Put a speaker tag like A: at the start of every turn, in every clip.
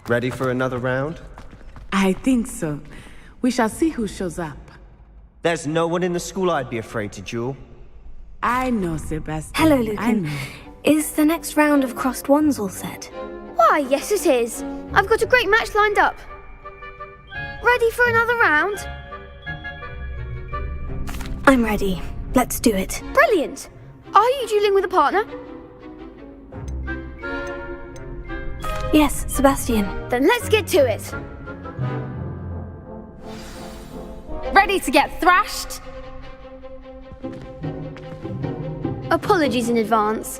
A: Ready for another round?
B: I think so. We shall see who shows up.
A: There's no one in the school I'd be afraid to duel.
B: I know, Sebastian.
C: Hello,
B: I
C: Lucan.
B: know.
C: Is the next round of crossed wands all set?
D: Why, yes it is. I've got a great match lined up. Ready for another round?
C: I'm ready. Let's do it.
D: Brilliant. Are you dueling with a partner?
C: Yes, Sebastian.
D: Then let's get to it.
E: Ready to get thrashed?
D: Apologies in advance.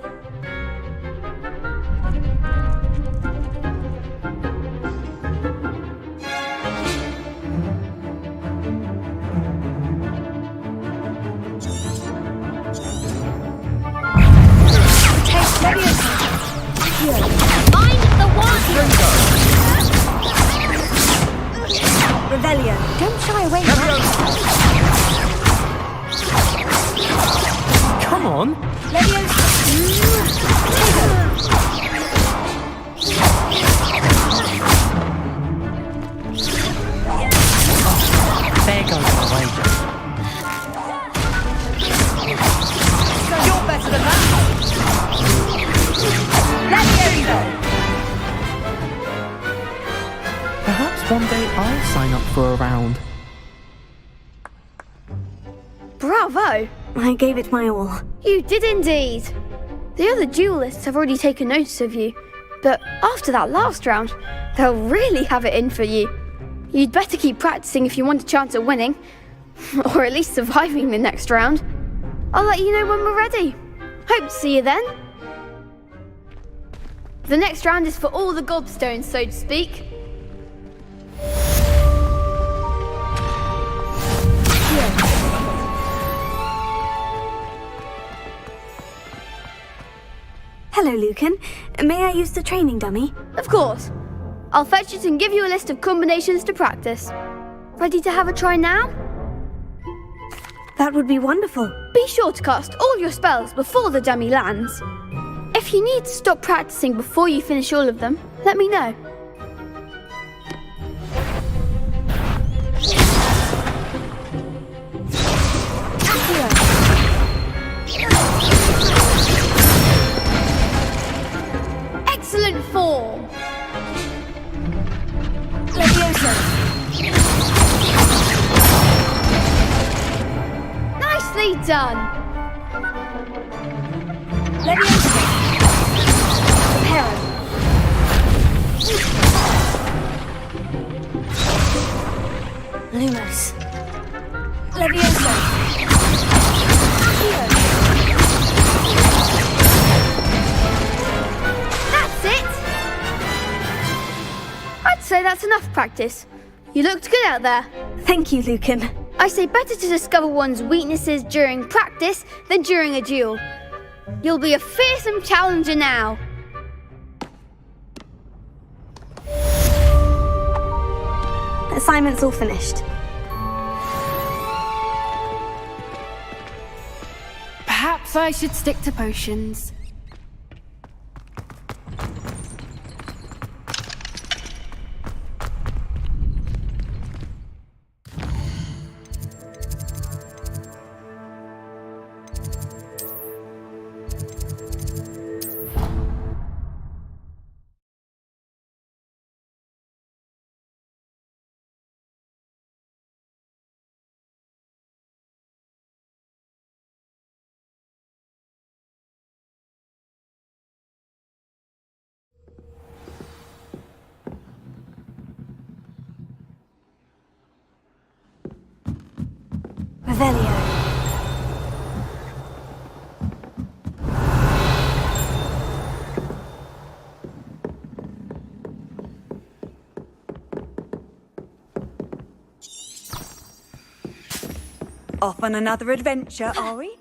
E: Find the warrior!
C: Revelio.
E: Don't shy away now.
F: Come on! There goes my wager.
E: You're better than that!
F: Perhaps one day I'll sign up for a round.
D: Bravo!
C: I gave it my all.
D: You did indeed. The other duelists have already taken notice of you, but after that last round, they'll really have it in for you. You'd better keep practicing if you want a chance at winning, or at least surviving the next round. I'll let you know when we're ready. Hope to see you then. The next round is for all the gobstones, so to speak.
C: Hello, Lucan. May I use the training dummy?
D: Of course. I'll fetch it and give you a list of combinations to practice. Ready to have a try now?
C: That would be wonderful.
D: Be sure to cast all your spells before the dummy lands. If you need to stop practicing before you finish all of them, let me know. Excellent form! Nicely done!
C: Lumos.
D: That's it! I'd say that's enough practice. You looked good out there.
C: Thank you, Lucan.
D: I say better to discover one's weaknesses during practice than during a duel. You'll be a fearsome challenger now.
C: Assignment's all finished.
E: Perhaps I should stick to potions.
C: Revelio.
G: Off on another adventure, are we?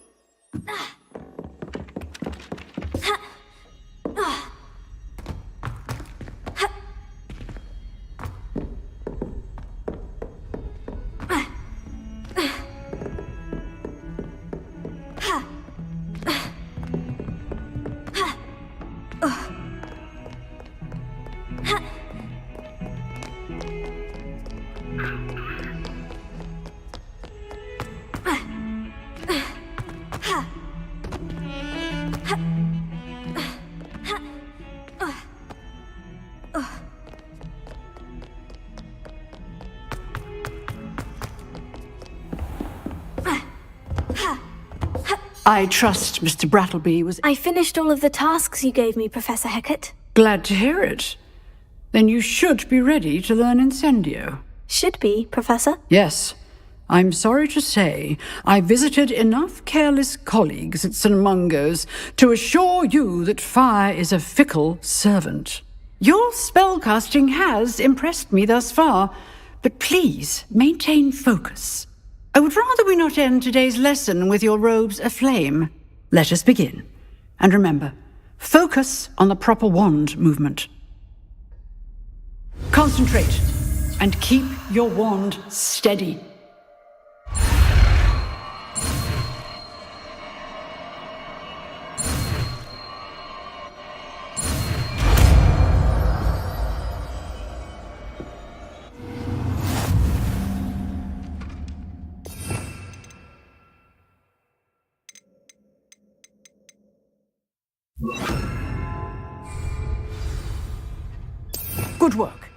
H: I trust Mr. Brattleby was
C: I finished all of the tasks you gave me, Professor Hecat.
H: glad to hear it. Then you should be ready to learn Incendio.
C: Should be, Professor.
H: Yes. I'm sorry to say, I visited enough careless colleagues at St. Mungo's to assure you that fire is a fickle servant. Your spellcasting has impressed me thus far, but please maintain focus. I would rather we not end today's lesson with your robes aflame. Let us begin. And remember, focus on the proper wand movement. Concentrate, and keep your wand steady. Good work.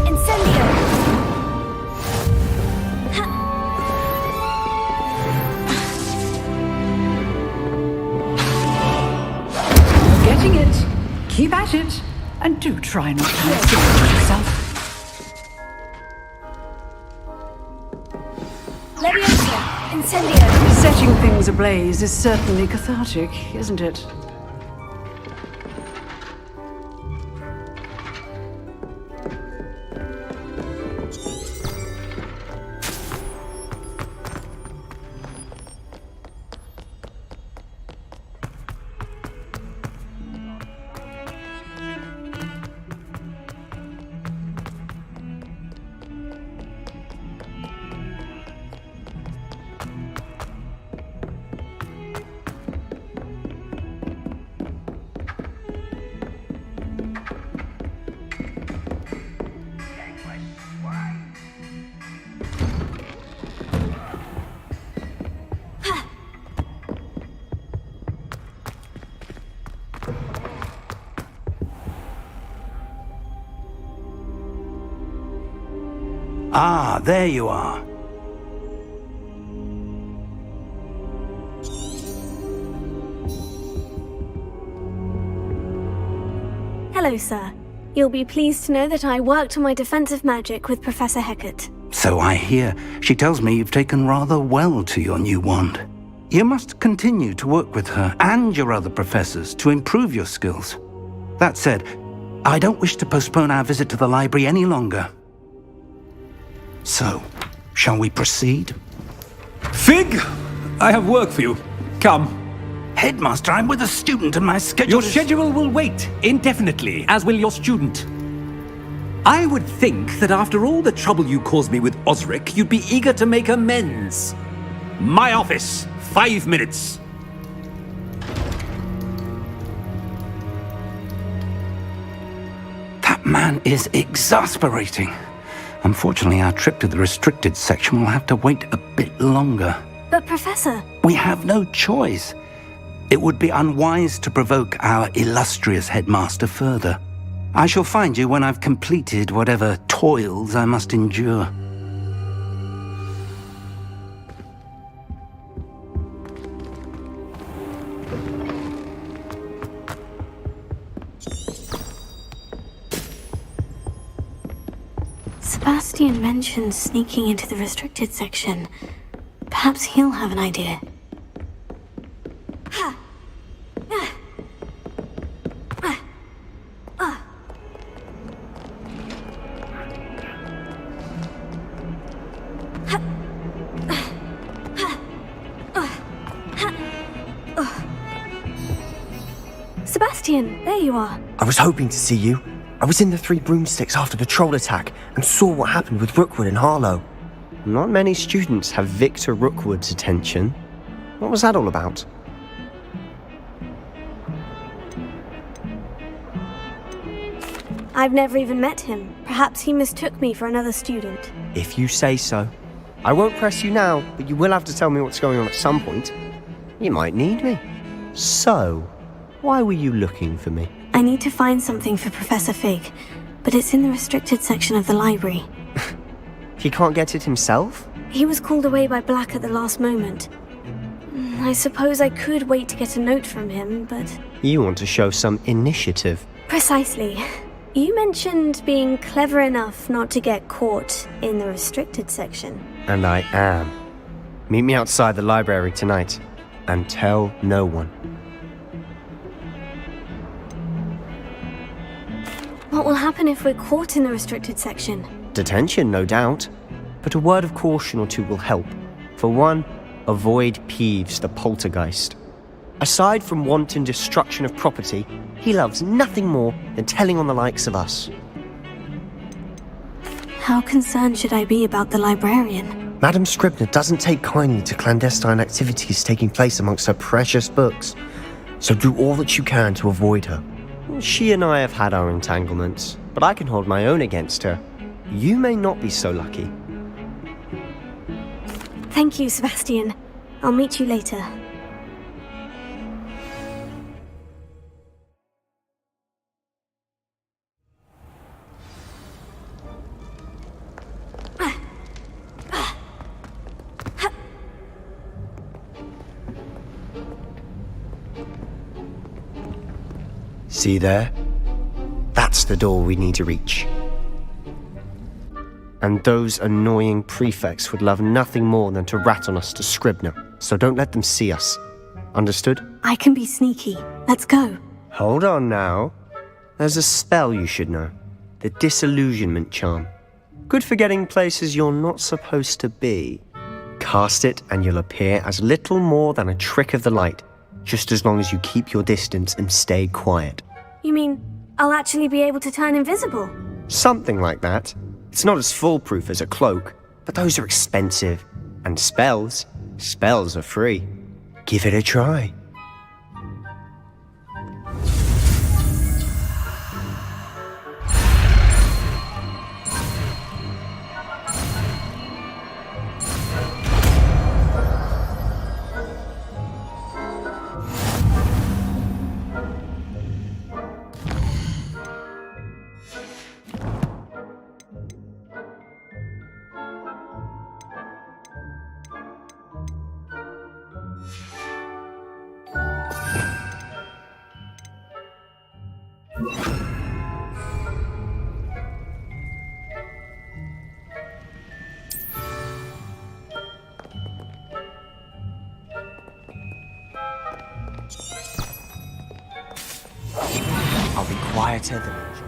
C: Incendio!
H: Getting it. Keep at it. And do try not to exhaust yourself.
C: Leviosa! Incendio!
H: Setting things ablaze is certainly cathartic, isn't it?
I: Ah, there you are.
C: Hello, sir. You'll be pleased to know that I worked on my defensive magic with Professor Hecat.
I: So I hear. She tells me you've taken rather well to your new wand. You must continue to work with her and your other professors to improve your skills. That said, I don't wish to postpone our visit to the library any longer. So, shall we proceed?
J: Fig! I have work for you. Come.
I: Headmaster, I'm with a student and my schedule
J: Your schedule will wait indefinitely, as will your student. I would think that after all the trouble you caused me with Osric, you'd be eager to make amends. My office, 5 minutes.
I: That man is exasperating. Unfortunately, our trip to the restricted section will have to wait a bit longer.
C: But, Professor...
I: We have no choice. It would be unwise to provoke our illustrious headmaster further. I shall find you when I've completed whatever toils I must endure.
C: Sebastian mentioned sneaking into the restricted section. Perhaps he'll have an idea. Sebastian, there you are.
A: I was hoping to see you. I was in the Three Broomsticks after the troll attack and saw what happened with Rookwood and Harlow. Not many students have Victor Rookwood's attention. What was that all about?
C: I've never even met him. Perhaps he mistook me for another student.
A: If you say so. I won't press you now, but you will have to tell me what's going on at some point. You might need me. So, why were you looking for me?
C: I need to find something for Professor Fig, but it's in the restricted section of the library.
A: He can't get it himself?
C: He was called away by Black at the last moment. I suppose I could wait to get a note from him, but...
A: You want to show some initiative.
C: Precisely. You mentioned being clever enough not to get caught in the restricted section.
A: And I am. Meet me outside the library tonight, and tell no one.
C: What will happen if we're caught in the restricted section?
A: Detention, no doubt. But a word of caution or two will help. For one, avoid Peeves the poltergeist. Aside from wanton destruction of property, he loves nothing more than telling on the likes of us.
C: How concerned should I be about the librarian?
A: Madam Scribner doesn't take kindly to clandestine activities taking place amongst her precious books, so do all that you can to avoid her. She and I have had our entanglements, but I can hold my own against her. You may not be so lucky.
C: Thank you, Sebastian. I'll meet you later.
A: See there? That's the door we need to reach. And those annoying prefects would love nothing more than to rat on us to Scribner, so don't let them see us. Understood?
C: I can be sneaky. Let's go.
A: Hold on now. There's a spell you should know. The Disillusionment Charm. Good for getting places you're not supposed to be. Cast it and you'll appear as little more than a trick of the light, just as long as you keep your distance and stay quiet.
C: You mean I'll actually be able to turn invisible?
A: Something like that. It's not as foolproof as a cloak, but those are expensive. And spells are free. Give it a try. I'll be quieter than usual.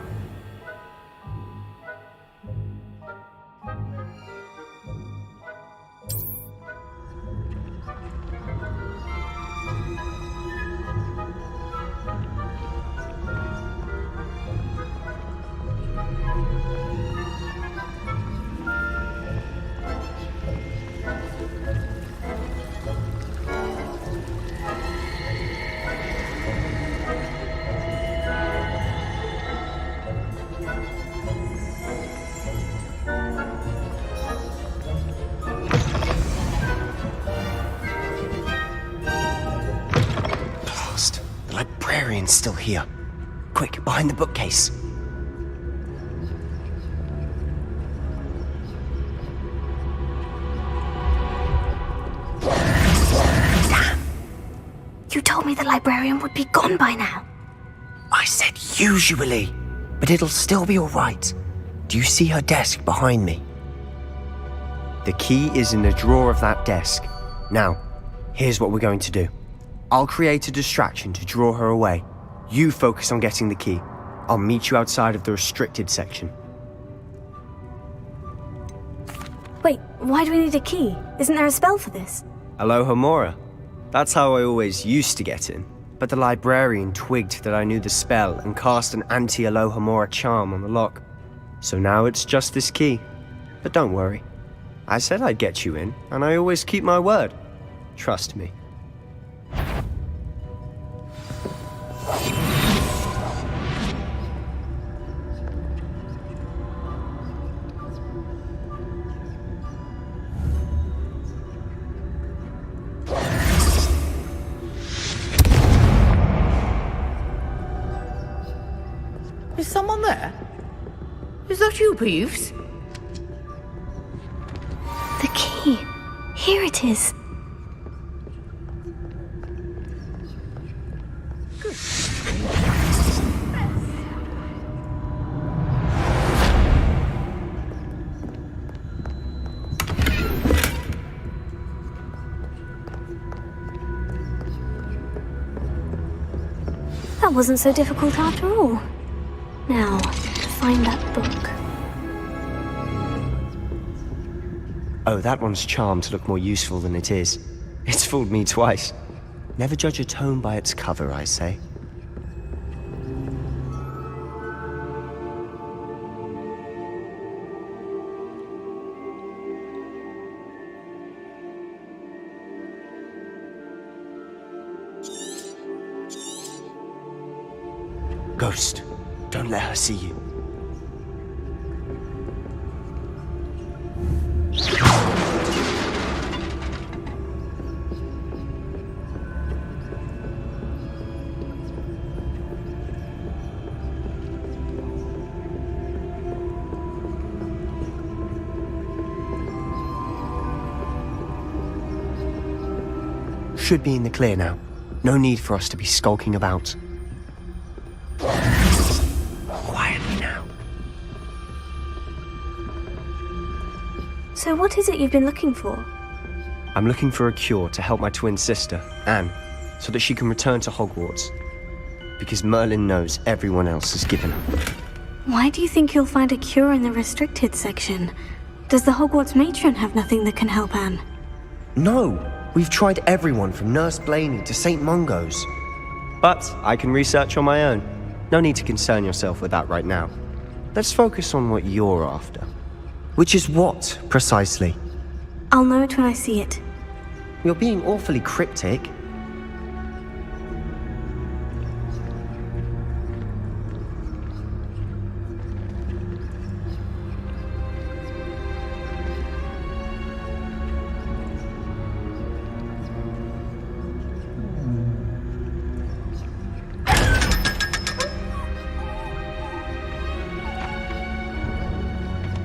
A: The librarian's still here. Quick, behind the bookcase.
C: Damn! You told me the librarian would be gone by now.
A: I said usually, but it'll still be all right. Do you see her desk behind me? The key is in the drawer of that desk. Now, here's what we're going to do. I'll create a distraction to draw her away. You focus on getting the key. I'll meet you outside of the restricted section.
C: Wait, why do we need a key? Isn't there a spell for this?
A: Alohomora. That's how I always used to get in. But the librarian twigged that I knew the spell and cast an anti-Alohomora charm on the lock. So now it's just this key. But don't worry. I said I'd get you in, and I always keep my word. Trust me.
B: Is someone there? Is that you, Peeves?
C: The key. Here it is. That wasn't so difficult after all. Now, find that book.
A: Oh, that one's charmed to look more useful than it is. It's fooled me twice. Never judge a tome by its cover, I say. Ghost, don't let her see you. Should be in the clear now. No need for us to be skulking about. Quietly now.
C: So what is it you've been looking for?
A: I'm looking for a cure to help my twin sister, Anne, so that she can return to Hogwarts. Because Merlin knows everyone else has given up.
C: Why do you think you'll find a cure in the restricted section? Does the Hogwarts matron have nothing that can help Anne?
A: No! We've tried everyone from Nurse Blaney to St. Mungo's. But I can research on my own. No need to concern yourself with that right now. Let's focus on what you're after. Which is what, precisely?
C: I'll know it when I see it.
A: You're being awfully cryptic.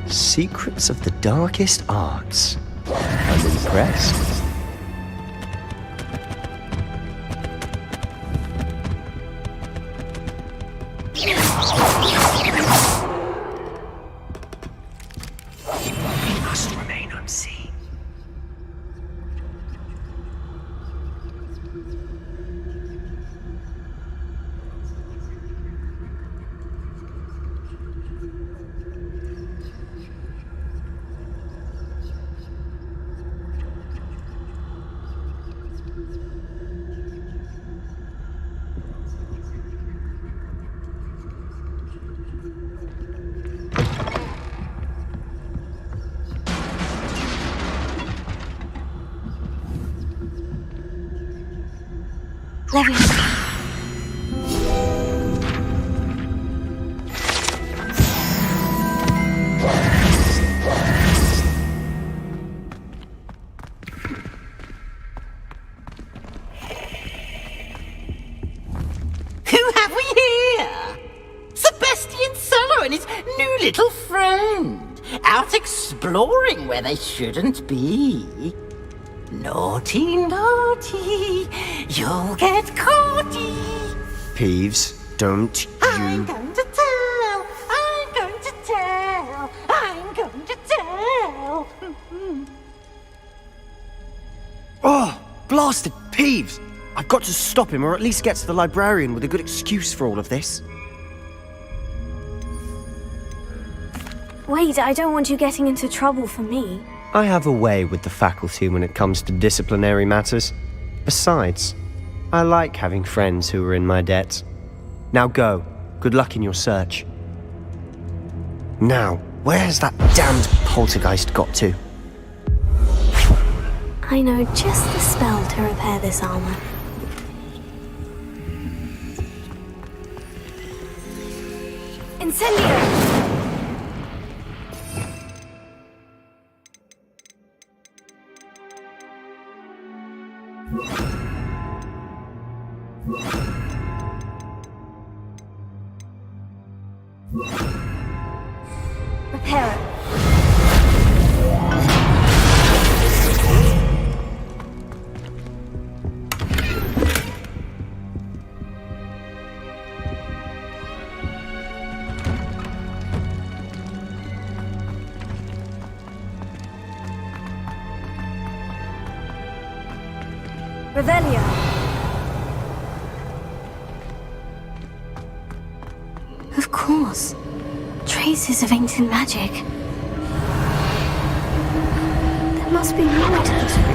A: Secrets of the darkest arts. I'm impressed. We must remain unseen.
K: Who have we here? Sebastian Sallow and his new little friend, out exploring where they shouldn't be. Naughty, naughty, you'll get caughty.
A: Peeves, don't you...
K: I'm going to tell, I'm going to tell, I'm going to tell.
A: Oh, blasted Peeves! I've got to stop him, or at least get to the librarian with a good excuse for all of this.
C: Wait, I don't want you getting into trouble for me.
A: I have a way with the faculty when it comes to disciplinary matters. Besides, I like having friends who are in my debt. Now go. Good luck in your search. Now, where's that damned poltergeist got to?
C: I know just the spell to repair this armor. Incendio! Reparo. Revelio. Of course. Traces of ancient magic. There must be more to this room.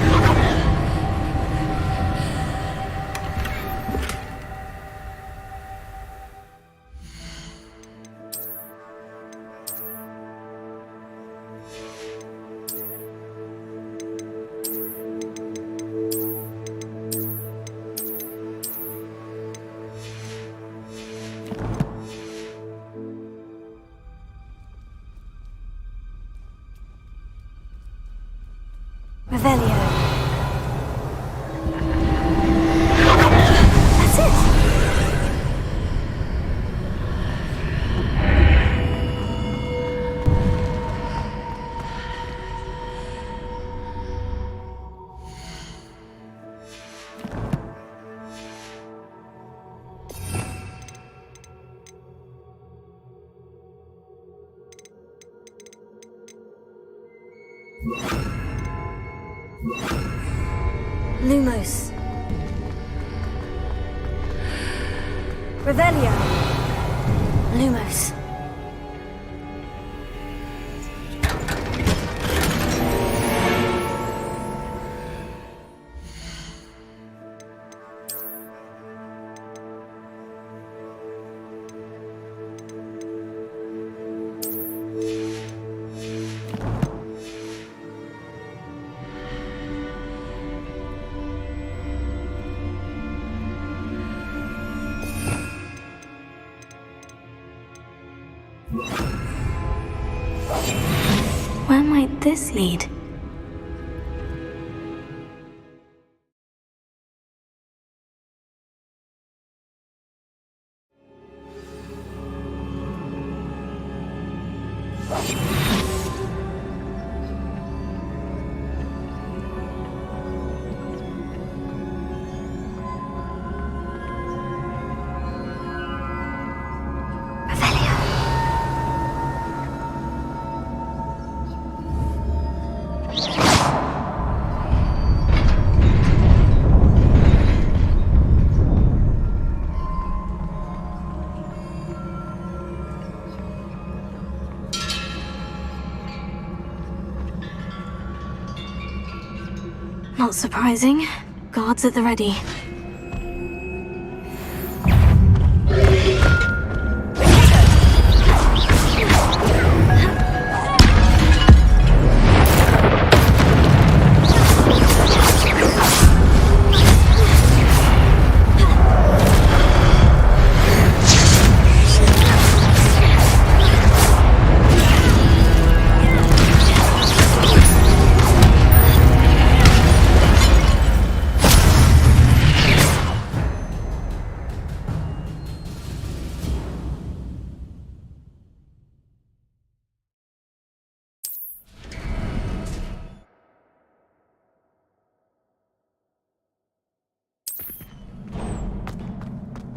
C: Revelio. That's it! Lumos. Revelio. Lumos. Where might this lead? Not surprising. Guards at the ready.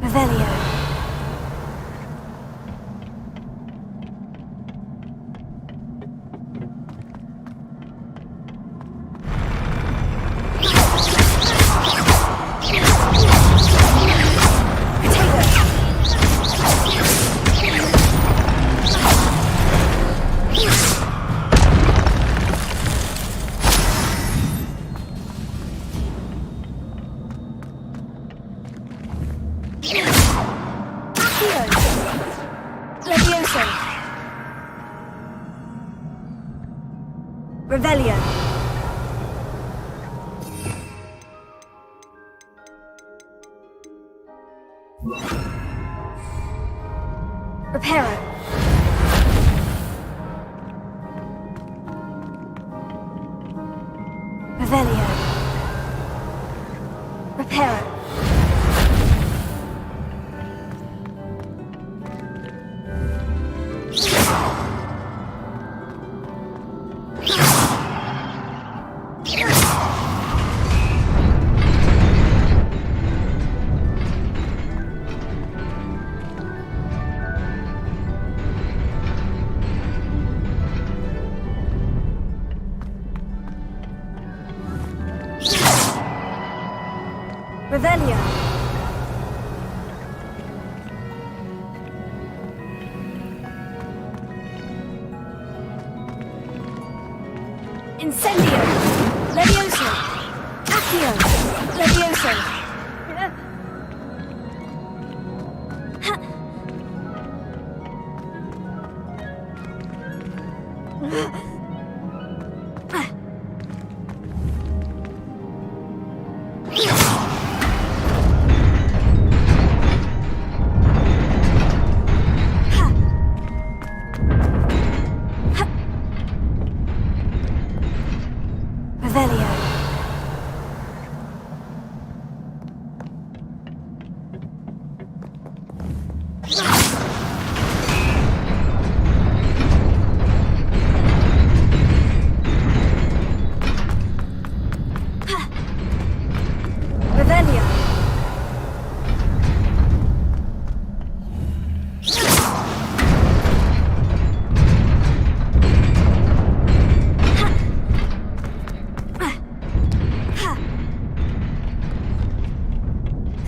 C: Revelio. Revelio. Reparo. Revelio. Reparo. Incendio! Levioso! Accio! Levioso! Revelio. Revelio.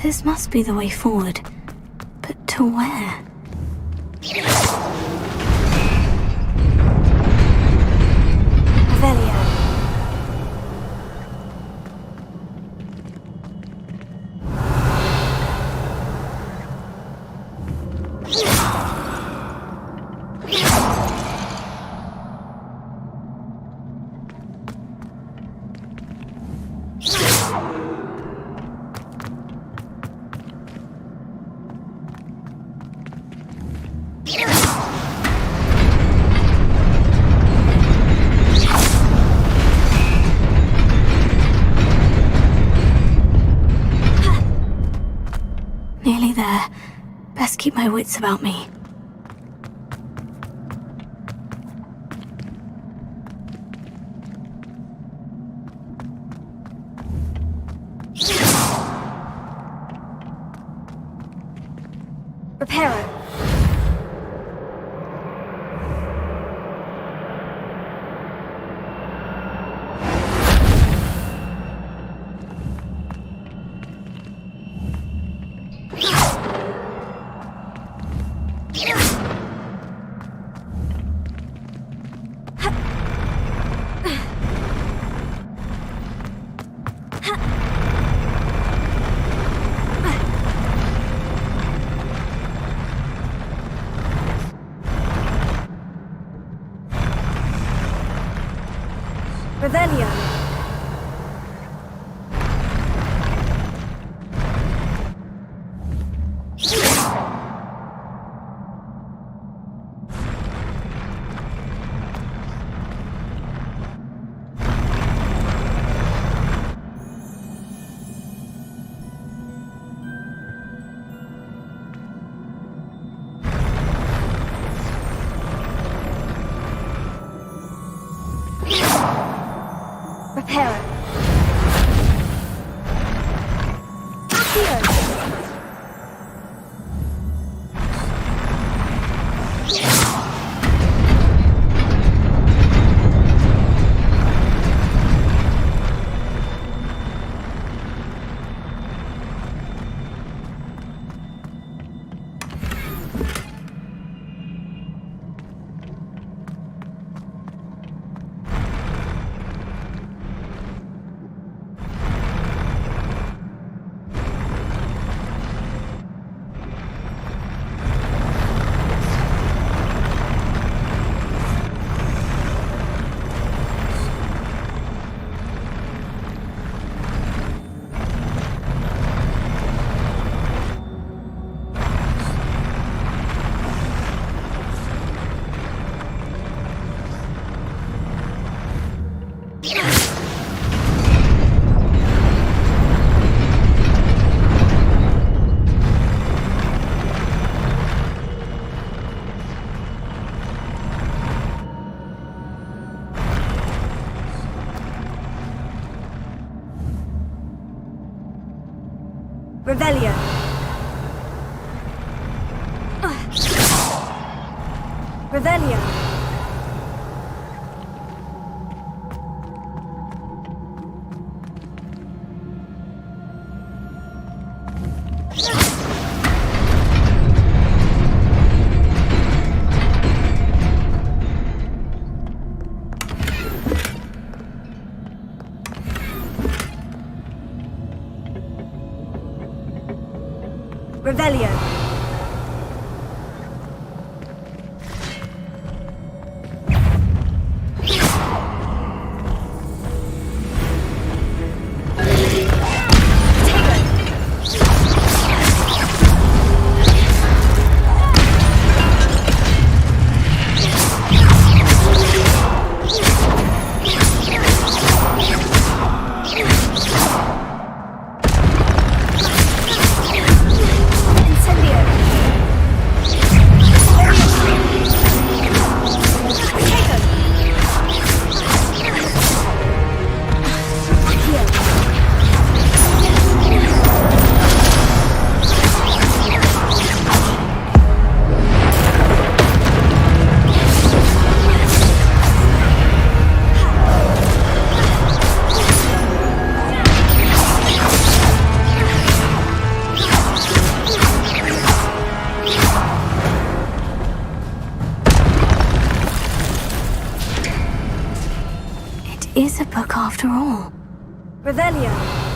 C: This must be the way forward. But to where? Revelio. Nearly there. Best keep my wits about me. Reparo. Revelio. Reparo. Accio. Revelio. Revelio. after all. Revelio.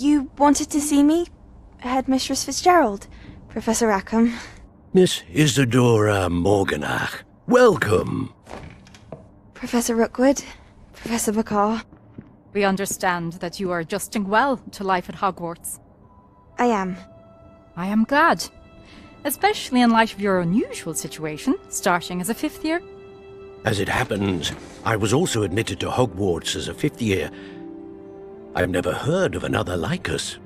L: You wanted to see me? Headmistress Fitzgerald, Professor Rackham.
M: Miss Isadora Morganach, welcome.
L: Professor Rookwood, Professor Bakar.
E: We understand that you are adjusting well to life at Hogwarts.
L: I am.
E: I am glad. Especially in light of your unusual situation, starting as a 5th year.
M: As it happens, I was also admitted to Hogwarts as a 5th year. I've never heard of another like us.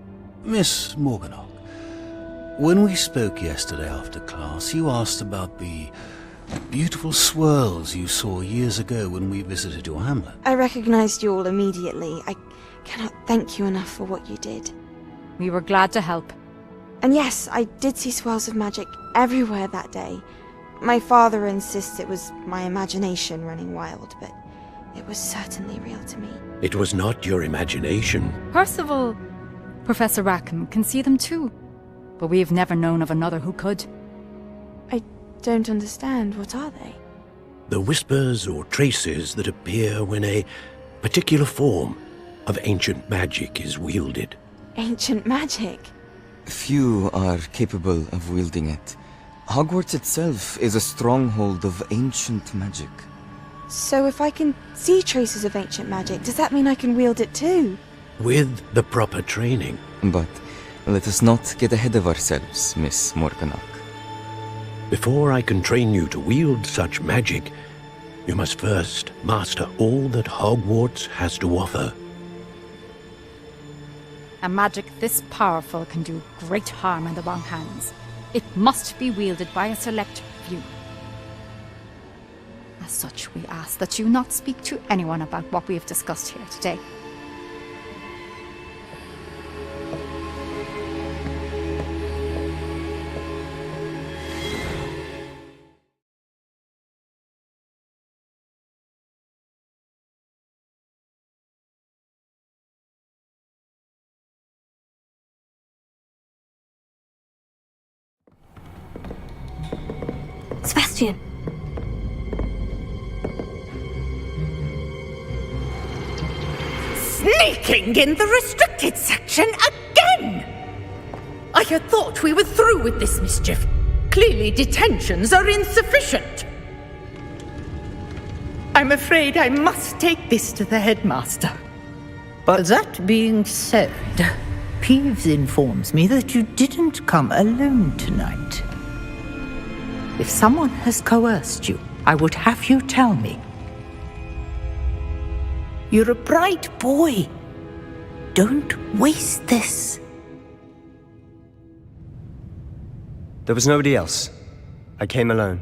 N: Miss Morganach, when we spoke yesterday after class, you asked about the beautiful swirls you saw years ago when we visited your hamlet.
L: I recognized you all immediately. I cannot thank you enough for what you did.
E: We were glad to help.
L: And yes, I did see swirls of magic everywhere that day. My father insists it was my imagination running wild, but it was certainly real to me.
M: It was not your imagination.
E: Percival, Professor Rackham can see them too, but we have never known of another who could.
L: I don't understand. What are they?
M: The whispers or traces that appear when a particular form of ancient magic is wielded.
L: Ancient magic?
O: Few are capable of wielding it. Hogwarts itself is a stronghold of ancient magic.
L: So if I can see traces of ancient magic, does that mean I can wield it too?
M: With the proper training.
O: But let us not get ahead of ourselves, Miss Morganach.
M: Before I can train you to wield such magic, you must first master all that Hogwarts has to offer.
E: A magic this powerful can do great harm in the wrong hands. It must be wielded by a select few. As such, we ask that you not speak to anyone about what we have discussed here today.
C: Sebastian.
K: Sneaking in the restricted section again! I had thought we were through with this mischief.
P: Clearly, detentions are insufficient. I'm afraid I must take this to the headmaster. But that being said, Peeves informs me that you didn't come alone tonight. If someone has coerced you, I would have you tell me. You're a bright boy. Don't waste this.
A: There was nobody else. I came alone.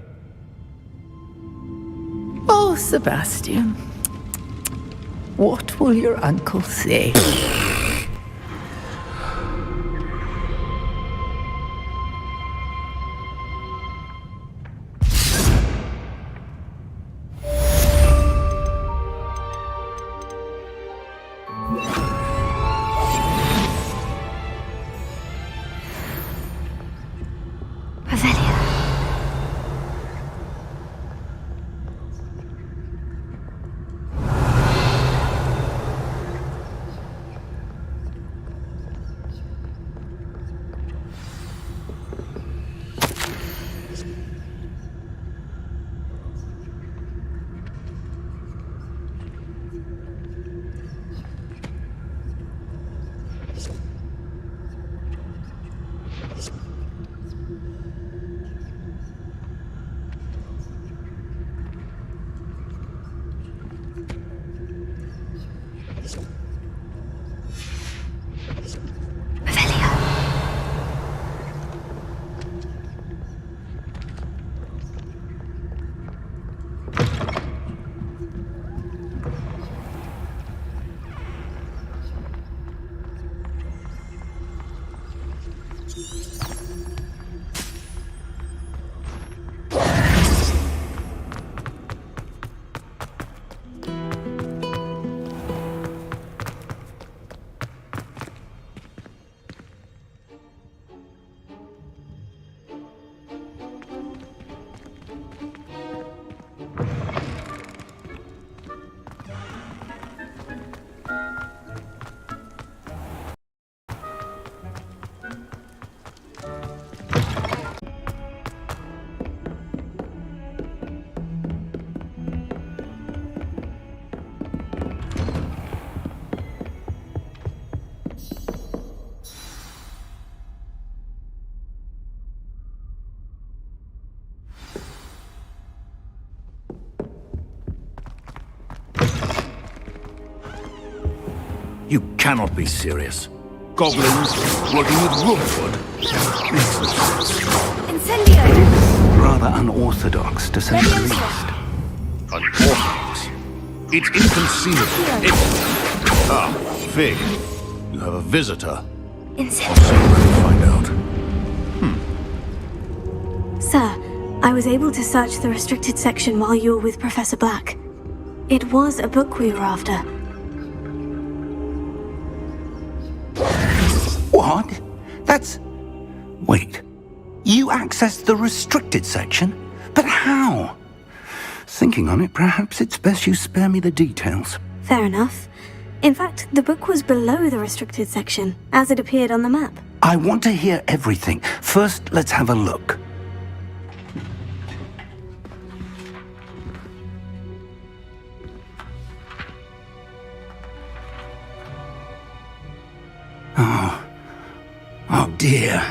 P: Oh, Sebastian. What will your uncle say?
N: You cannot be serious. Goblins working with rootwood? Makes no sense.
C: Incendio!
I: Rather unorthodox, to say the least.
N: Unorthodox? It's inconceivable. Fig, you have a visitor. I'll see what we find out.
C: Sir, I was able to search the restricted section while you were with Professor Black. It was a book we were after.
I: What? That's... Wait. You accessed the restricted section? But how? Thinking on it, perhaps it's best you spare me the details.
C: Fair enough. In fact, the book was below the restricted section, as it appeared on the map.
I: I want to hear everything. First, let's have a look. Oh dear.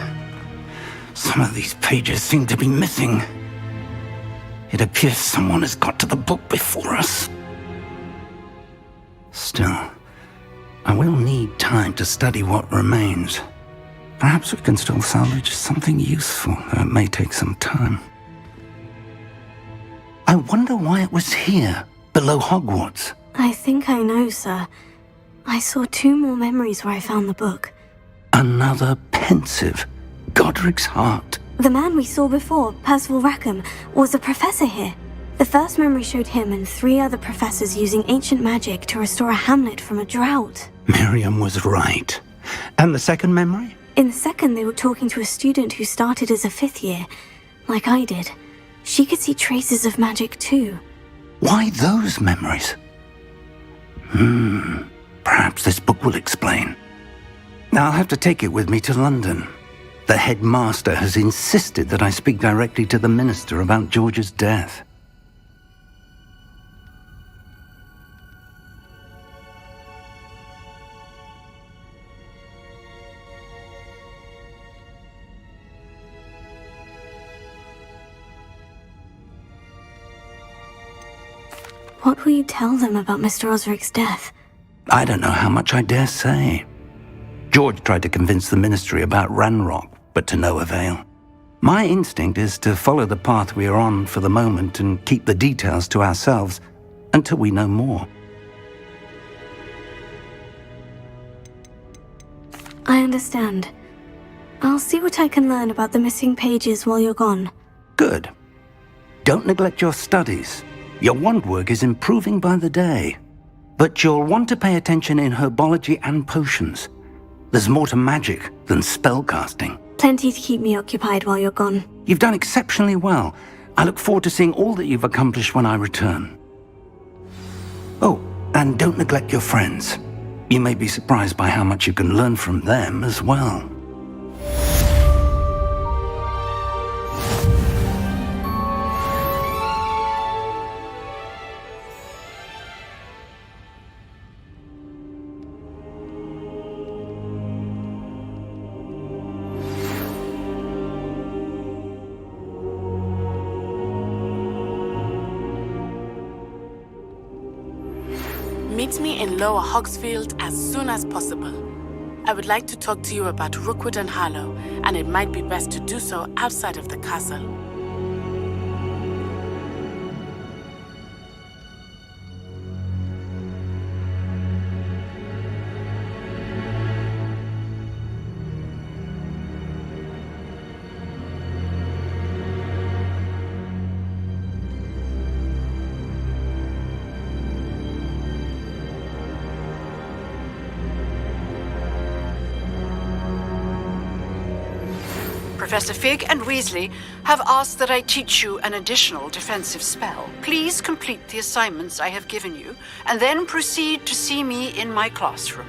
I: Some of these pages seem to be missing. It appears someone has got to the book before us. Still, I will need time to study what remains. Perhaps we can still salvage something useful, though it may take some time. I wonder why it was here, below Hogwarts.
C: I think I know, sir. I saw 2 more memories where I found the book.
I: Another pensive, Godric's heart.
C: The man we saw before, Percival Rackham, was a professor here. The first memory showed him and 3 other professors using ancient magic to restore a hamlet from a drought.
I: Miriam was right. And the second memory?
C: In the second, they were talking to a student who started as a 5th year, like I did. She could see traces of magic too.
I: Why those memories? Perhaps this book will explain. I'll have to take it with me to London. The headmaster has insisted that I speak directly to the minister about George's death.
C: What will you tell them about Mr. Osric's death?
I: I don't know how much I dare say. George tried to convince the ministry about Ranrock, but to no avail. My instinct is to follow the path we are on for the moment and keep the details to ourselves until we know more.
C: I understand. I'll see what I can learn about the missing pages while you're gone.
I: Good. Don't neglect your studies. Your wand work is improving by the day. But you'll want to pay attention in herbology and potions. There's more to magic than spellcasting.
C: Plenty to keep me occupied while you're gone.
I: You've done exceptionally well. I look forward to seeing all that you've accomplished when I return. Oh, and don't neglect your friends. You may be surprised by how much you can learn from them as well.
Q: Meet me in Lower Hogsfield as soon as possible. I would like to talk to you about Rookwood and Harlow, and it might be best to do so outside of the castle.
H: Professor Fig and Weasley have asked that I teach you an additional defensive spell. Please complete the assignments I have given you, and then proceed to see me in my classroom.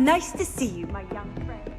G: Nice to see you, my young friend.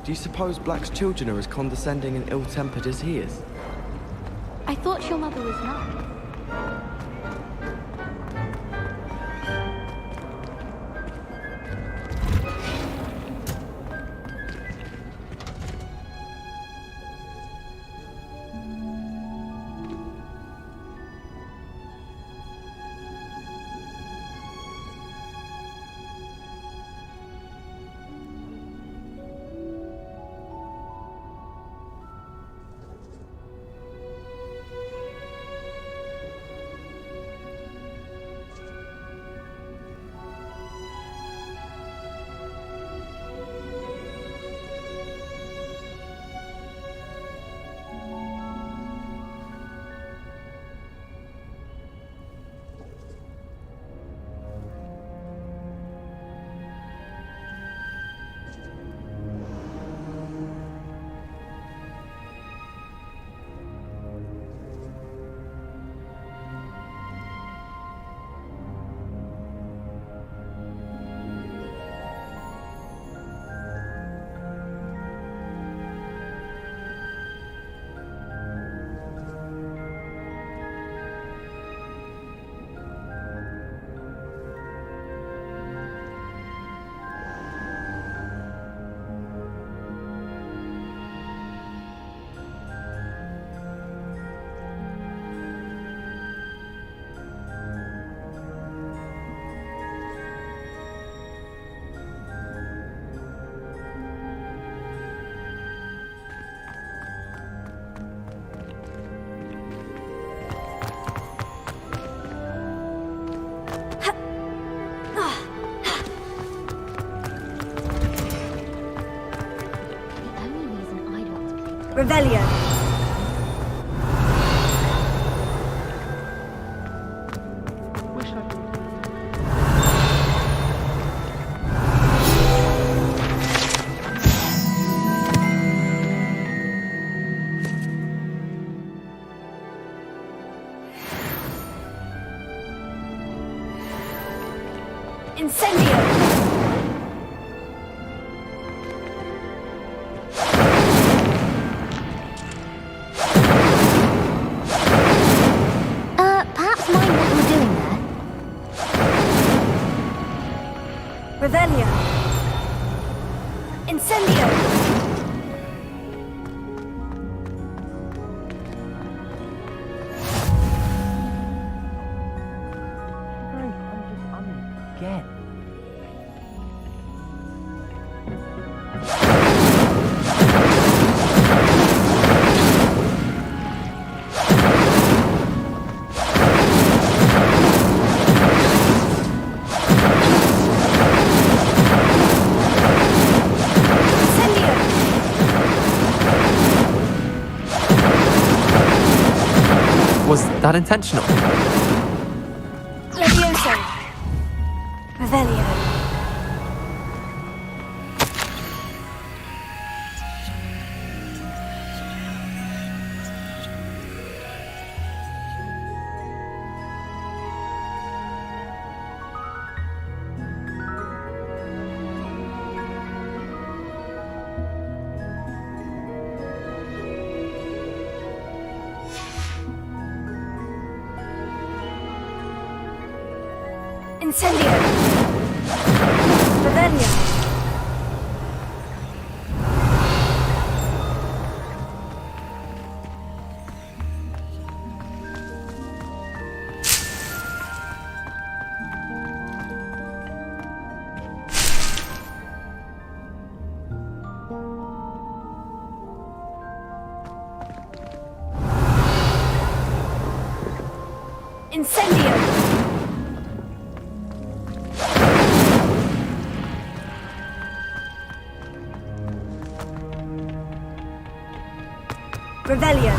R: Do you suppose Black's children are as condescending and ill-tempered as he is?
S: I thought your mother was not.
C: Revelio. Incendio!
S: Perhaps mind what you're doing there?
C: Revelio. Incendio!
A: Again.
R: Was that intentional?
C: Levioso. Revelio. Incendio. Revelio. Incendio. Revelio.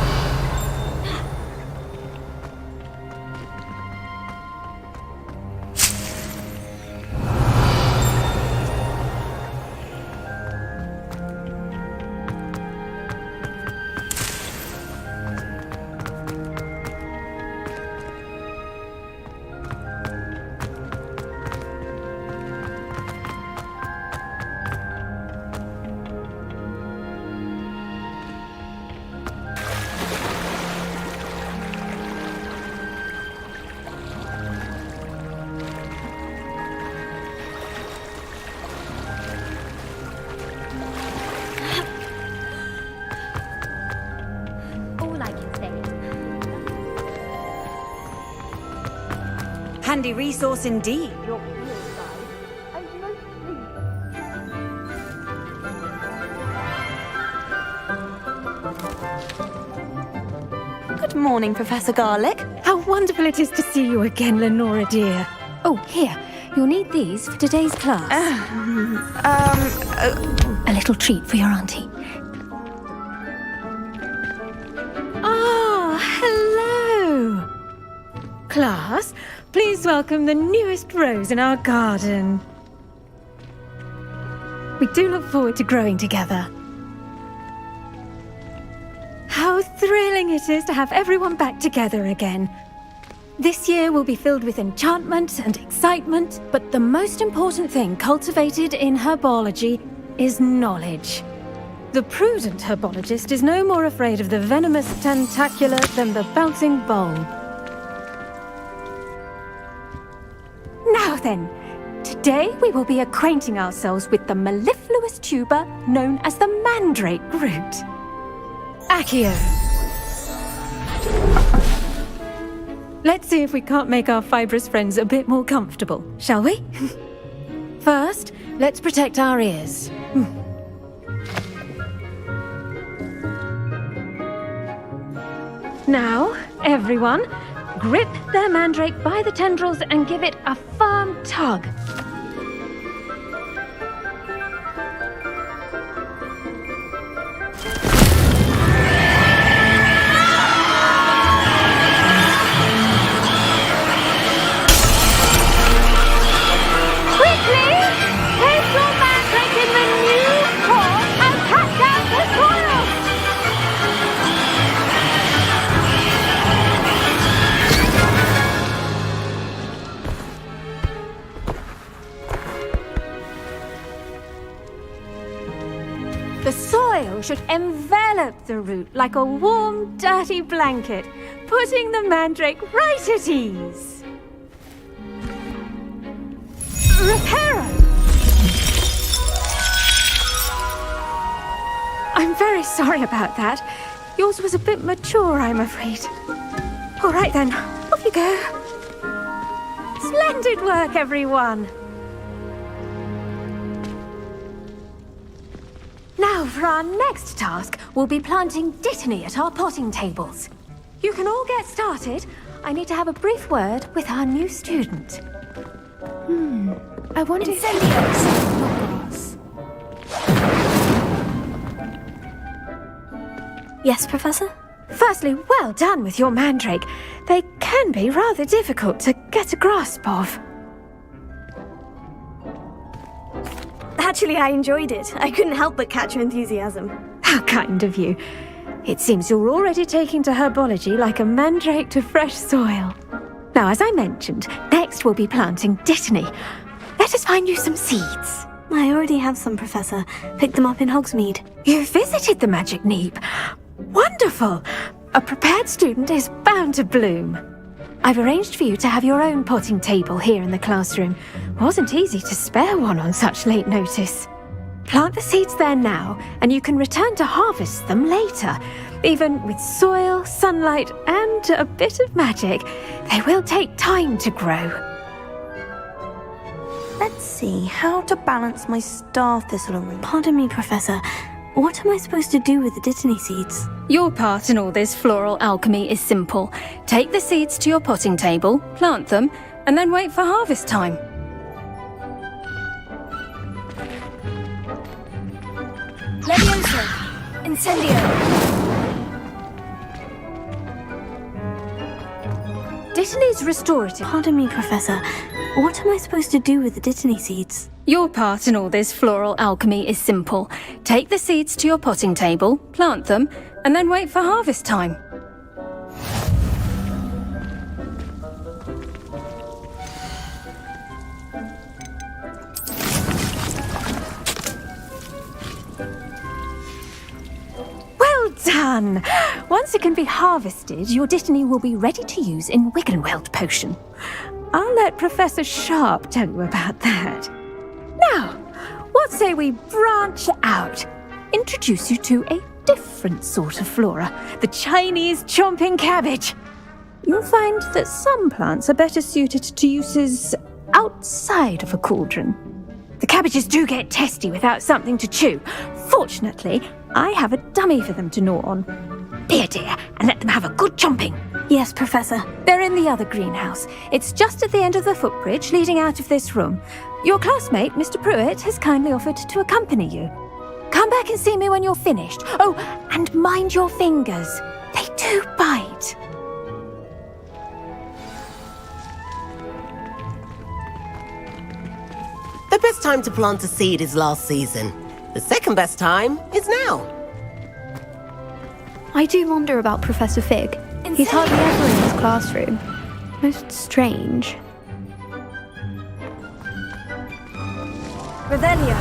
S: All I can say is
G: Handy resource indeed.
T: Good morning, Professor Garlick.
U: How wonderful it is to see you again, Lenora dear. Oh, here. You'll need these for today's class. A little treat for your auntie. Ah, hello. Class, please welcome the newest rose in our garden. We do look forward to growing together. How thrilling it is to have everyone back together again. This year will be filled with enchantment and excitement, but the most important thing cultivated in herbology is knowledge. The prudent herbologist is no more afraid of the venomous tentacula than the bouncing bulb. Now then, today we will be acquainting ourselves with the mellifluous tuber known as the mandrake root. Accio. Let's see if we can't make our fibrous friends a bit more comfortable, shall we? First, let's protect our ears. Now, everyone, grip their mandrake by the tendrils and give it a firm tug. The soil should envelop the root like a warm, dirty blanket, putting the mandrake right at ease. Reparo! I'm very sorry about that. Yours was a bit mature, I'm afraid. All right then, off you go. Splendid work, everyone. Now, for our next task, we'll be planting dittany at our potting tables. You can all get started. I need to have a brief word with our new student. I wonder if...
C: Yes, Professor?
U: Firstly, well done with your mandrake. They can be rather difficult to get a grasp of.
C: Actually, I enjoyed it. I couldn't help but catch your enthusiasm.
U: How kind of you. It seems you're already taking to herbology like a mandrake to fresh soil. Now, as I mentioned, next we'll be planting dittany. Let us find you some seeds.
C: I already have some, Professor. Picked them up in Hogsmeade.
U: You visited the Magic Neep. Wonderful! A prepared student is bound to bloom. I've arranged for you to have your own potting table here in the classroom. Wasn't easy to spare one on such late notice. Plant the seeds there now, and you can return to harvest them later. Even with soil, sunlight, and a bit of magic, they will take time to grow.
L: Let's see, how to balance my star thistle arrangement.
C: Pardon me, Professor. What am I supposed to do with the dittany seeds?
U: Your part in all this floral alchemy is simple. Take the seeds to your potting table, plant them, and then wait for harvest time.
C: Levioso! Incendio!
U: Dittany's restorative.
C: Pardon me, Professor. What am I supposed to do with the dittany seeds?
U: Your part in all this floral alchemy is simple. Take the seeds to your potting table, plant them, and then wait for harvest time. Well done! Once it can be harvested, your dittany will be ready to use in Wiggenweld potion. I'll let Professor Sharp tell you about that. Now, what say we branch out? Introduce you to a different sort of flora, the Chinese chomping cabbage. You'll find that some plants are better suited to uses outside of a cauldron. The cabbages do get testy without something to chew. Fortunately, I have a dummy for them to gnaw on. Be a dear and let them have a good chomping.
C: Yes, Professor.
U: They're in the other greenhouse. It's just at the end of the footbridge leading out of this room. Your classmate, Mr. Pruitt, has kindly offered to accompany you. Come back and see me when you're finished. Oh, and mind your fingers. They do bite.
F: The best time to plant a seed is last season. The second best time is now.
D: I do wonder about Professor Fig. He's hardly ever in his classroom. Most strange.
C: Revelio!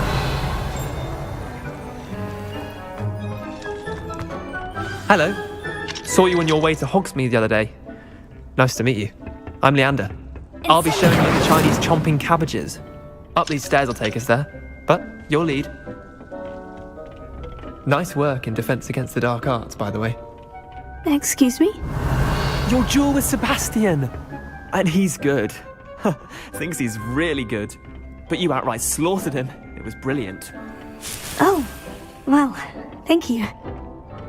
V: Hello. Saw you on your way to Hogsmeade the other day. Nice to meet you. I'm Leander. I'll be showing you the Chinese chomping cabbages. Up these stairs will take us there, but your lead. Nice work in Defense Against the Dark Arts, by the way.
C: Excuse me?
V: Your duel with Sebastian! And he's good. Thinks he's really good. But you outright slaughtered him. It was brilliant.
C: Oh, well, thank you.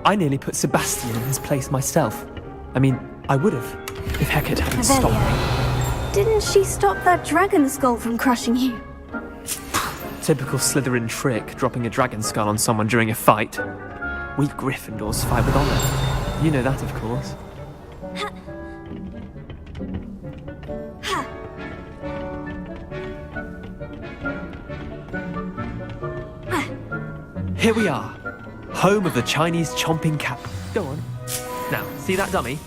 V: I nearly put Sebastian in his place myself. I mean, I would have, if Hecate hadn't stopped me.
C: Didn't she stop that dragon skull from crushing you?
V: Typical Slytherin trick, dropping a dragon skull on someone during a fight. We Gryffindors fight with honor. You know that, of course. Here we are, home of the Chinese chomping cab. Go on. Now, see that dummy?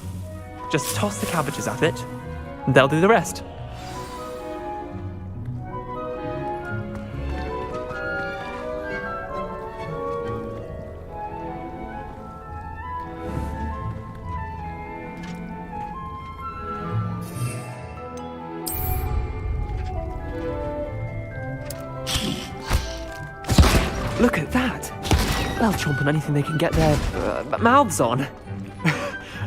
V: Just toss the cabbages at it, and they'll do the rest. Look at that! They'll chomp on anything they can get their mouths on.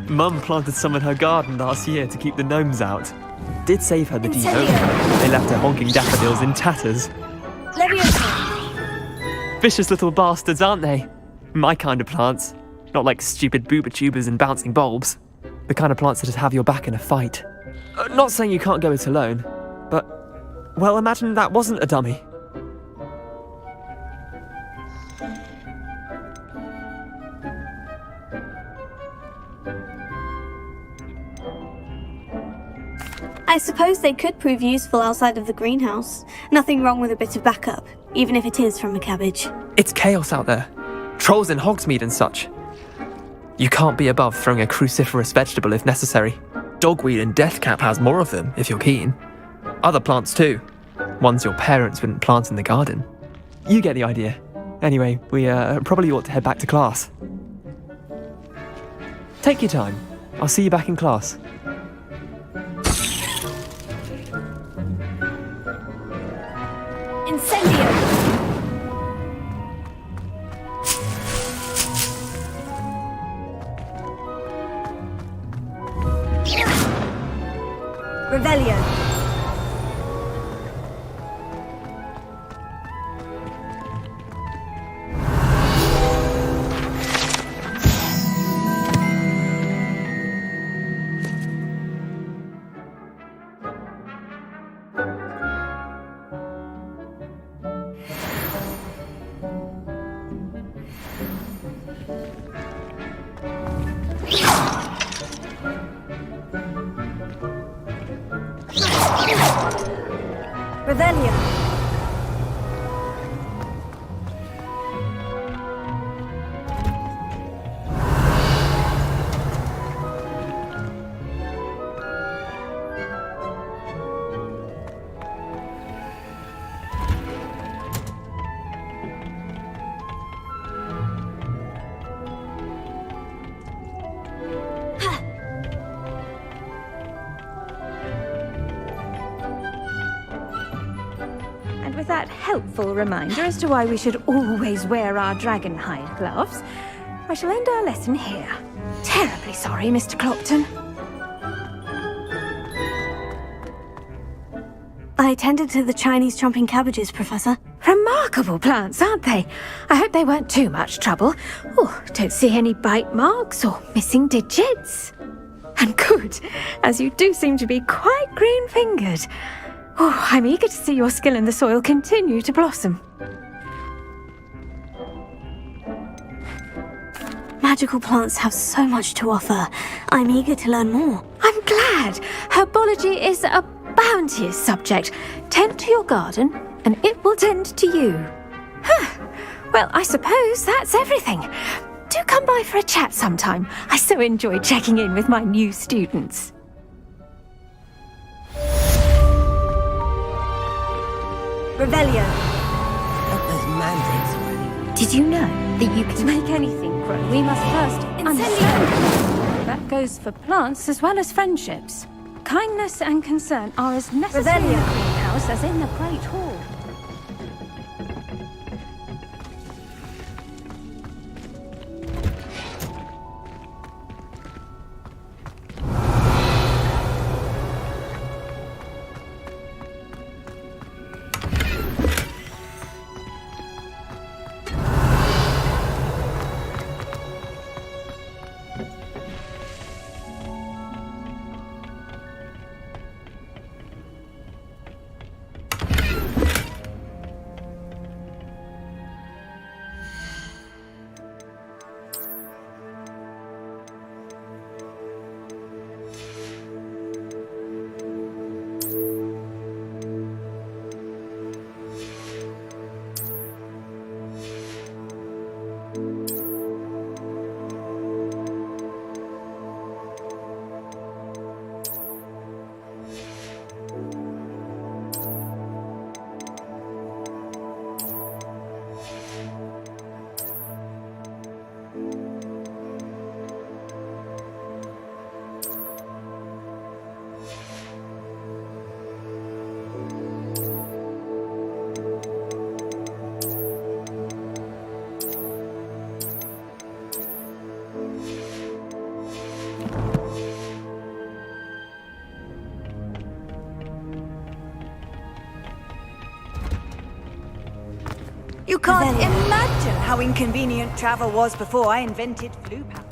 V: Mum planted some in her garden last year to keep the gnomes out. Did save her the demo. They left her honking daffodils in tatters.
C: Levioso!
V: Vicious little bastards, aren't they? My kind of plants. Not like stupid booba tubers and bouncing bulbs. The kind of plants that just have your back in a fight. Not saying you can't go it alone, but... well, imagine that wasn't a dummy.
C: I suppose they could prove useful outside of the greenhouse. Nothing wrong with a bit of backup, even if it is from a cabbage.
V: It's chaos out there. Trolls in Hogsmeade and such. You can't be above throwing a cruciferous vegetable if necessary. Dogweed and deathcap has more of them, if you're keen. Other plants too. Ones your parents wouldn't plant in the garden. You get the idea. Anyway, we probably ought to head back to class. Take your time. I'll see you back in class.
C: Incendio! Revelio! Revelio!
B: And with that helpful reminder as to why we should always wear our dragonhide gloves, I shall end our lesson here. Terribly sorry, Mr. Clopton.
C: I tended to the Chinese chomping cabbages, Professor.
B: Remarkable plants, aren't they? I hope they weren't too much trouble. Oh, don't see any bite marks or missing digits. And good, as you do seem to be quite green-fingered. Oh, I'm eager to see your skill in the soil continue to blossom.
C: Magical plants have so much to offer. I'm eager to learn more.
B: I'm glad. Herbology is a bounteous subject. Tend to your garden, and it will tend to you. Well, I suppose that's everything. Do come by for a chat sometime. I so enjoy checking in with my new students.
C: Revelio!
F: Those mandrates were...
B: Did you know that you can make anything grow? We must first understand. That goes for plants as well as friendships. Kindness and concern are as necessary in the greenhouse as in the Great Hall.
G: You can't imagine how inconvenient travel was before I invented flu powder.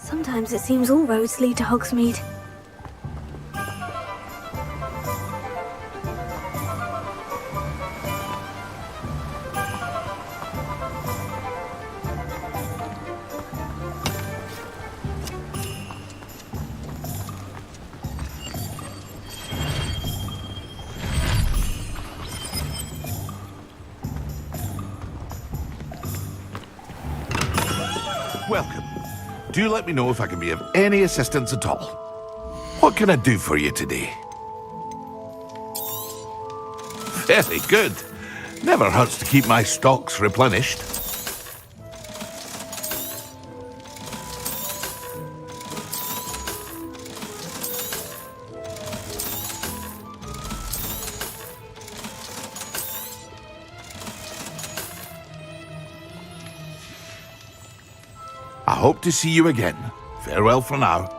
C: Sometimes it seems all roads lead to Hogsmeade.
J: Welcome. Do let me know if I can be of any assistance at all. What can I do for you today? Very good. Never hurts to keep my stocks replenished. I hope to see you again. Farewell for now.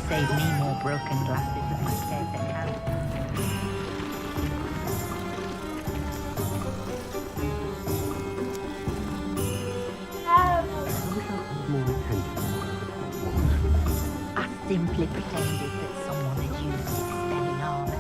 P: Save me more broken glasses with my cares at hand. I simply pretended that someone had used its spelling armor.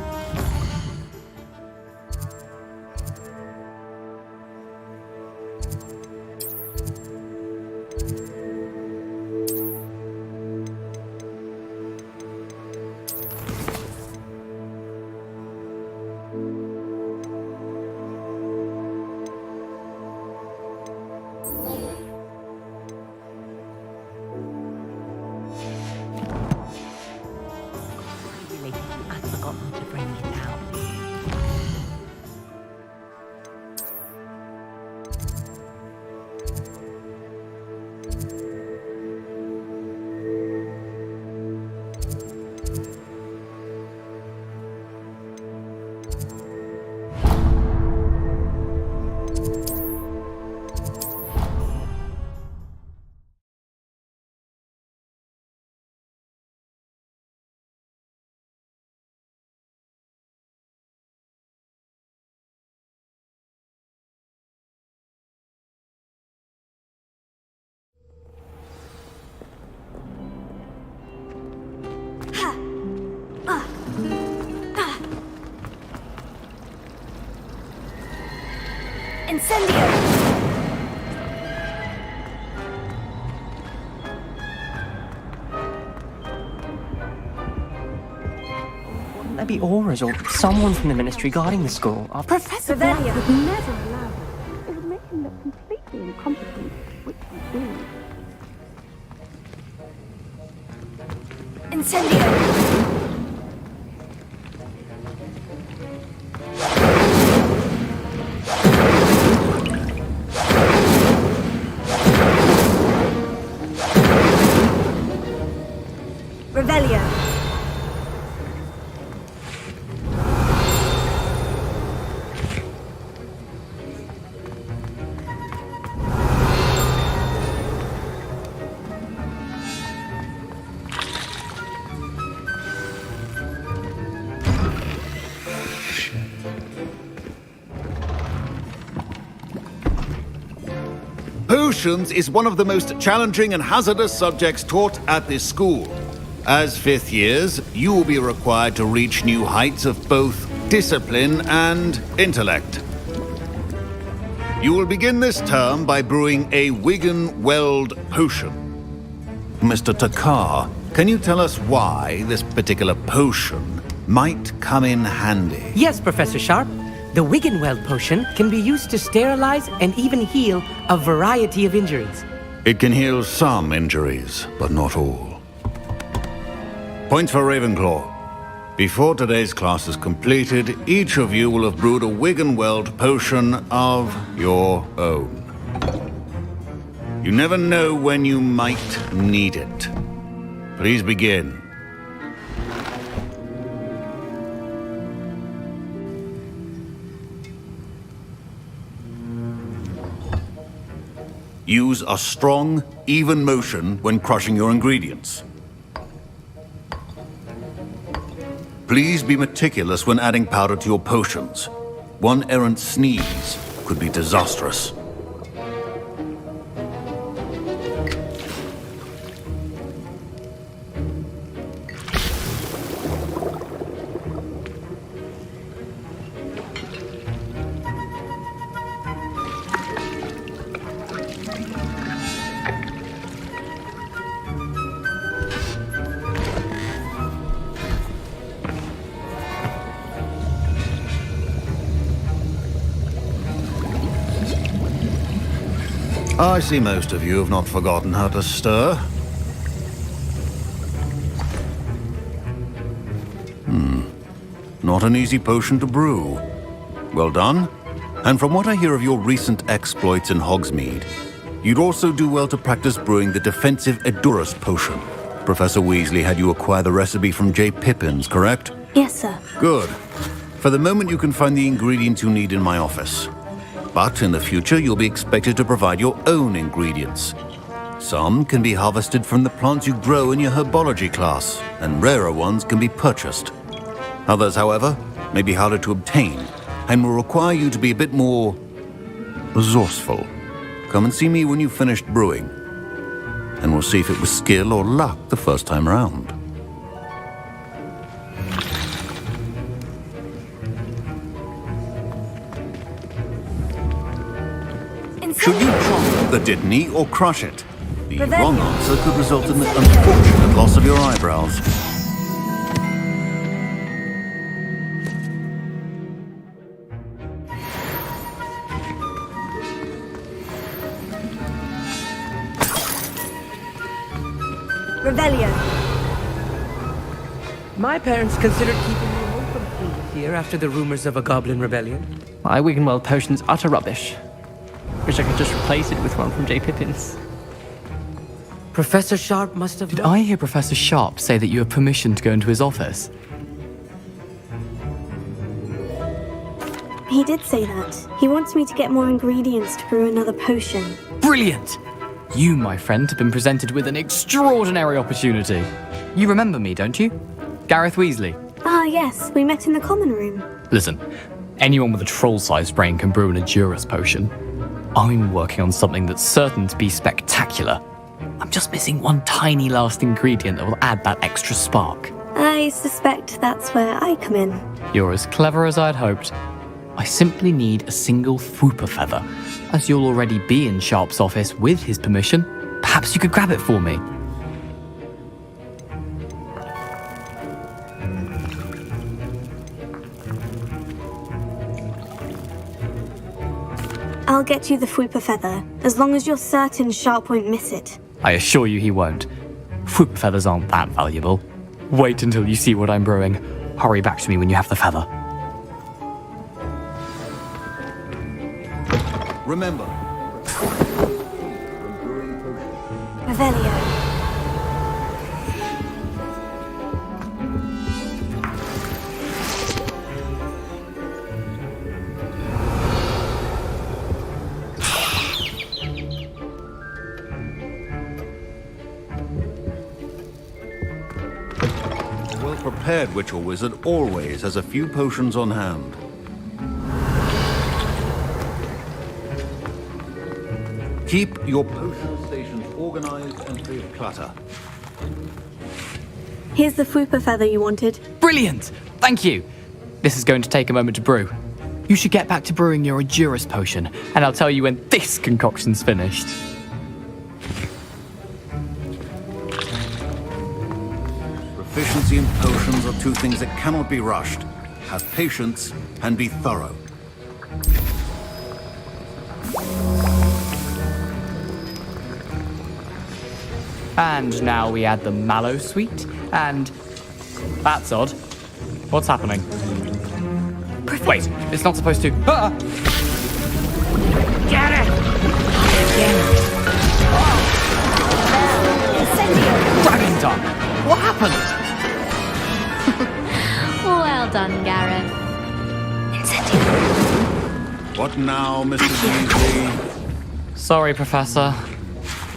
C: Incendio!
M: Wouldn't there be auras or someone from the ministry guarding the school?
D: Professor Black would never allow it. It would make him look completely incompetent, which we do.
C: Incendio! Revelio.
O: Potions is one of the most challenging and hazardous subjects taught at this school. As fifth years, you will be required to reach new heights of both discipline and intellect. You will begin this term by brewing a Wigan-Weld potion. Mr. Takar, can you tell us why this particular potion might come in handy?
W: Yes, Professor Sharp. The Wigan-Weld potion can be used to sterilize and even heal a variety of injuries.
O: It can heal some injuries, but not all. Points for Ravenclaw. Before today's class is completed, each of you will have brewed a Wigan-Weld potion of your own. You never know when you might need it. Please begin. Use a strong, even motion when crushing your ingredients. Please be meticulous when adding powder to your potions. One errant sneeze could be disastrous. I see most of you have not forgotten how to stir. Not an easy potion to brew. Well done. And from what I hear of your recent exploits in Hogsmeade, you'd also do well to practice brewing the defensive Edurus potion. Professor Weasley had you acquire the recipe from J. Pippins, correct?
C: Yes, sir.
O: Good. For the moment, you can find the ingredients you need in my office. But in the future, you'll be expected to provide your own ingredients. Some can be harvested from the plants you grow in your herbology class, and rarer ones can be purchased. Others, however, may be harder to obtain, and will require you to be a bit more resourceful. Come and see me when you've finished brewing, and we'll see if it was skill or luck the first time around. Should you drop the Dittany or crush it? The wrong answer could result in the unfortunate loss of your eyebrows.
C: Revelio.
W: My parents considered keeping me home from school this year after the rumors of a goblin rebellion.
V: My Wigan-Weld potion's utter rubbish. Wish I could just replace it with one from J. Pippins.
W: Professor Sharp must have...
V: Did I hear Professor Sharp say that you have permission to go into his office?
C: He did say that. He wants me to get more ingredients to brew another potion.
V: Brilliant! You, my friend, have been presented with an extraordinary opportunity. You remember me, don't you? Gareth Weasley.
C: Ah, yes. We met in the common room.
V: Listen, anyone with a troll-sized brain can brew an Edurus potion. I'm working on something that's certain to be spectacular. I'm just missing one tiny last ingredient that will add that extra spark.
C: I suspect that's where I come in.
V: You're as clever as I'd hoped. I simply need a single Fwooper feather. As you'll already be in Sharp's office with his permission, perhaps you could grab it for me.
C: I'll get you the Fwooper feather, as long as you're certain Sharp won't miss it.
V: I assure you he won't. Fwooper feathers aren't that valuable. Wait until you see what I'm brewing. Hurry back to me when you have the feather.
O: Remember.
C: Revelio.
O: A well-prepared witch or wizard always has a few potions on hand. Keep your potion stations organized and free of clutter.
C: Here's the Fwooper feather you wanted.
V: Brilliant! Thank you! This is going to take a moment to brew. You should get back to brewing your Edurus potion, and I'll tell you when this concoction's finished.
O: Proficiency and potions are two things that cannot be rushed. Have patience and be thorough.
V: And now we add the mallow sweet, and... That's odd. What's happening? Wait, it's not supposed to... Ah!
S: Get it!
V: Dragon tongue! What happened?
S: Well done, Gareth.
O: What now, Mr. Weasley?
V: Sorry, Professor.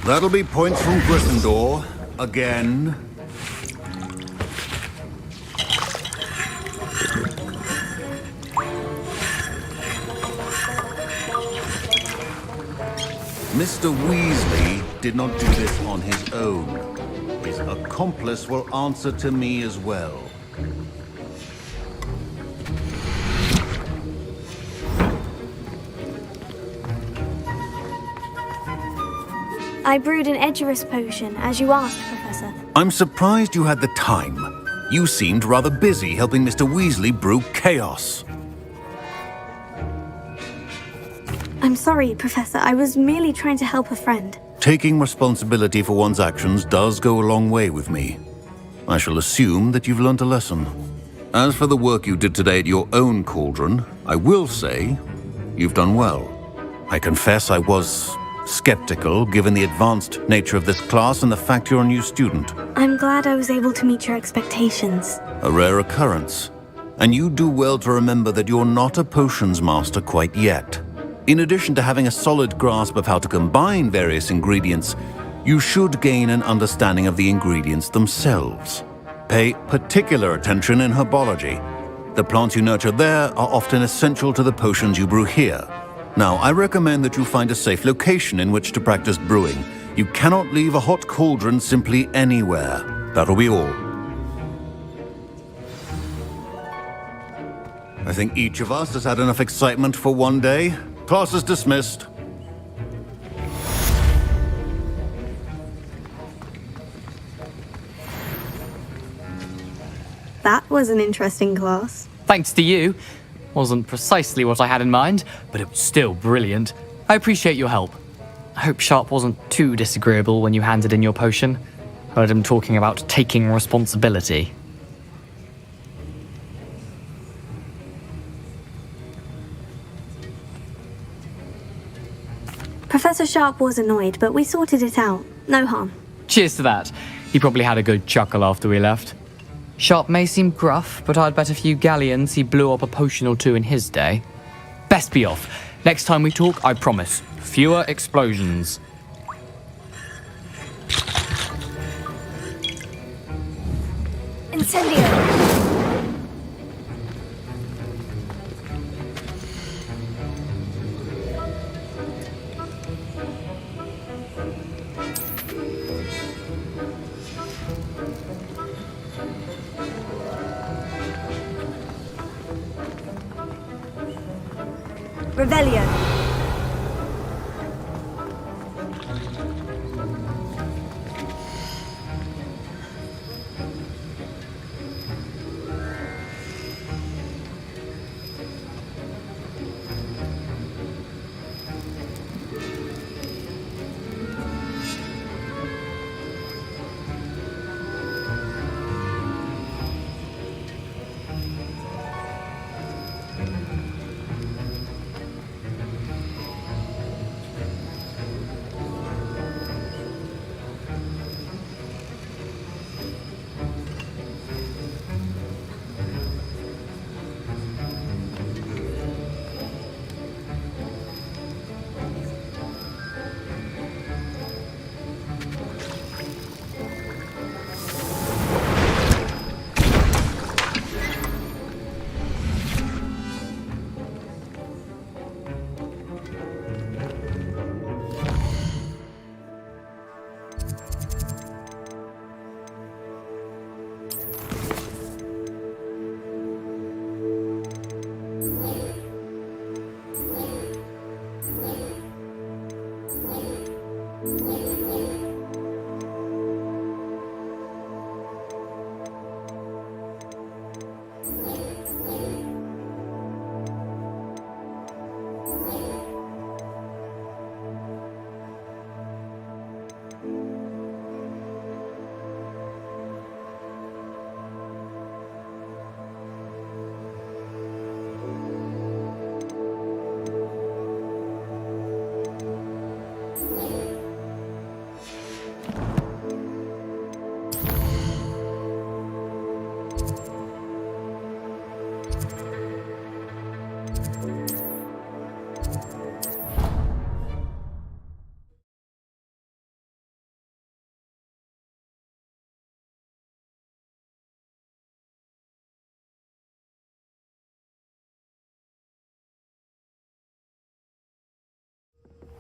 O: That'll be points from Gryffindor. Again. Mr. Weasley did not do this on his own. His accomplice will answer to me as well.
C: I brewed an Edurus potion, as you asked, Professor.
O: I'm surprised you had the time. You seemed rather busy helping Mr. Weasley brew chaos.
C: I'm sorry, Professor. I was merely trying to help a friend.
O: Taking responsibility for one's actions does go a long way with me. I shall assume that you've learnt a lesson. As for the work you did today at your own cauldron, I will say you've done well. I confess I was skeptical, given the advanced nature of this class and the fact you're a new student.
C: I'm glad I was able to meet your expectations.
O: A rare occurrence. And you do well to remember that you're not a potions master quite yet. In addition to having a solid grasp of how to combine various ingredients, you should gain an understanding of the ingredients themselves. Pay particular attention in herbology. The plants you nurture there are often essential to the potions you brew here. Now, I recommend that you find a safe location in which to practice brewing. You cannot leave a hot cauldron simply anywhere. That'll be all. I think each of us has had enough excitement for one day. Class is dismissed.
C: That was an interesting class.
V: Thanks to you. Wasn't precisely what I had in mind, but it was still brilliant. I appreciate your help. I hope Sharp wasn't too disagreeable when you handed in your potion. Heard him talking about taking responsibility.
C: Professor Sharp was annoyed, but we sorted it out. No harm.
V: Cheers to that. He probably had a good chuckle after we left. Sharp may seem gruff, but I'd bet a few galleons he blew up a potion or two in his day. Best be off. Next time we talk, I promise, fewer explosions.
C: Incendio!
G: Revelio.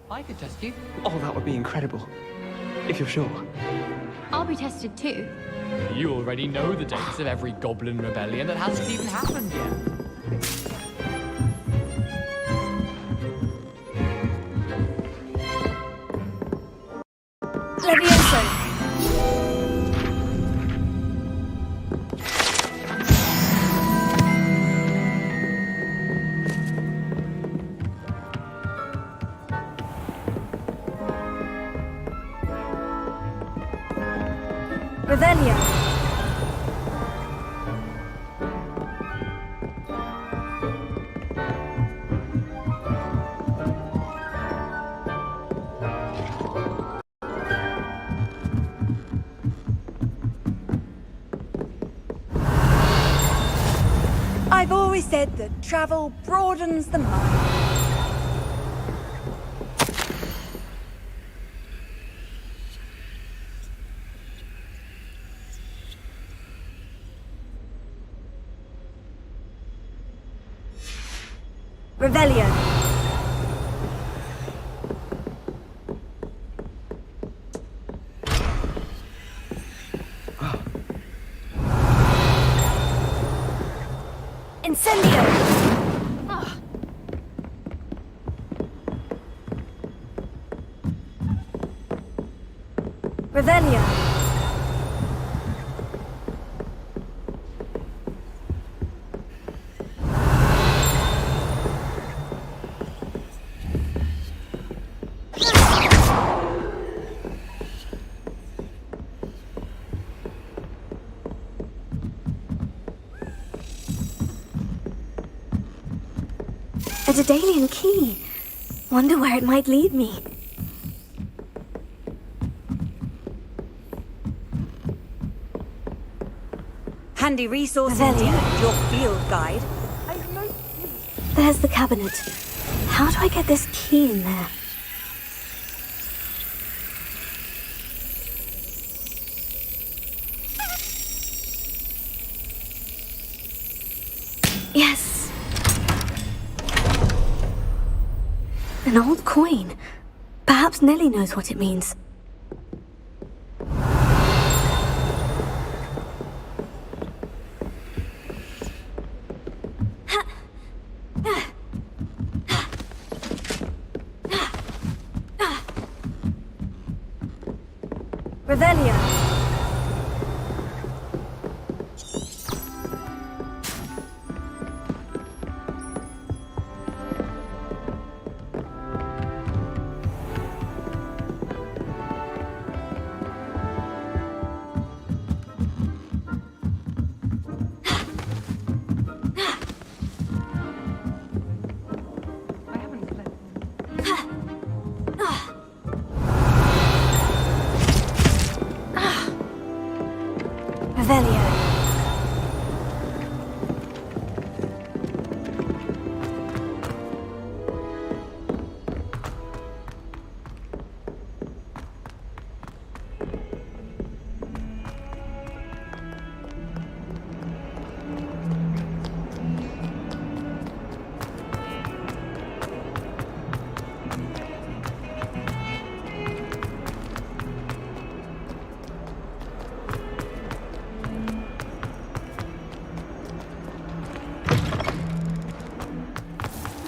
V: I could test you. Oh, that would be incredible. If you're sure.
S: I'll be tested too.
V: You already know the dates of every goblin rebellion that hasn't even happened yet.
G: Levioso. Revelio. I've always said that travel broadens the mind. Revelio. Incendio. Revelio. A Daedalian key. Wonder where it might lead me. Handy resource indeed, your field guide.
C: There's the cabinet. How do I get this key in there? Yes. An old coin. Perhaps Nellie knows what it means. Revelio. Revelio.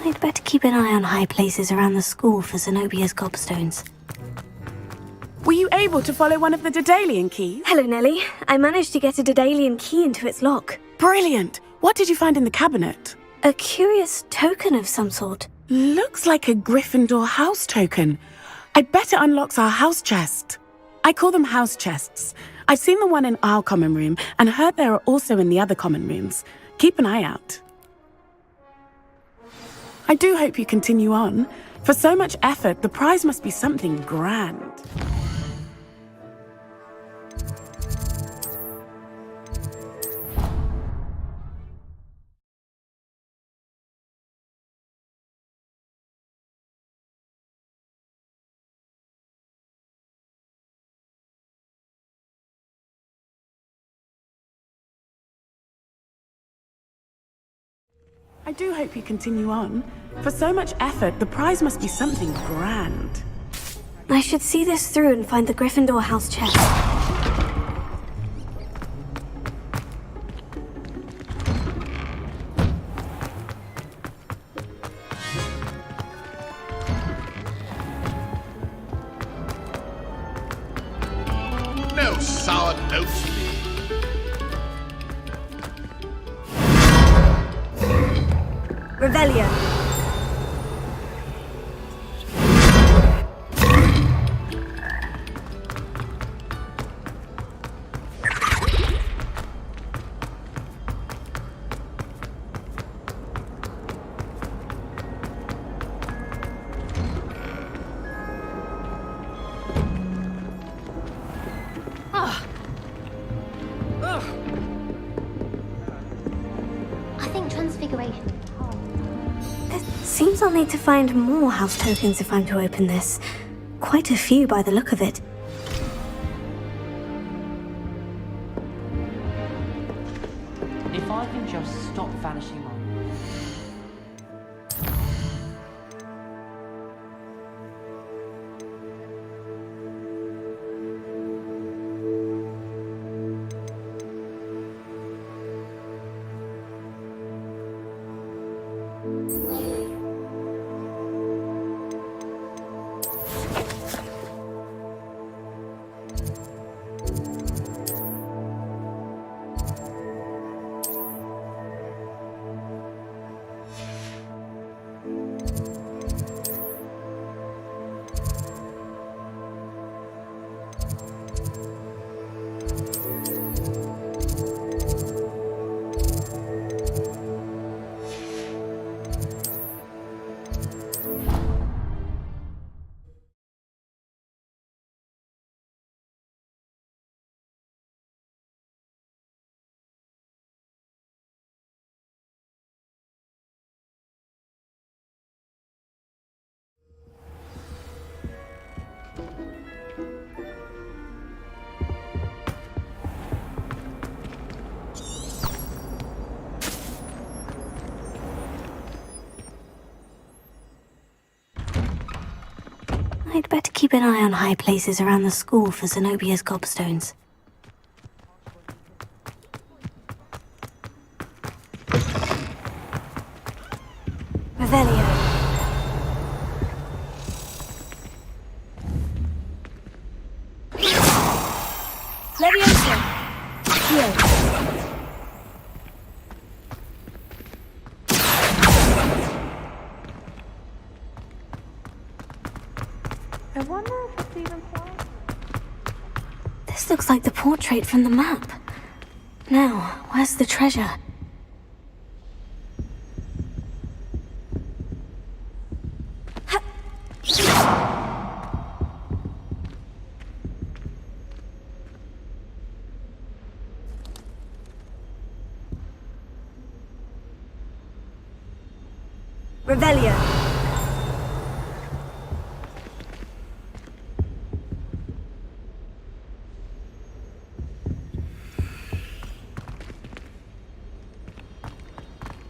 C: I'd better keep an eye on high places around the school for Zenobia's gobstones.
E: Were you able to follow one of the Daedalian keys?
C: Hello, Nellie. I managed to get a Daedalian key into its lock.
E: Brilliant! What did you find in the cabinet?
C: A curious token of some sort.
E: Looks like a Gryffindor house token. I bet it unlocks our house chest. I call them house chests. I've seen the one in our common room and heard there are also in the other common rooms. Keep an eye out. I do hope you continue on. For so much effort, the prize must be something grand. I do hope you continue on. For so much effort, the prize must be something grand.
C: I should see this through and find the Gryffindor house chest.
J: No sour notes, please.
C: Revelio.
S: I think transfiguration.
C: Seems I'll need to find more house tokens if I'm to open this. Quite a few by the look of it.
M: If I can just stop vanishing on.
C: I'd better keep an eye on high places around the school for Zenobia's gobstones. Revelio. Accio.
L: I wonder if it's even possible.
C: This looks like the portrait from the map. Now, where's the treasure?
L: Revelio.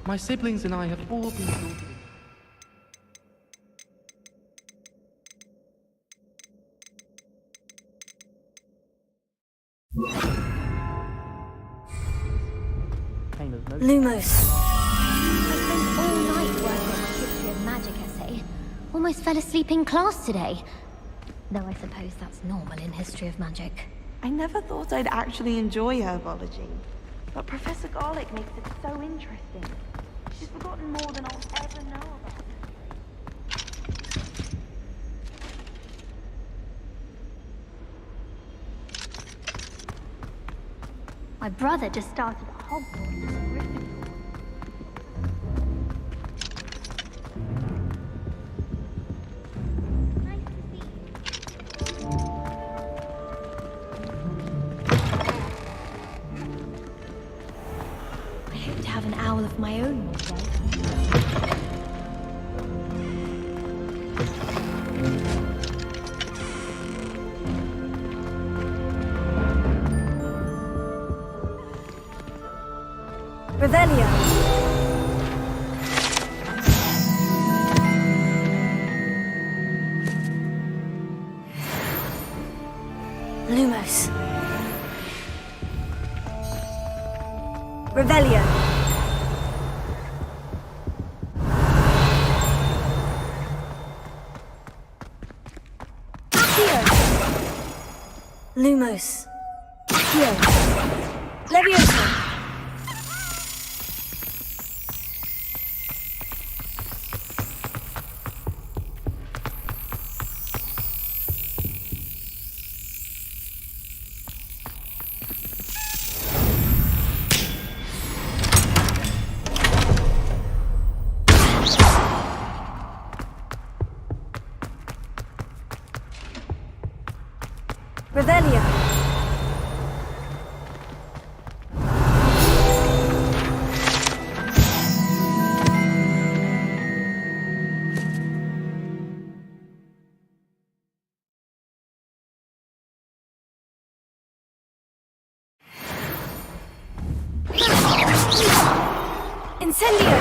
R: My siblings and I have all been sorted.
C: Lumos.
S: I spent all night working on my history of magic essay. Almost fell asleep in class today. Though I suppose that's normal in history of magic.
L: I never thought I'd actually enjoy herbology, but Professor Garlick makes it so interesting. She's forgotten more than I'll ever know about her.
S: My brother just started at Hogwarts as a Gryffindor.
B: I hope to have an owl of my own one day.
L: Revelio.
C: Lumos.
L: Revelio.
C: Lumos.
L: Accio. Leviosa. Revelio.
C: Incendio.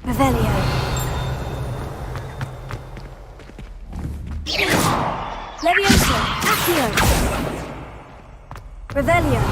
L: Revelio. Leviosa. Accio. Revelio.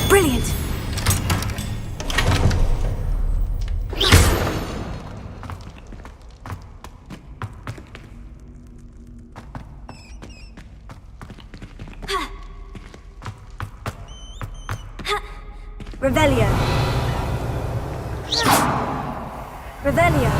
C: Brilliant.
L: Revelio. Revelio.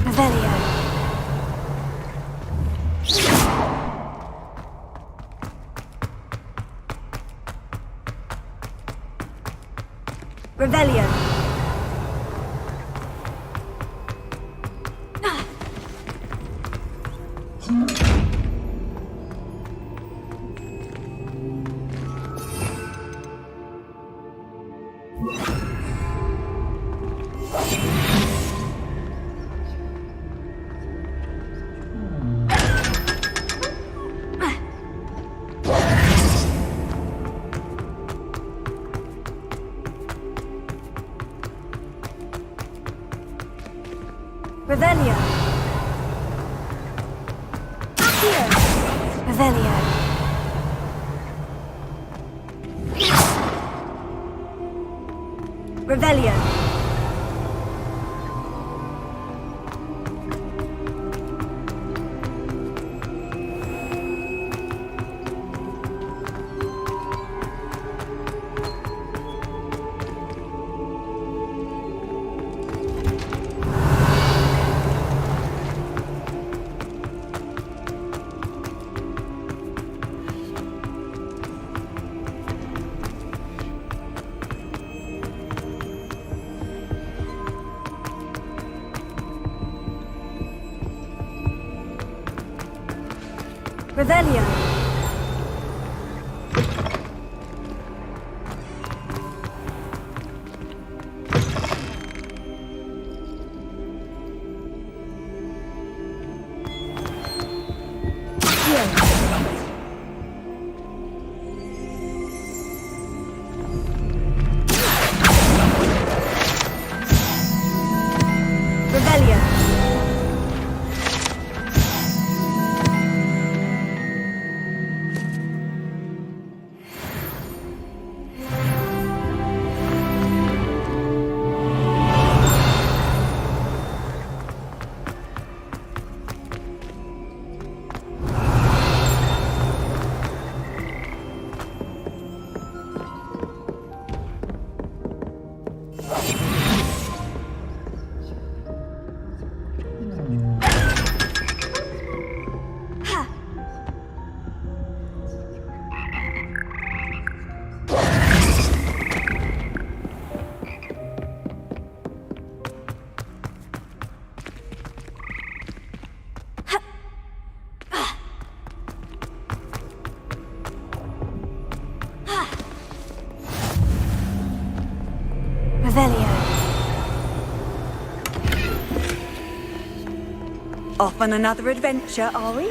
C: Revelio.
G: Revelio. Revelio. Accio. Revelio. Revelio. Revelio. Revelio. Revelio. Off on another adventure, are we?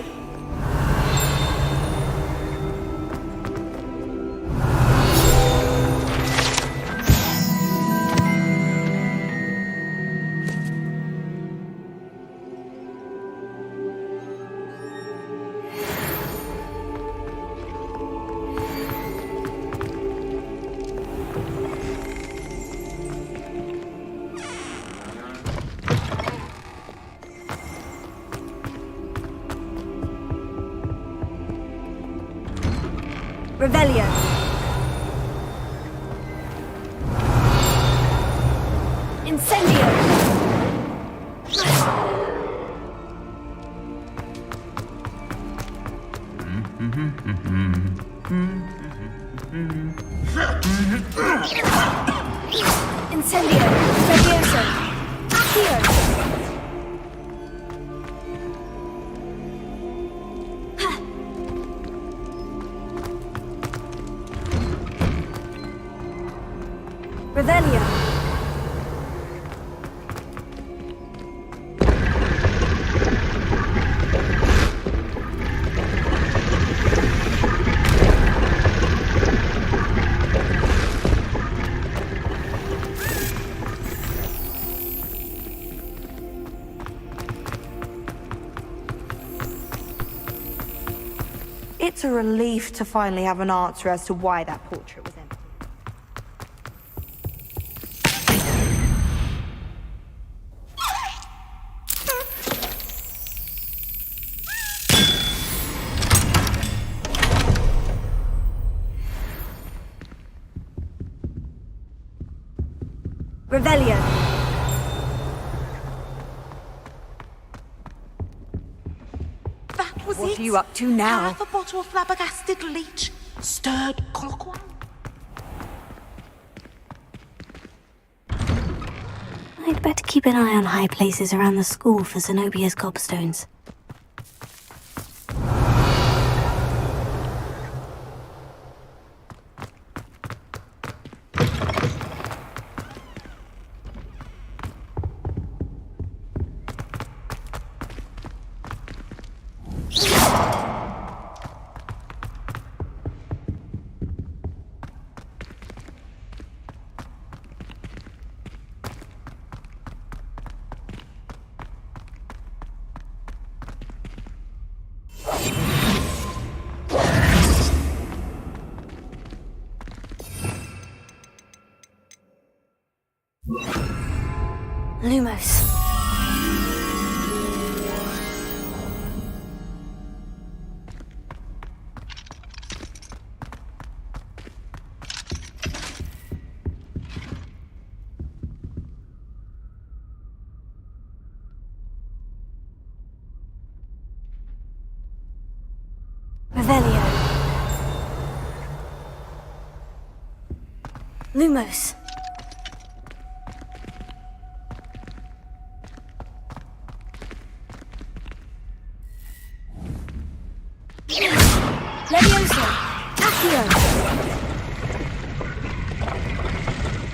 G: Revelio. Incendio. Incendio. Furioso. Accio. Revelio.
L: It's a relief to finally have an answer as to why that portrait was empty.
G: Revelio.
L: That was
G: What
L: it.
G: are you up to now?
L: Half a bottle of flabbergasted leech, stirred clockwise.
C: I'd better keep an eye on high places around the school for Zenobia's gobstones. Lumos. Revelio. Lumos. Leviosa! Accio!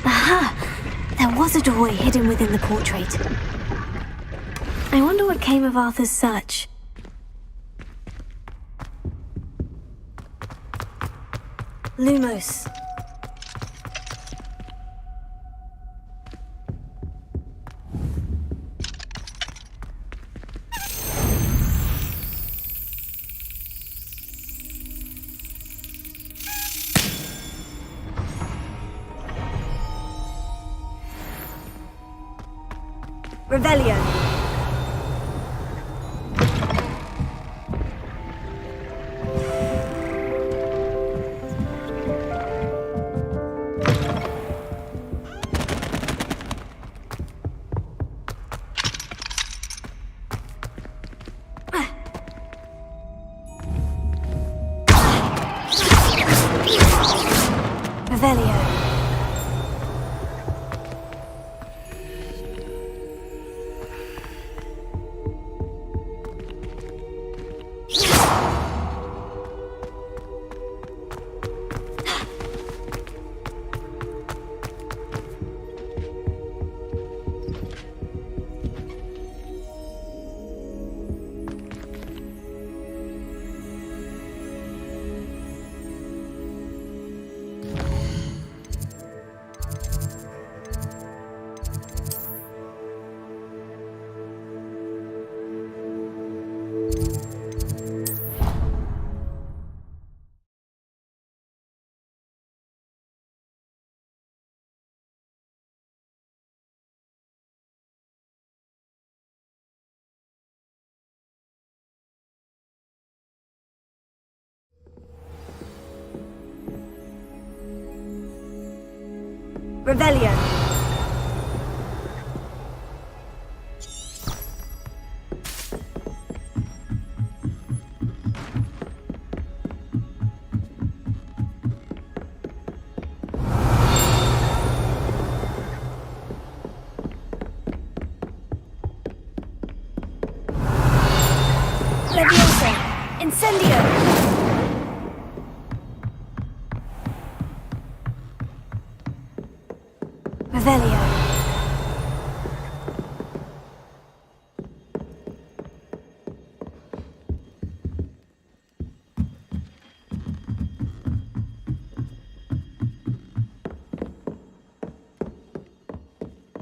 C: Aha! There was a doorway hidden within the portrait. I wonder what came of Arthur's search. Lumos. Revelio. Revelio. Revelio. Leviosa. Incendio. Revelio.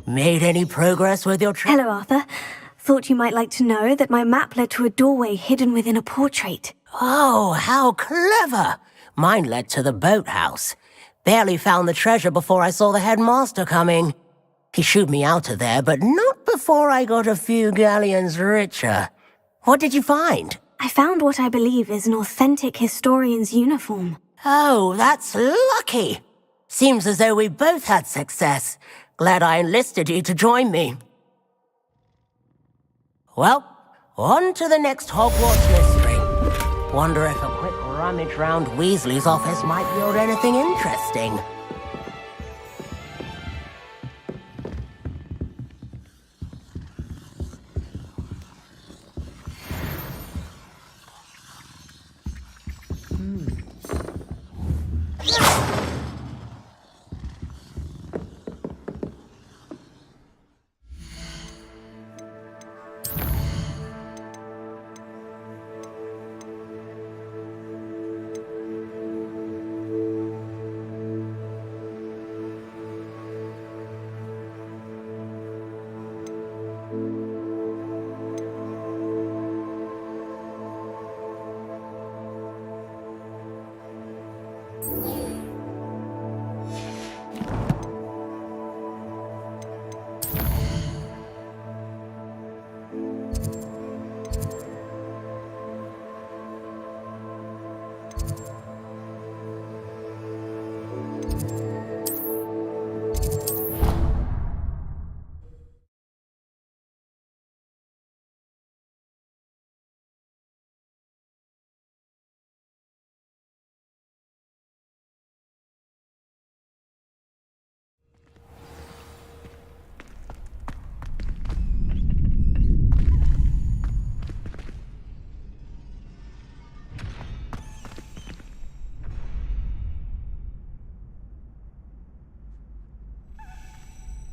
F: Made any progress with your
C: Hello, Arthur. Thought you might like to know that my map led to a doorway hidden within a portrait.
F: Oh, how clever! Mine led to the boathouse. Barely found the treasure before I saw the headmaster coming. He shooed me out of there, but not before I got a few galleons richer. What did you find?
C: I found what I believe is an authentic historian's uniform.
F: Oh, that's lucky. Seems as though we both had success. Glad I enlisted you to join me. Well, on to the next Hogwarts mystery. Wonder if a quick rummage round Weasley's office might yield anything interesting.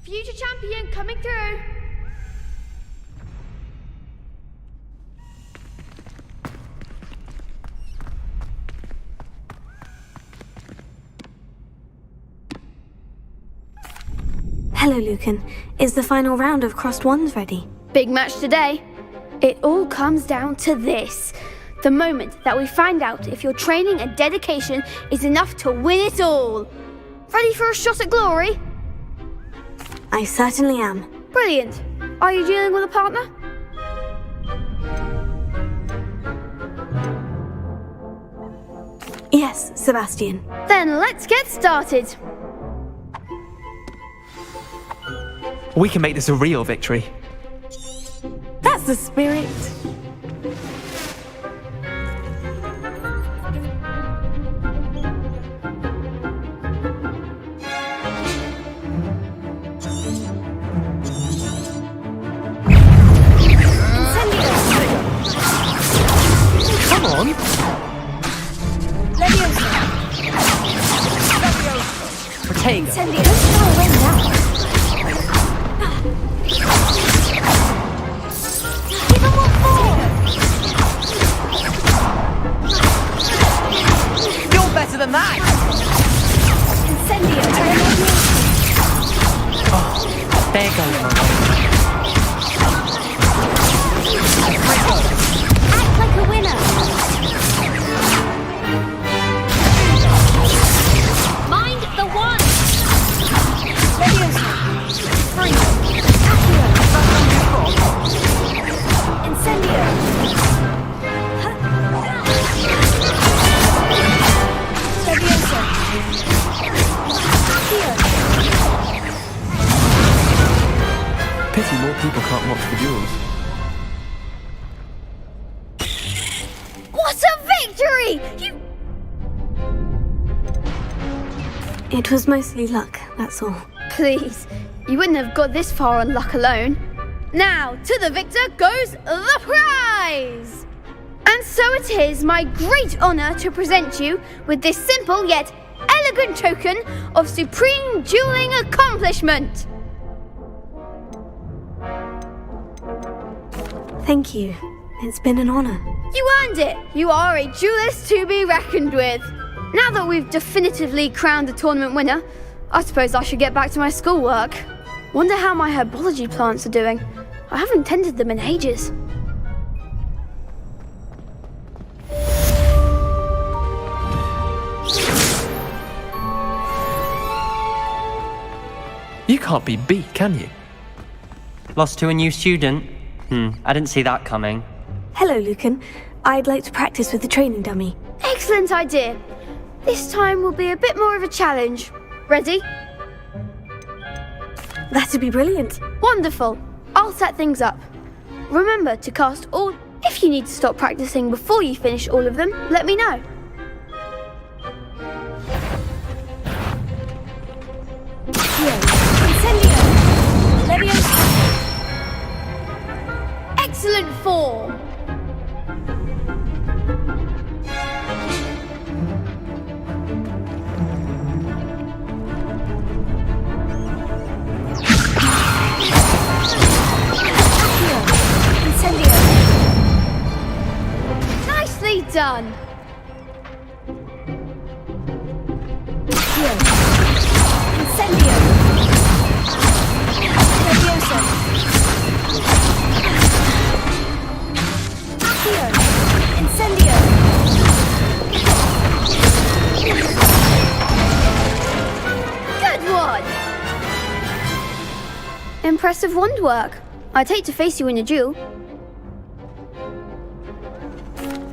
D: Future champion coming through.
C: Hello, Lucan. Is the final round of Crossed Wands ready?
D: Big match today. It all comes down to this. The moment that we find out if your training and dedication is enough to win it all. Ready for a shot at glory?
C: I certainly am.
D: Brilliant. Are you dealing with a partner?
C: Yes, Sebastian.
D: Then let's get started.
V: We can make this a real victory.
E: That's the spirit.
V: Come on! Protego.
M: You're better than that! Oh, there goes my
S: Act like a winner! Mind the one!
R: Pity more people can't watch the duels.
D: What a victory!
C: It was mostly luck, that's all.
D: Please, you wouldn't have got this far on luck alone. Now, to the victor goes the prize! And so it is my great honour to present you with this simple yet elegant token of supreme dueling accomplishment.
C: Thank you. It's been an honour.
D: You earned it! You are a duelist to be reckoned with. Now that we've definitively crowned the tournament winner, I suppose I should get back to my schoolwork. Wonder how my herbology plants are doing. I haven't tended them in ages.
V: You can't be beat, can you?
M: Lost to a new student? I didn't see that coming.
C: Hello, Lucan. I'd like to practice with the training dummy.
D: Excellent idea. This time will be a bit more of a challenge. Ready?
C: That'd be brilliant.
D: Wonderful. I'll set things up. Remember to cast all... If you need to stop practicing before you finish all of them, let me know. Excellent form. Nicely done. Good one. Impressive wand work. I'd hate to face you in a duel.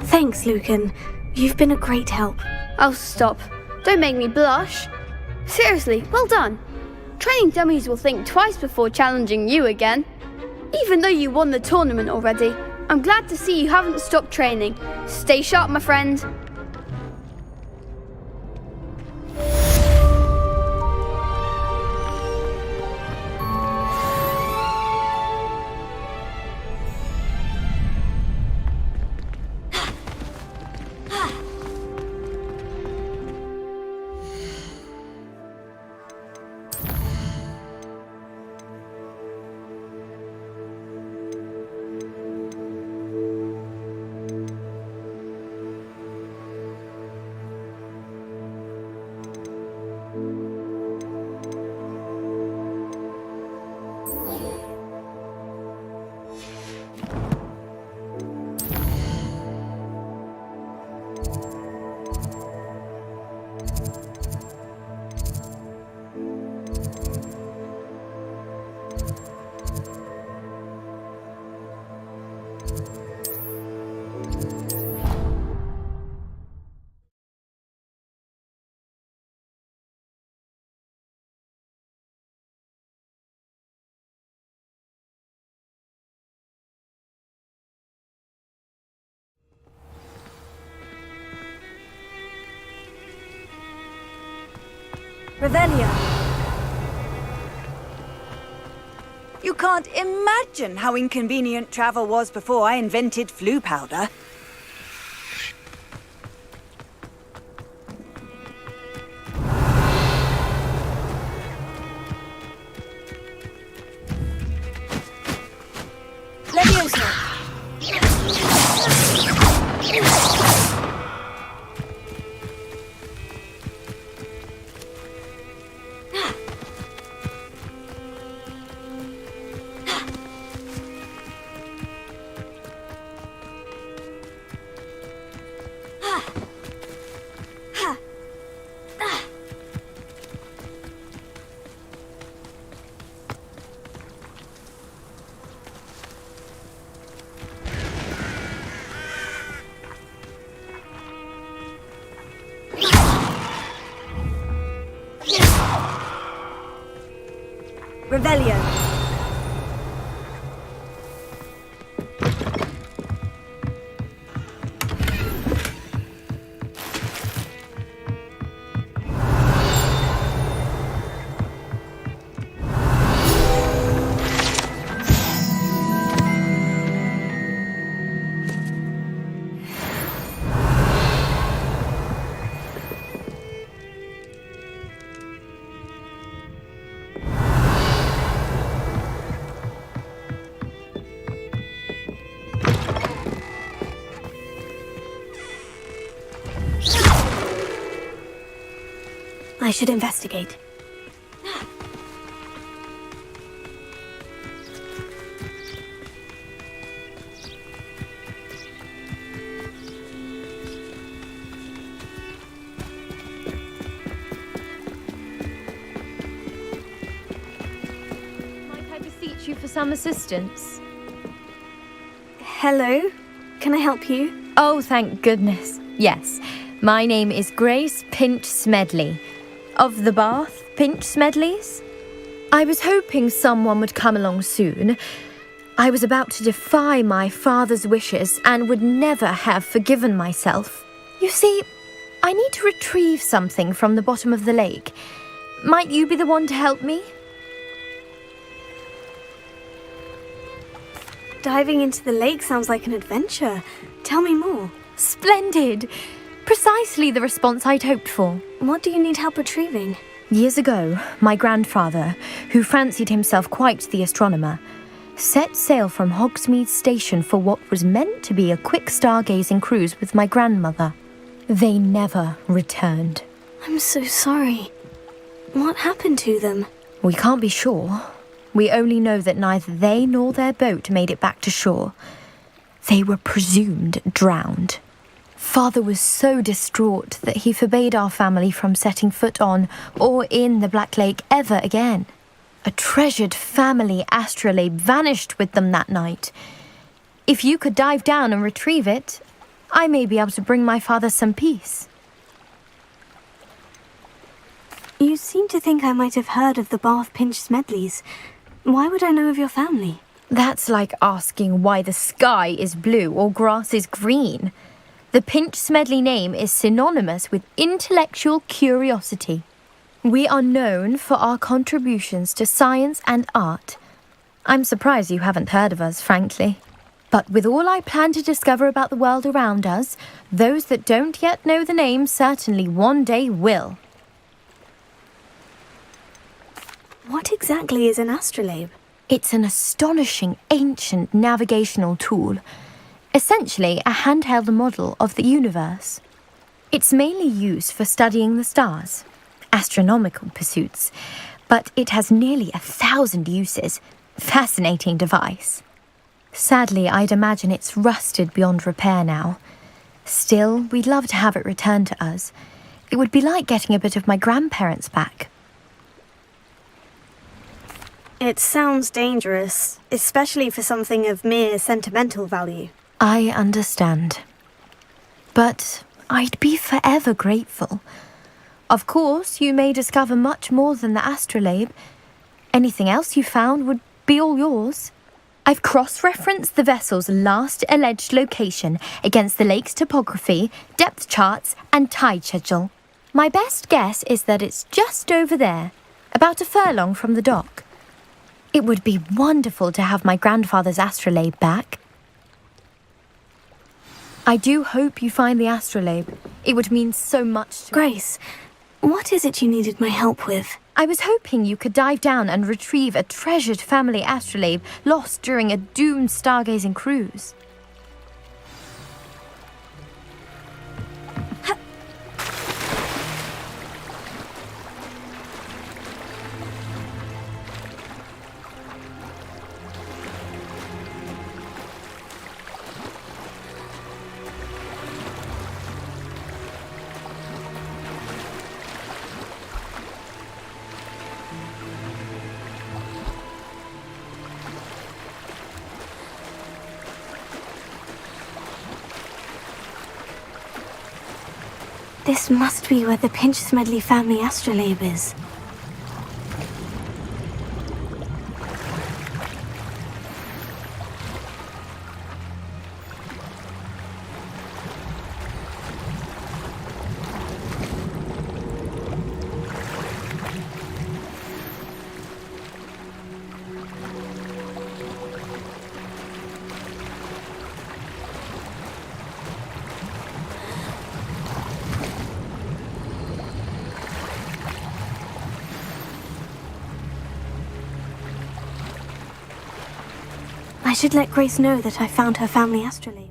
C: Thanks, Lucan. You've been a great help.
D: Oh, stop. Don't make me blush. Seriously, well done. Training dummies will think twice before challenging you again. Even though you won the tournament already, I'm glad to see you haven't stopped training. Stay sharp, my friend.
G: Revelio. You can't imagine how inconvenient travel was before I invented flu powder. Leviosa. Revelio. I should investigate.
B: Might I beseech you for some assistance?
C: Hello? Can I help you?
B: Oh, thank goodness. Yes. My name is Grace Pinch Smedley. Of the Bath Pinch Smedleys? I was hoping someone would come along soon. I was about to defy my father's wishes and would never have forgiven myself. You see, I need to retrieve something from the bottom of the lake. Might you be the one to help me?
C: Diving into the lake sounds like an adventure. Tell me more.
B: Splendid! Precisely the response I'd hoped for.
C: What do you need help retrieving?
B: Years ago, my grandfather, who fancied himself quite the astronomer, set sail from Hogsmeade Station for what was meant to be a quick stargazing cruise with my grandmother. They never returned.
C: I'm so sorry. What happened to them?
B: We can't be sure. We only know that neither they nor their boat made it back to shore. They were presumed drowned. Father was so distraught that he forbade our family from setting foot on or in the Black Lake ever again. A treasured family astrolabe vanished with them that night. If you could dive down and retrieve it, I may be able to bring my father some peace.
C: You seem to think I might have heard of the Bath Pinch Smedleys. Why would I know of your family?
B: That's like asking why the sky is blue or grass is green. The Pinch Smedley name is synonymous with intellectual curiosity. We are known for our contributions to science and art. I'm surprised you haven't heard of us, frankly. But with all I plan to discover about the world around us, those that don't yet know the name certainly one day will.
C: What exactly is an astrolabe?
B: It's an astonishing ancient navigational tool. Essentially a handheld model of the universe. It's mainly used for studying the stars, astronomical pursuits, but it has nearly 1,000 uses. Fascinating device. Sadly, I'd imagine it's rusted beyond repair now. Still, we'd love to have it returned to us. It would be like getting a bit of my grandparents back.
C: It sounds dangerous, especially for something of mere sentimental value.
B: I understand. But I'd be forever grateful. Of course, you may discover much more than the astrolabe. Anything else you found would be all yours. I've cross-referenced the vessel's last alleged location against the lake's topography, depth charts, and tide schedule.
I: My best guess is that it's just over there, about a furlong from the dock. It would be wonderful to have my grandfather's astrolabe back. I do hope you find the astrolabe. It would mean so much to
C: Grace, what is it you needed my help with?
I: I was hoping you could dive down and retrieve a treasured family astrolabe lost during a doomed stargazing cruise.
C: This must be where the Pinch Smedley family astrolabe is. I should let Grace know that I found her family astrolabe.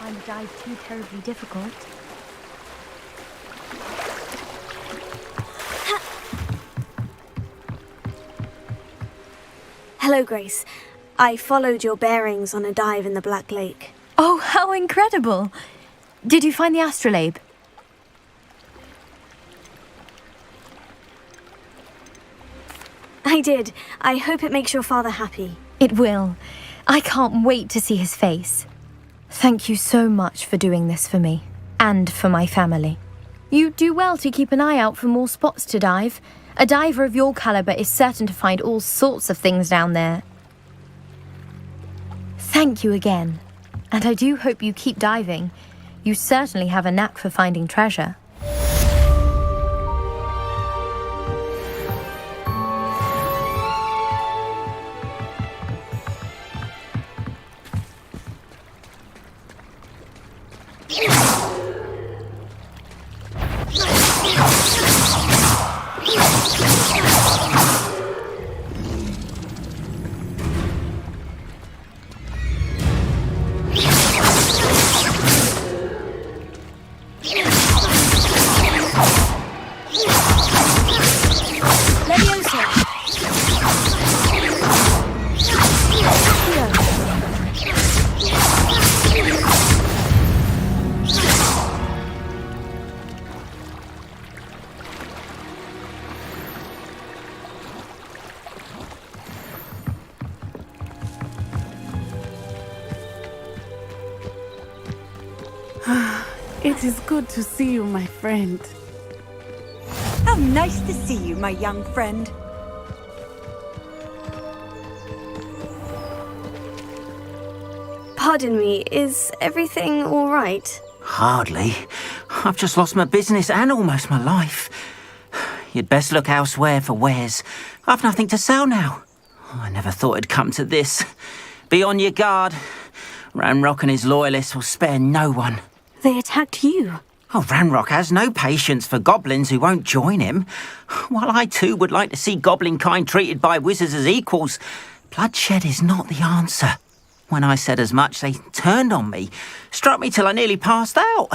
I: The dive too terribly difficult.
C: Hello, Grace. I followed your bearings on a dive in the Black Lake.
I: Oh, how incredible! Did you find the astrolabe?
C: I did. I hope it makes your father happy.
I: It will. I can't wait to see his face. Thank you so much for doing this for me, and for my family. You do well to keep an eye out for more spots to dive. A diver of your caliber is certain to find all sorts of things down there. Thank you again, and I do hope you keep diving. You certainly have a knack for finding treasure.
E: It is good to see you, my friend.
G: How nice to see you, my young friend.
C: Pardon me, is everything all right?
K: Hardly. I've just lost my business and almost my life. You'd best look elsewhere for wares. I've nothing to sell now. I never thought it'd come to this. Be on your guard. Ranrock and his loyalists will spare no one.
C: They attacked you.
K: Oh, Ranrock has no patience for goblins who won't join him. While I too would like to see goblin kind treated by wizards as equals, bloodshed is not the answer. When I said as much, they turned on me, struck me till I nearly passed out.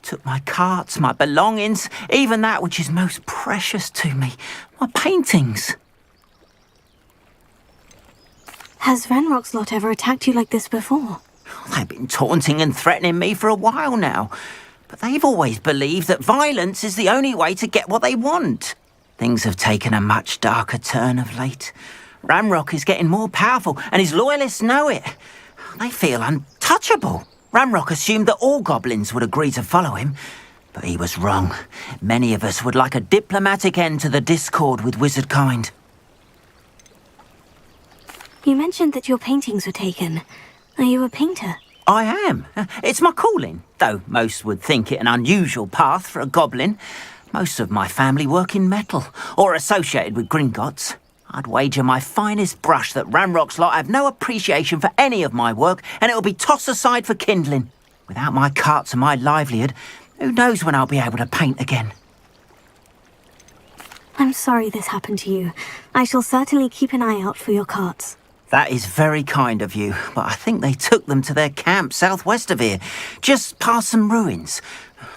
K: Took my carts, my belongings, even that which is most precious to me, my paintings.
C: Has Ranrock's lot ever attacked you like this before?
K: They've been taunting and threatening me for a while now. But they've always believed that violence is the only way to get what they want. Things have taken a much darker turn of late. Ranrock is getting more powerful, and his loyalists know it. They feel untouchable. Ranrock assumed that all goblins would agree to follow him, but he was wrong. Many of us would like a diplomatic end to the discord with wizard kind.
C: You mentioned that your paintings were taken. Are you a painter?
K: I am. It's my calling, though most would think it an unusual path for a goblin. Most of my family work in metal, or associated with Gringotts. I'd wager my finest brush that Ranrock's lot have no appreciation for any of my work, and it'll be tossed aside for kindling. Without my carts and my livelihood, who knows when I'll be able to paint again.
C: I'm sorry this happened to you. I shall certainly keep an eye out for your carts.
K: That is very kind of you, but I think they took them to their camp southwest of here, just past some ruins.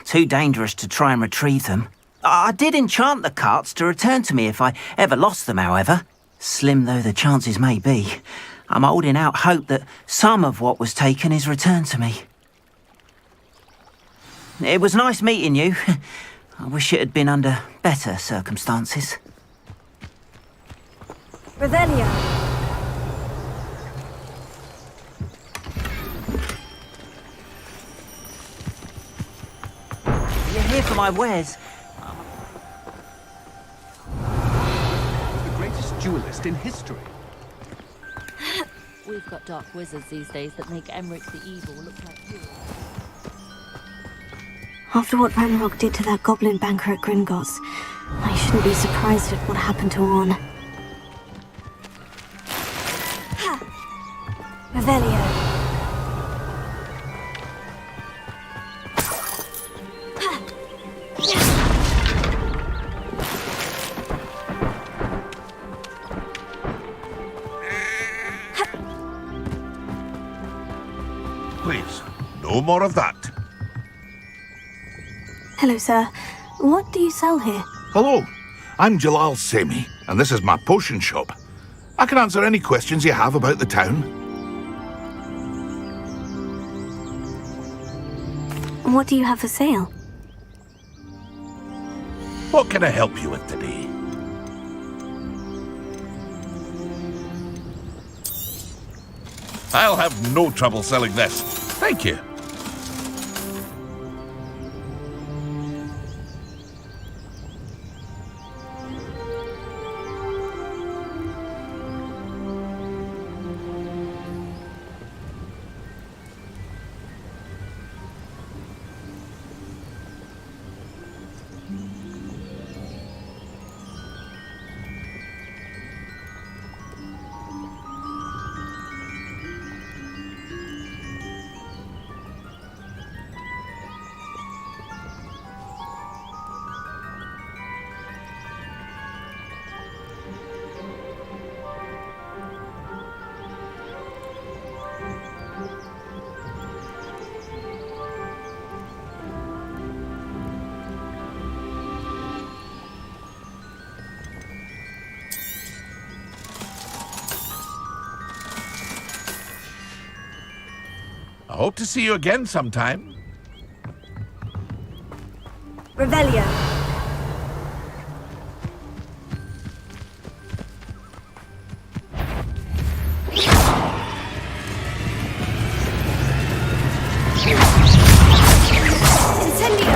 K: Too dangerous to try and retrieve them. I did enchant the carts to return to me if I ever lost them, however. Slim though the chances may be, I'm holding out hope that some of what was taken is returned to me. It was nice meeting you. I wish it had been under better circumstances.
C: Revelio.
K: You're here for my wares.
N: The greatest duelist in history.
Q: We've got dark wizards these days that make Emmerich the Evil look like you.
C: After what Ranrock did to that goblin banker at Gringotts, I shouldn't be surprised at what happened to Orn. Revelio.
J: Please, no more of that.
C: Hello, sir. What do you sell here?
J: Hello, I'm Jalal Semi, and this is my potion shop. I can answer any questions you have about the town.
C: What do you have for sale?
J: What can I help you with today? I'll have no trouble selling this. Thank you. I hope to see you again sometime.
C: Revelio. Incendio.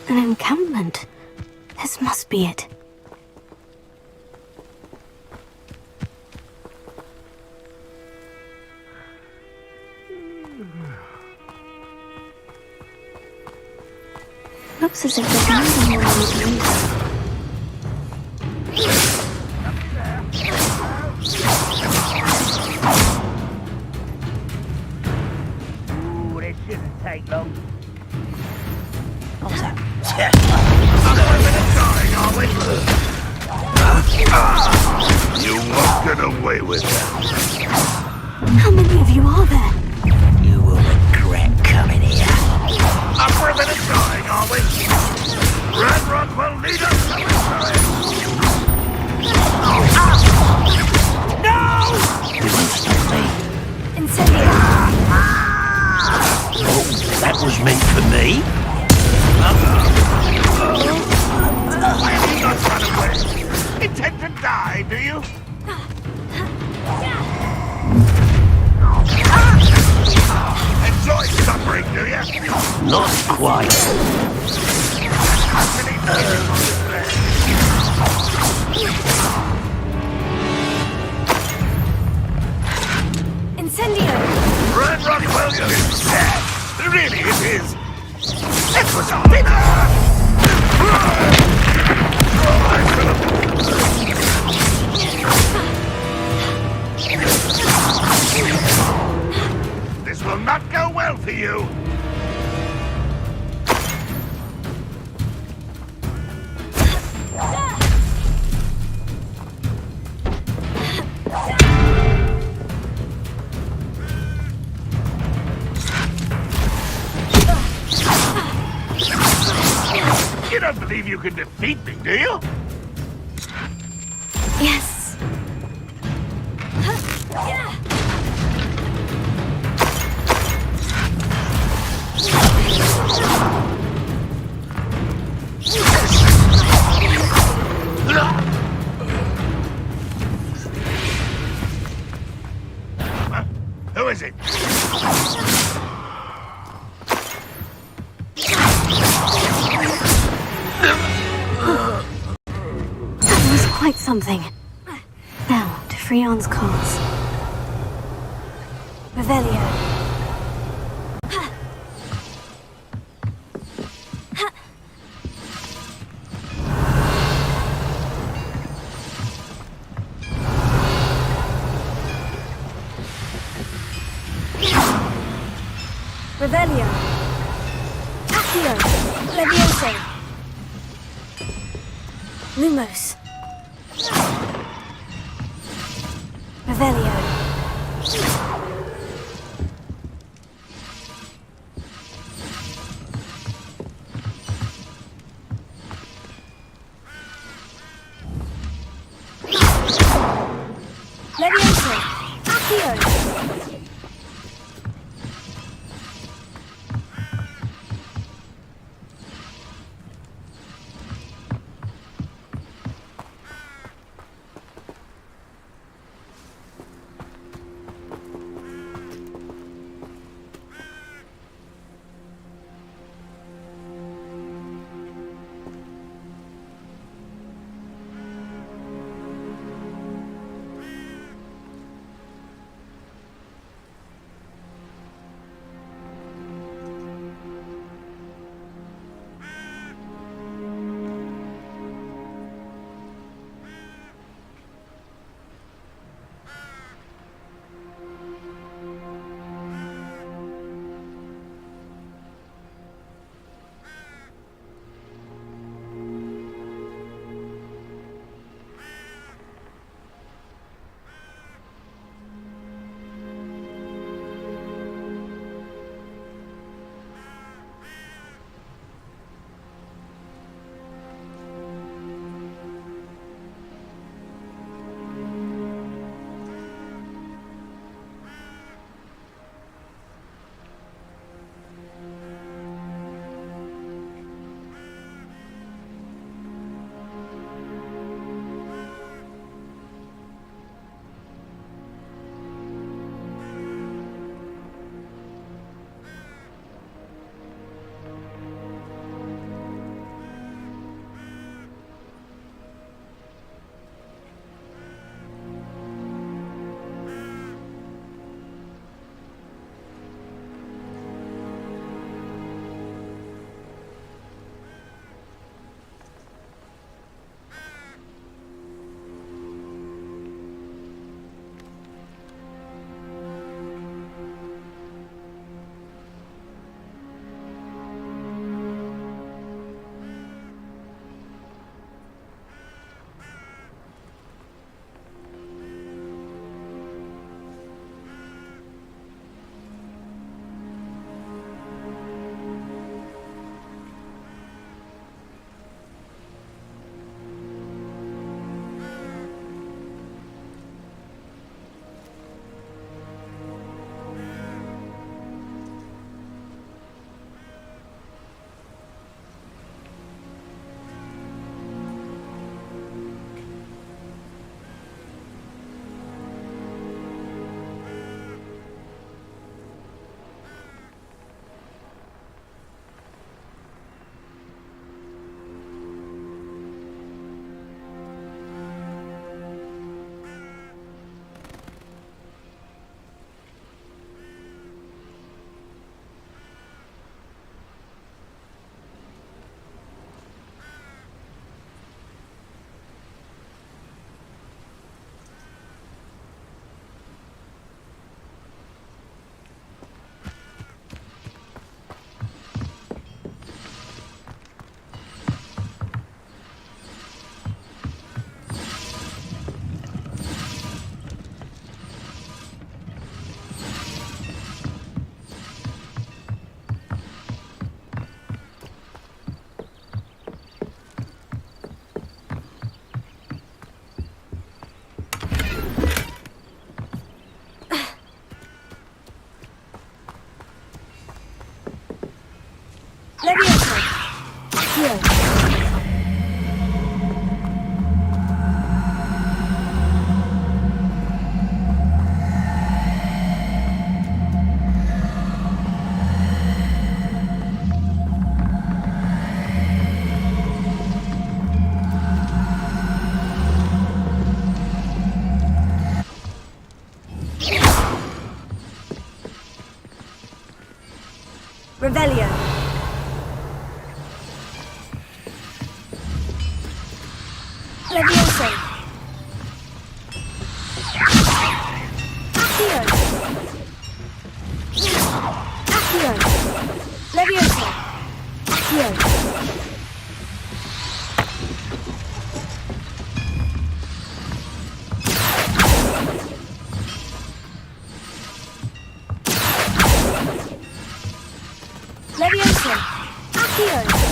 C: An encampment. This must be it. Looks as if there's nothing more than
F: Ooh, this shouldn't take long.
J: You won't get away with that.
C: How many of you are there?
F: You will regret coming here.
J: Up for a bit of dying, are we? Red Rock will lead us to victory!
F: No! You won't stop me.
C: Incendio!
F: Oh, that was meant for me?
J: Why have you not run away? Intend to die, do you? Enjoy suffering, do you?
F: Not quite.
C: Incendio!
J: Red Rock Williams is dead. Really, it is. It was a winner! This will not go well for you. You don't believe you can defeat me, do you?
C: Yes.
J: Who is it?
C: That was quite something. Now, to Freon's cause. Revelio. Revelio. Accio. Levioso. Lumos. Revelio. Levioso. Accio. Revelio. Levioso. Accio. Accio. Levioso. Accio. Levioso. Accio.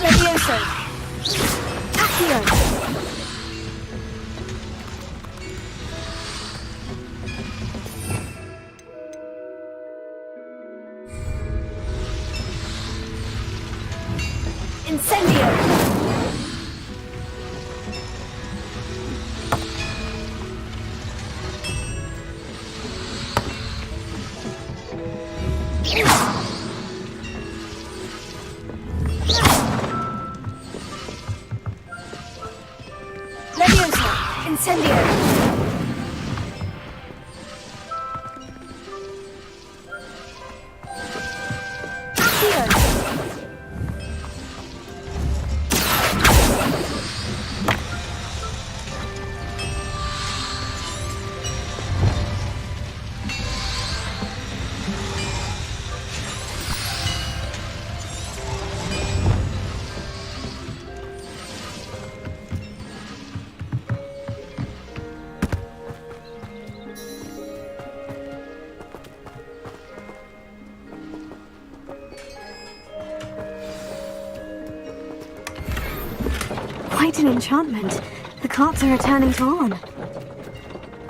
C: Levioso. Accio. Incendio. Levioso. Incendio. Accio. Quite an enchantment. The carts are returning to on.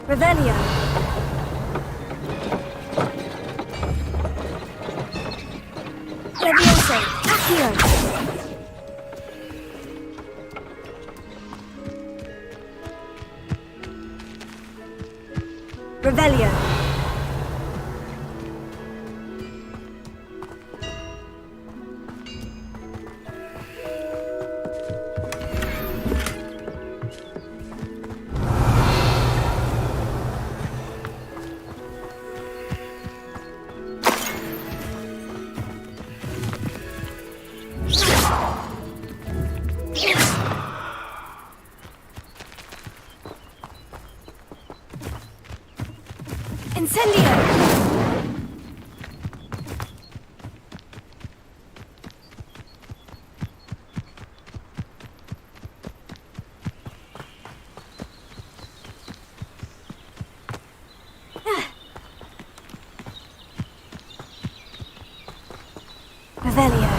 C: Revelio. Levioso. Accio. Revelio. Incendio! Revelio.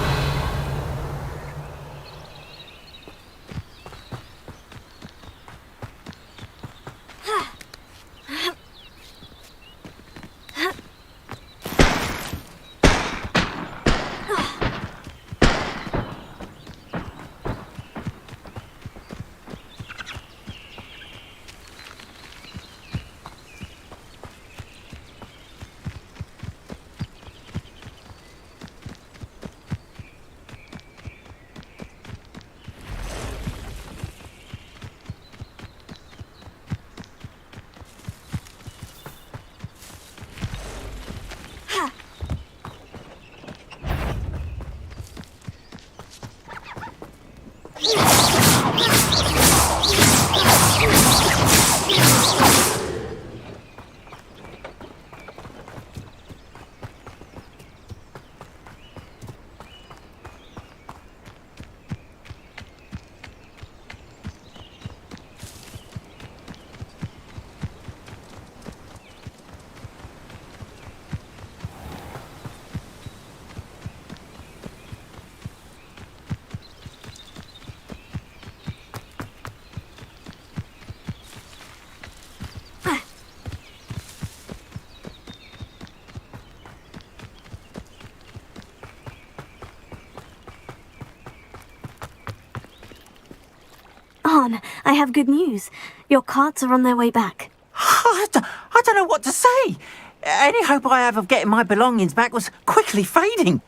C: Arn, I have good news. Your carts are on their way back.
K: I don't know what to say. Any hope I have of getting my belongings back was quickly fading.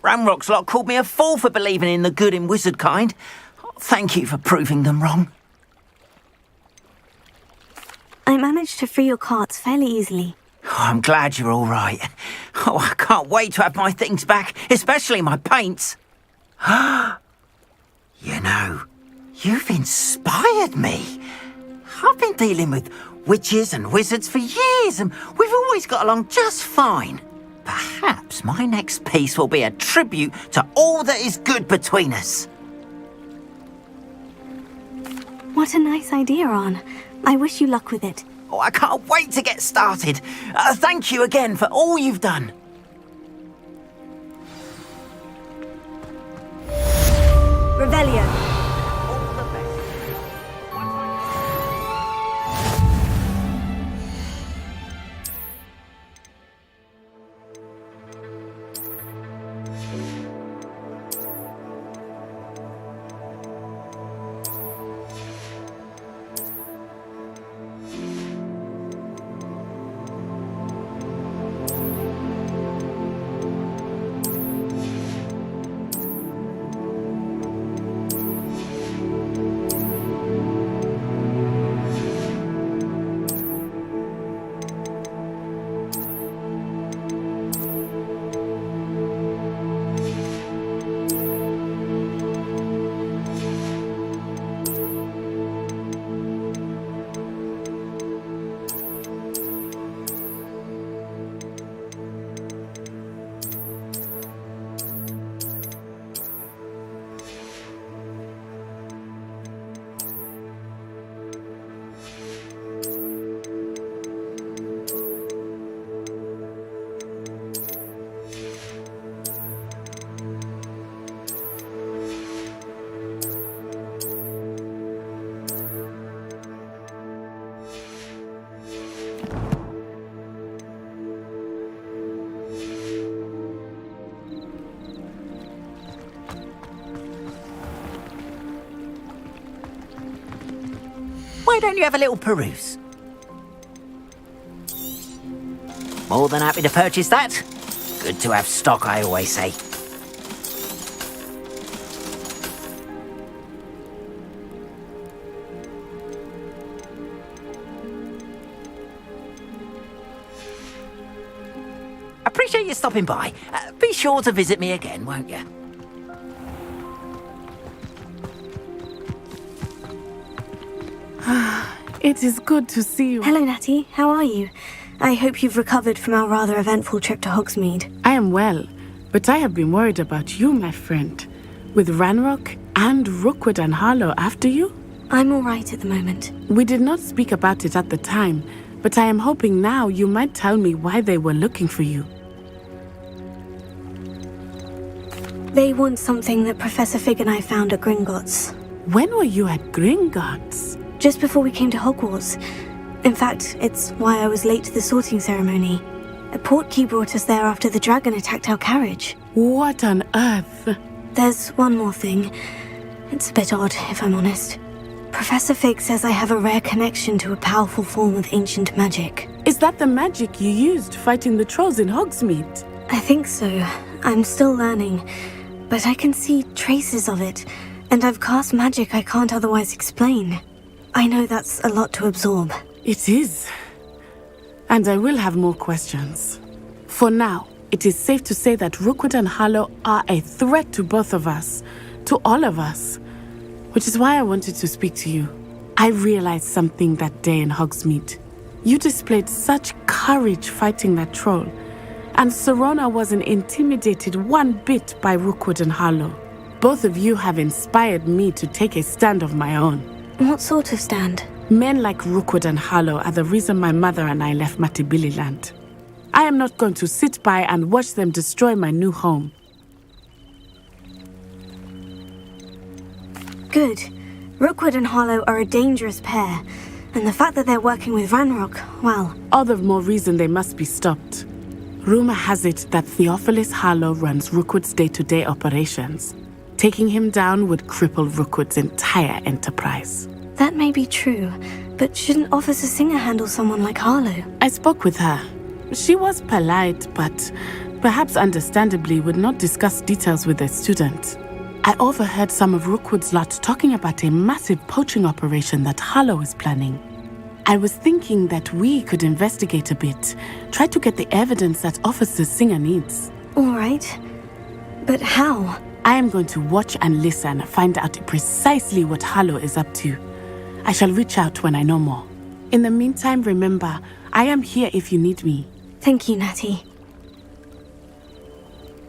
K: Ramrock's lot called me a fool for believing in the good in wizard kind. Thank you for proving them wrong.
C: I managed to free your carts fairly easily.
K: Oh, I'm glad you're all right. Oh, I can't wait to have my things back, especially my paints. You know, you've inspired me. I've been dealing with witches and wizards for years, and we've always got along just fine. Perhaps my next piece will be a tribute to all that is good between us.
C: What a nice idea, Arn. I wish you luck with it.
K: Oh, I can't wait to get started. Thank you again for all you've done.
G: Revelio.
K: Why don't you have a little peruse? More than happy to purchase that. Good to have stock, I always say. Appreciate you stopping by. Be sure to visit me again, won't you?
E: It is good to see you.
C: Hello, Natty. How are you? I hope you've recovered from our rather eventful trip to Hogsmeade.
E: I am well, but I have been worried about you, my friend. With Ranrock and Rookwood and Harlow after you?
C: I'm all right at the moment.
E: We did not speak about it at the time, but I am hoping now you might tell me why they were looking for you.
C: They want something that Professor Fig and I found at Gringotts.
E: When were you at Gringotts?
C: Just before we came to Hogwarts. In fact, it's why I was late to the sorting ceremony. A portkey brought us there after the dragon attacked our carriage.
E: What on earth?
C: There's one more thing. It's a bit odd, if I'm honest. Professor Fig says I have a rare connection to a powerful form of ancient magic.
E: Is that the magic you used fighting the trolls in Hogsmeade?
C: I think so. I'm still learning. But I can see traces of it. And I've cast magic I can't otherwise explain. I know that's a lot to absorb.
E: It is. And I will have more questions. For now, it is safe to say that Rookwood and Harlow are a threat to both of us. To all of us. Which is why I wanted to speak to you. I realized something that day in Hogsmeade. You displayed such courage fighting that troll. And Serona wasn't intimidated one bit by Rookwood and Harlow. Both of you have inspired me to take a stand of my own.
C: What sort of stand?
E: Men like Rookwood and Harlow are the reason my mother and I left Matibililand. I am not going to sit by and watch them destroy my new home.
C: Good. Rookwood and Harlow are a dangerous pair. And the fact that they're working with Ranrock, well...
E: All the more reason they must be stopped. Rumor has it that Theophilus Harlow runs Rookwood's day-to-day operations. Taking him down would cripple Rookwood's entire enterprise.
C: That may be true, but shouldn't Officer Singer handle someone like Harlow?
E: I spoke with her. She was polite, but perhaps understandably would not discuss details with a student. I overheard some of Rookwood's lot talking about a massive poaching operation that Harlow is planning. I was thinking that we could investigate a bit, try to get the evidence that Officer Singer needs.
C: All right. But how?
E: I am going to watch and listen, find out precisely what Harlow is up to. I shall reach out when I know more. In the meantime, remember, I am here if you need me.
C: Thank you, Natty.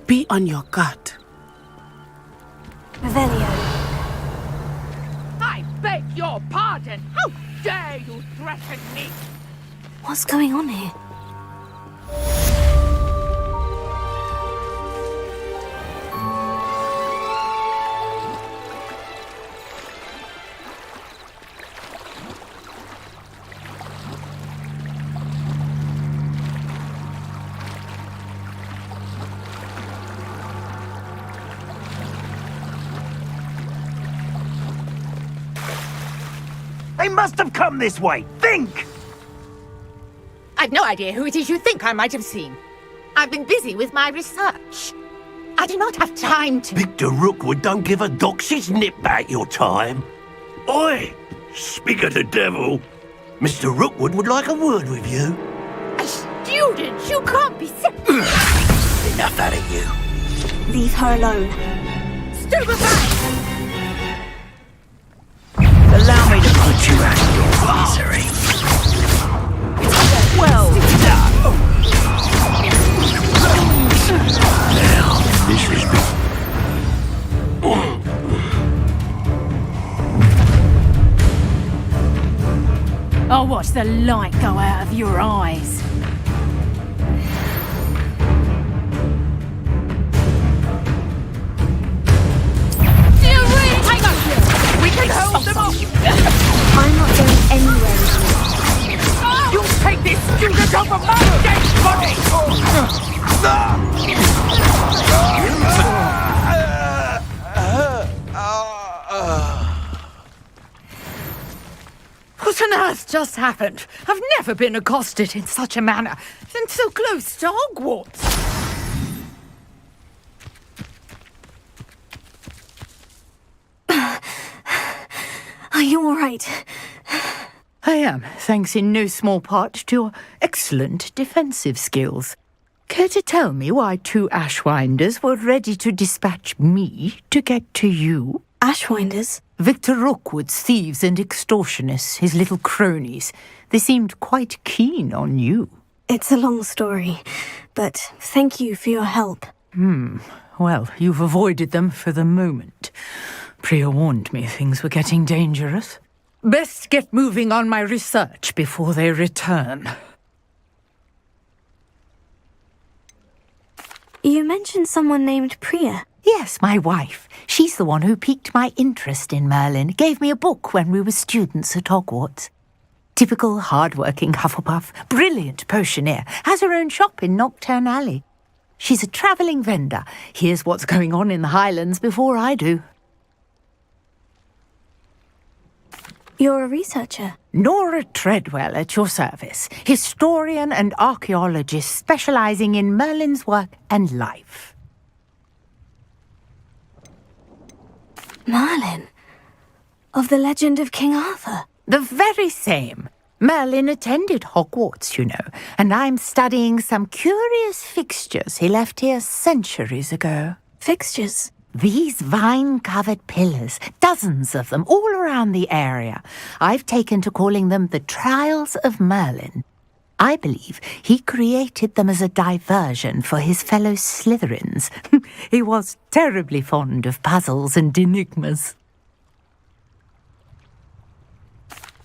E: Be on your guard.
C: Revelio.
A: I beg your pardon! How dare you threaten me?
C: What's going on here?
H: They must have come this way. Think!
A: I've no idea who it is you think I might have seen. I've been busy with my research. I do not have time to...
H: Victor Rookwood don't give a doxy's nip back your time. Oi! Speak of the devil. Mr. Rookwood would like a word with you.
A: A student? You can't be...
H: Enough out of you.
C: Leave her alone.
A: Stupefy!
H: Allow me to put you out of your misery. Well done. Now, this is...
A: I'll watch the light go out of your eyes. We can hold them off!
C: I'm not going anywhere with you.
A: You'll take this student over my dead body! What on earth just happened? I've never been accosted in such a manner, and so close to Hogwarts.
C: Are you all right?
A: I am, thanks in no small part to your excellent defensive skills. Care to tell me why 2 Ashwinders were ready to dispatch me to get to you?
C: Ashwinders?
A: Victor Rookwood's thieves and extortionists, his little cronies. They seemed quite keen on you.
C: It's a long story, but thank you for your help.
A: Well, you've avoided them for the moment. Priya warned me things were getting dangerous. Best get moving on my research before they return.
C: You mentioned someone named Priya.
A: Yes, my wife. She's the one who piqued my interest in Merlin. Gave me a book when we were students at Hogwarts. Typical hard-working Hufflepuff, brilliant potioneer, has her own shop in Knockturn Alley. She's a travelling vendor. Hears what's going on in the Highlands before I do.
C: You're a researcher?
A: Nora Treadwell at your service. Historian and archaeologist specialising in Merlin's work and life.
C: Merlin? Of the legend of King Arthur?
A: The very same. Merlin attended Hogwarts, you know, and I'm studying some curious fixtures he left here centuries ago.
C: Fixtures?
A: These vine-covered pillars, dozens of them, all around the area. I've taken to calling them the Trials of Merlin. I believe he created them as a diversion for his fellow Slytherins. He was terribly fond of puzzles and enigmas.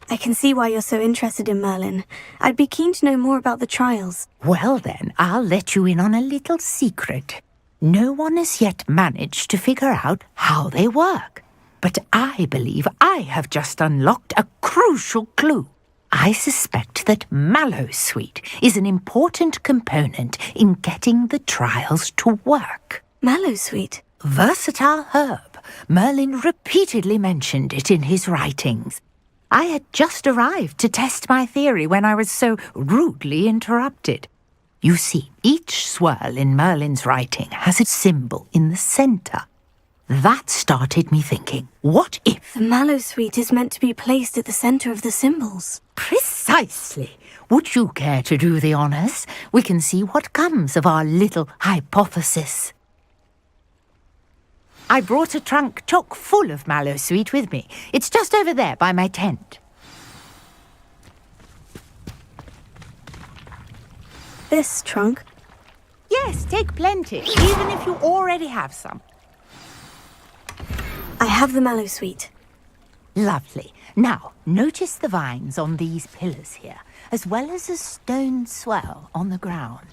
C: I can see why you're so interested in Merlin. I'd be keen to know more about the trials.
A: Well then, I'll let you in on a little secret. No one has yet managed to figure out how they work. But I believe I have just unlocked a crucial clue. I suspect that Mallowsweet is an important component in getting the trials to work.
C: Mallowsweet?
A: Versatile herb. Merlin repeatedly mentioned it in his writings. I had just arrived to test my theory when I was so rudely interrupted. You see, each swirl in Merlin's writing has a symbol in the centre. That started me thinking, what if...
C: The Mallowsweet is meant to be placed at the centre of the symbols.
A: Precisely. Would you care to do the honours? We can see what comes of our little hypothesis. I brought a trunk chock full of Mallowsweet with me. It's just over there by my tent.
C: This trunk?
A: Yes, take plenty, even if you already have some.
C: I have the Mallowsweet.
A: Lovely. Now, notice the vines on these pillars here, as well as a stone swell on the ground.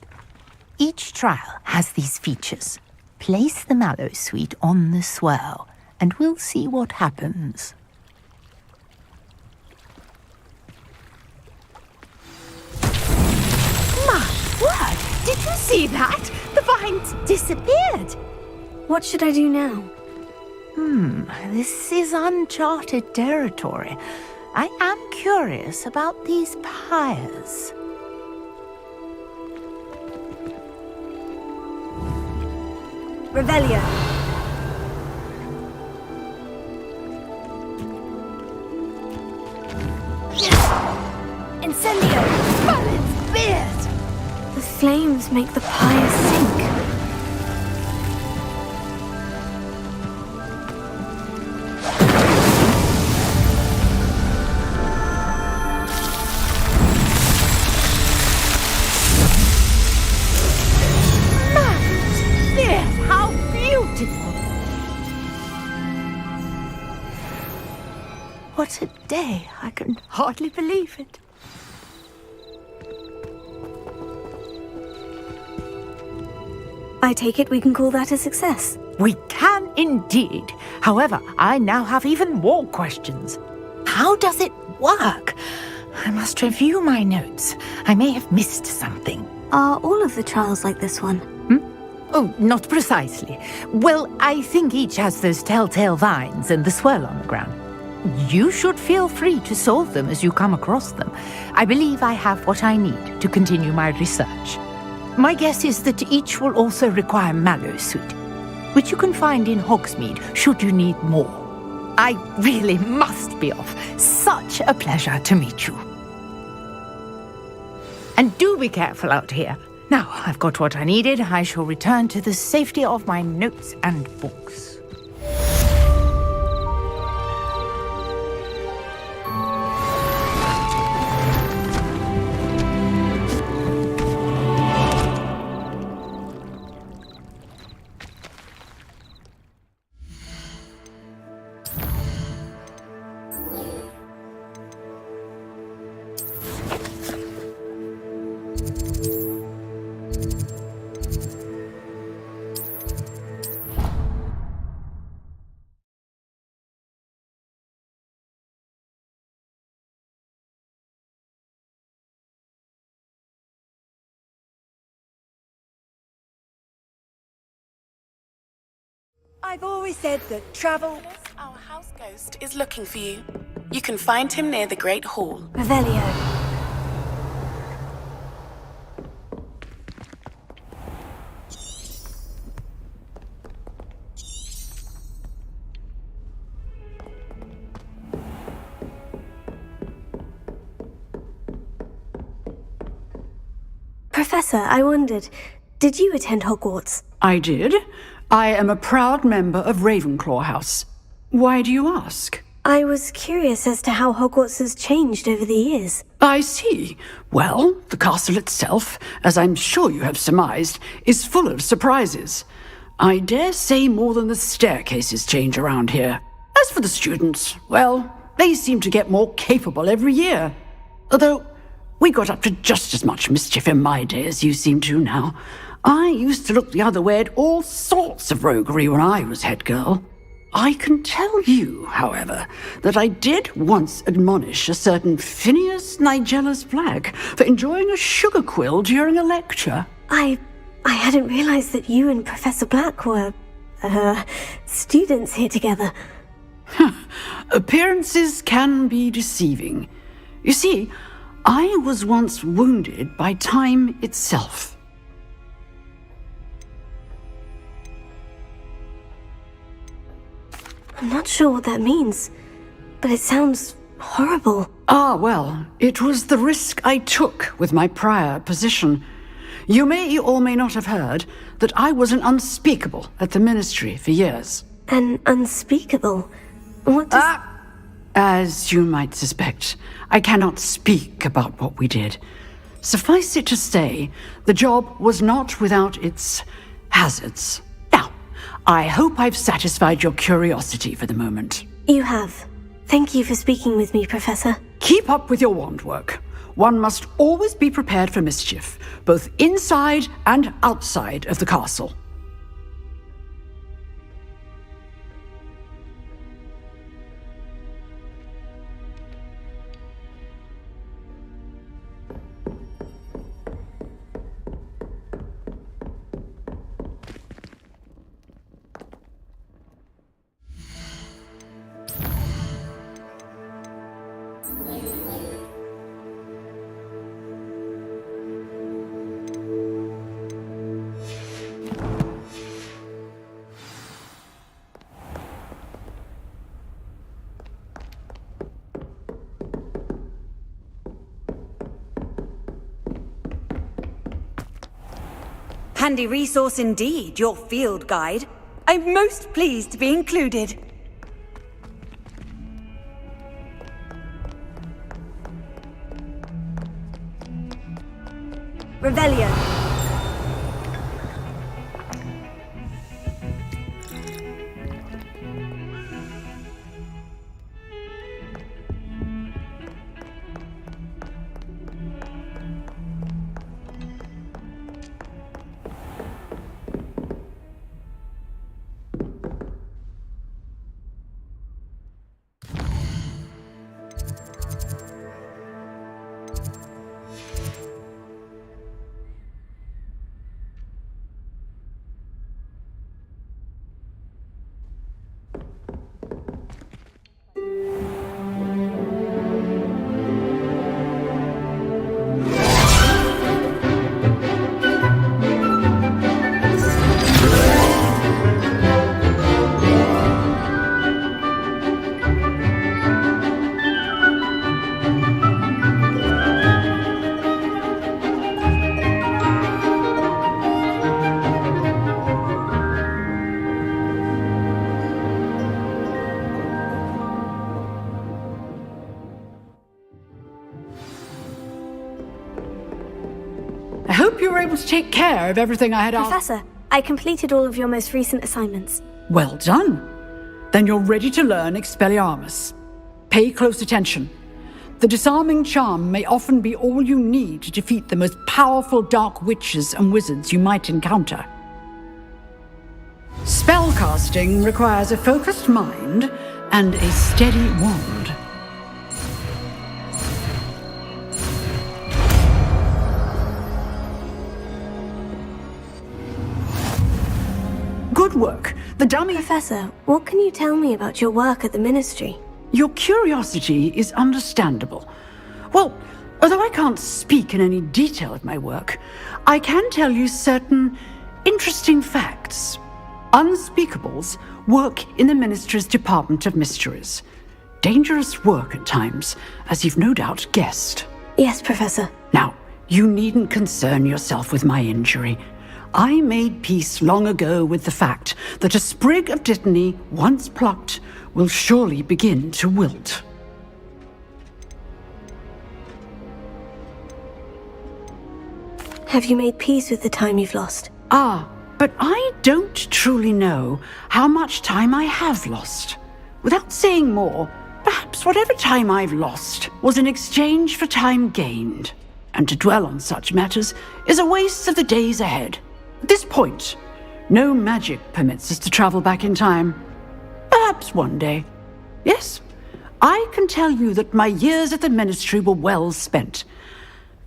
A: Each trial has these features. Place the Mallowsweet on the swell, and we'll see what happens. My word! Did you see that? The vines disappeared.
C: What should I do now?
A: This is uncharted territory. I am curious about these pyres.
C: Revelio. Incendio!
A: Merlin's beard!
C: The flames make the pyre sink.
A: What a day! I can hardly believe it.
C: I take it we can call that a success.
A: We can indeed. However, I now have even more questions. How does it work? I must review my notes. I may have missed something.
C: Are all of the trials like this one?
A: Oh, not precisely. Well, I think each has those telltale vines and the swirl on the ground. You should feel free to solve them as you come across them. I believe I have what I need to continue my research. My guess is that each will also require Mallowsweet, which you can find in Hogsmeade should you need more. I really must be off. Such a pleasure to meet you. And do be careful out here. Now, I've got what I needed. I shall return to the safety of my notes and books.
E: I've always said that travel... Our house ghost is looking for you. You can find him near the Great Hall.
C: Revelio. Professor, I wondered, did you attend Hogwarts?
P: I did. I am a proud member of Ravenclaw House. Why do you ask?
C: I was curious as to how Hogwarts has changed over the years.
P: I see. Well, the castle itself, as I'm sure you have surmised, is full of surprises. I dare say more than the staircases change around here. As for the students, well, they seem to get more capable every year. Although, we got up to just as much mischief in my day as you seem to now. I used to look the other way at all sorts of roguery when I was head girl. I can tell you, however, that I did once admonish a certain Phineas Nigellus Black for enjoying a sugar quill during a lecture.
C: I hadn't realized that you and Professor Black were students here together.
P: Appearances can be deceiving. You see, I was once wounded by time itself.
C: I'm not sure what that means, but it sounds horrible.
P: Ah, well, it was the risk I took with my prior position. You may or may not have heard that I was an unspeakable at the Ministry for years.
C: An unspeakable? What does...
P: As you might suspect, I cannot speak about what we did. Suffice it to say, the job was not without its hazards. Now, I hope I've satisfied your curiosity for the moment.
C: You have. Thank you for speaking with me, Professor.
P: Keep up with your wand work. One must always be prepared for mischief, both inside and outside of the castle.
G: Handy resource indeed, your field guide. I'm most pleased to be included. Revelio.
P: I hope you were able to take care of everything I had asked.
C: Professor, I completed all of your most recent assignments.
P: Well done. Then you're ready to learn Expelliarmus. Pay close attention. The disarming charm may often be all you need to defeat the most powerful dark witches and wizards you might encounter. Spellcasting requires a focused mind and a steady wand. Good work. The dummy...
C: Professor, what can you tell me about your work at the Ministry?
P: Your curiosity is understandable. Well, although I can't speak in any detail of my work, I can tell you certain interesting facts. Unspeakables work in the Ministry's Department of Mysteries. Dangerous work at times, as you've no doubt guessed.
C: Yes, Professor.
P: Now, you needn't concern yourself with my injury. I made peace long ago with the fact that a sprig of dittany, once plucked, will surely begin to wilt.
C: Have you made peace with the time you've lost?
P: Ah, but I don't truly know how much time I have lost. Without saying more, perhaps whatever time I've lost was in exchange for time gained. And to dwell on such matters is a waste of the days ahead. At this point, no magic permits us to travel back in time. Perhaps one day. Yes, I can tell you that my years at the Ministry were well spent.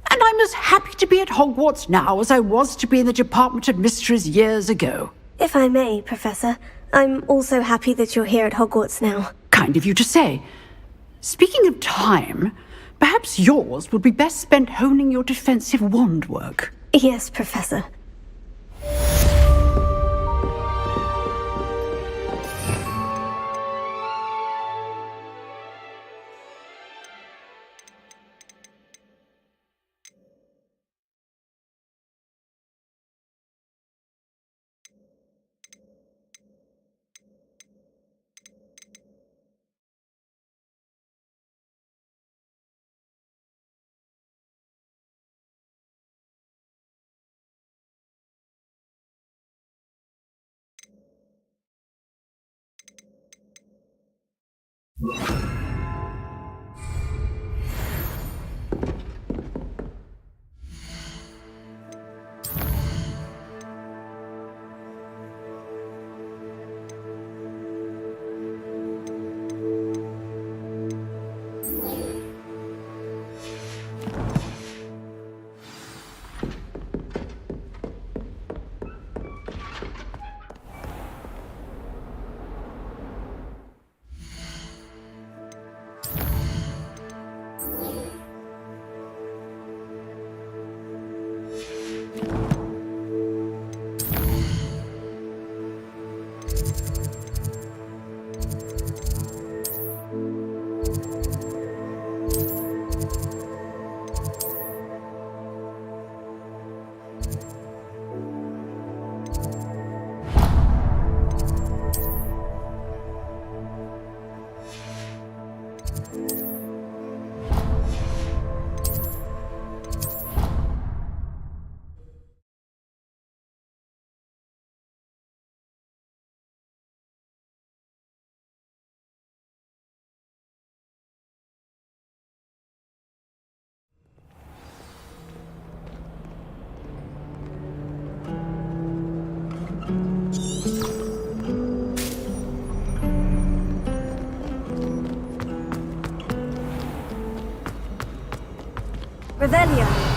P: And I'm as happy to be at Hogwarts now as I was to be in the Department of Mysteries years ago.
C: If I may, Professor, I'm also happy that you're here at Hogwarts now.
P: Kind of you to say. Speaking of time, perhaps yours would be best spent honing your defensive wand work.
C: Yes, Professor. Revelio.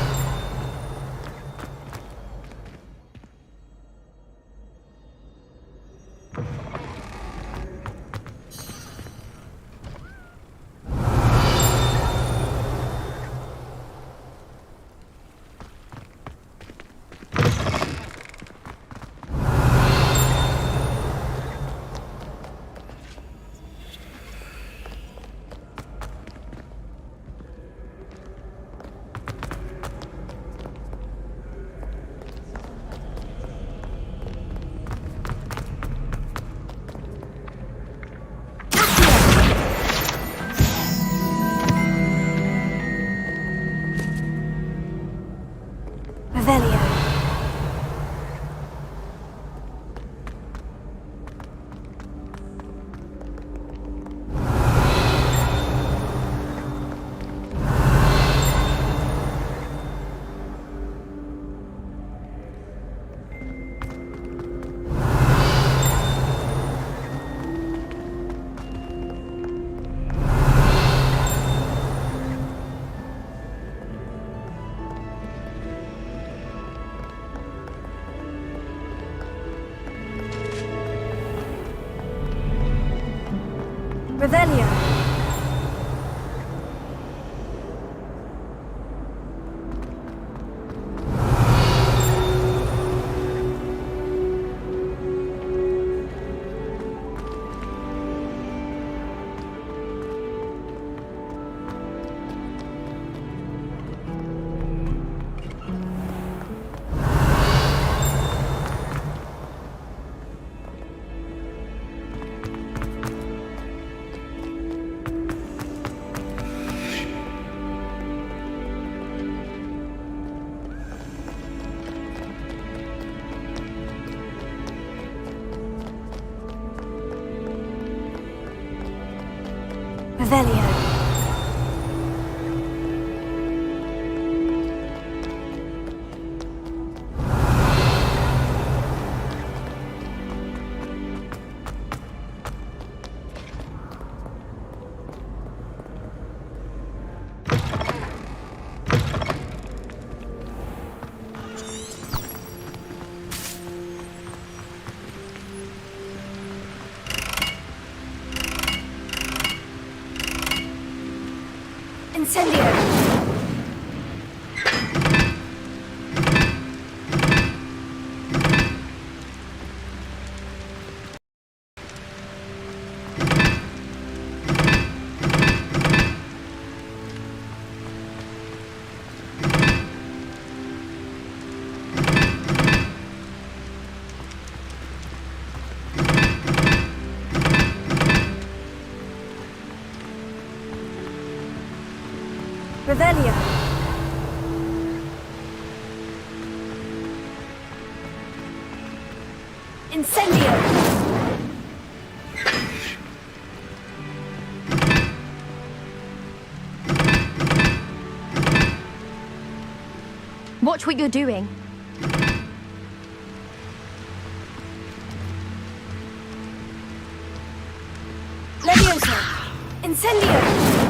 C: Revelio. Revelio. Incendio! Revelio. Incendio.
I: Watch what you're doing.
C: Levioso. Incendio.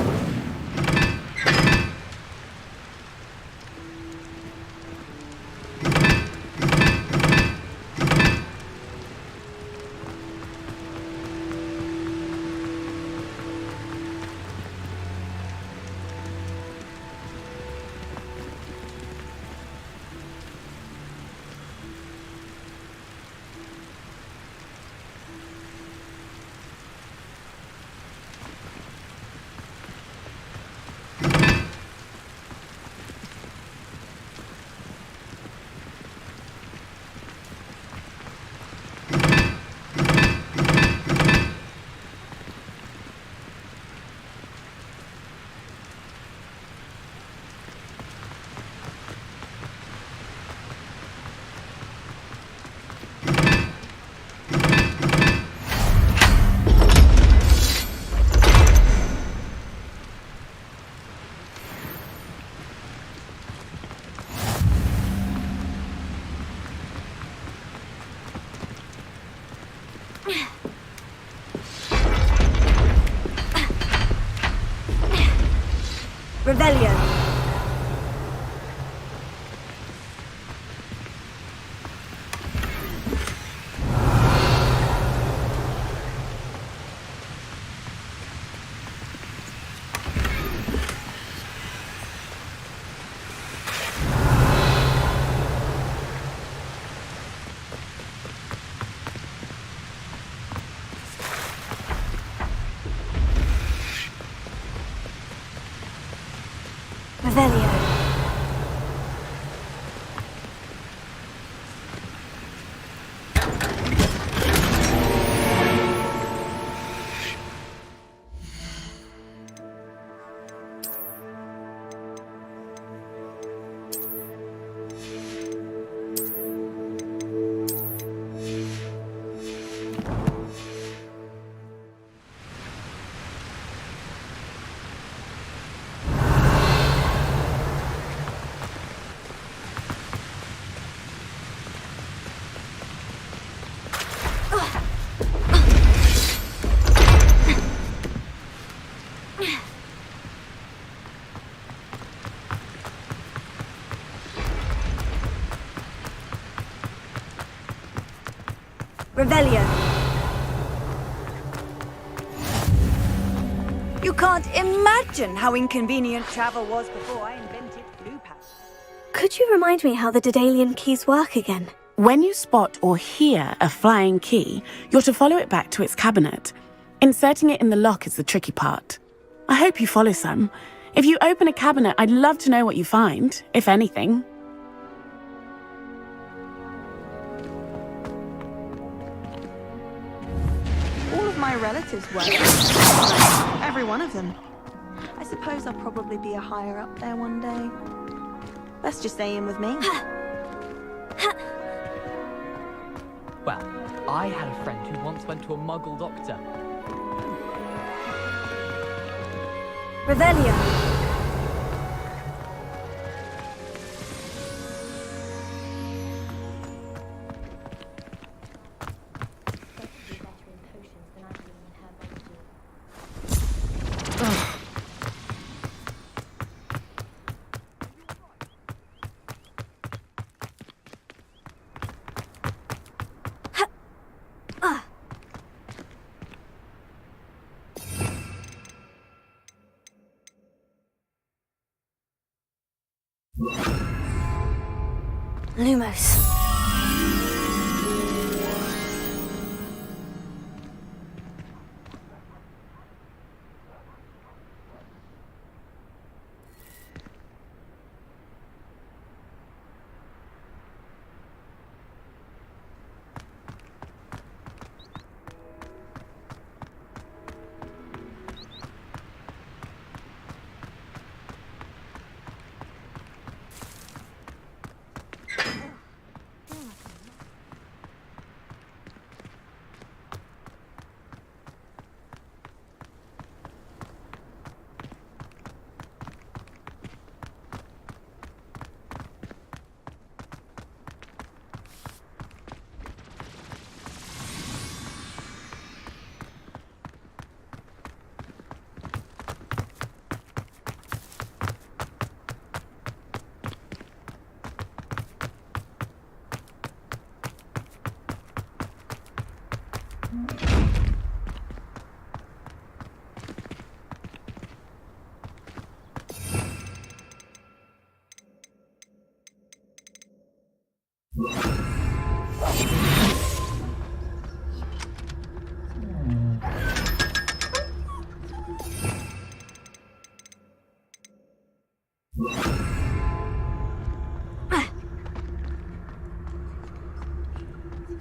C: Revelio. Revelio. Revelio.
G: You can't imagine how inconvenient travel was before I invented flue powder.
C: Could you remind me how the Daedalian keys work again?
E: When you spot or hear a flying key, you're to follow it back to its cabinet. Inserting it in the lock is the tricky part. I hope you follow some. If you open a cabinet, I'd love to know what you find, if anything.
L: All of my relatives work. Every one of them. I suppose I'll probably be a higher up there one day. Let's just stay in with me.
T: Well, I had a friend who once went to a muggle doctor.
C: Revelio. Lumos.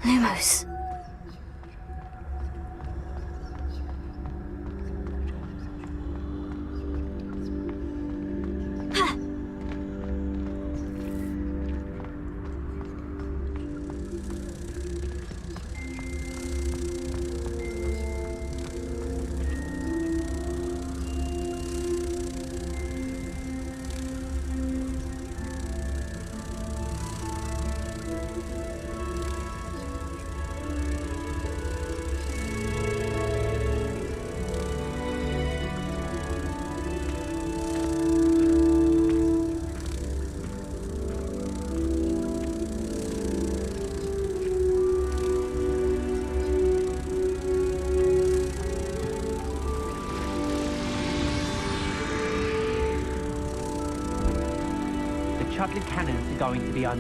C: Lumos.
M: Chocolate cannons are going to be on.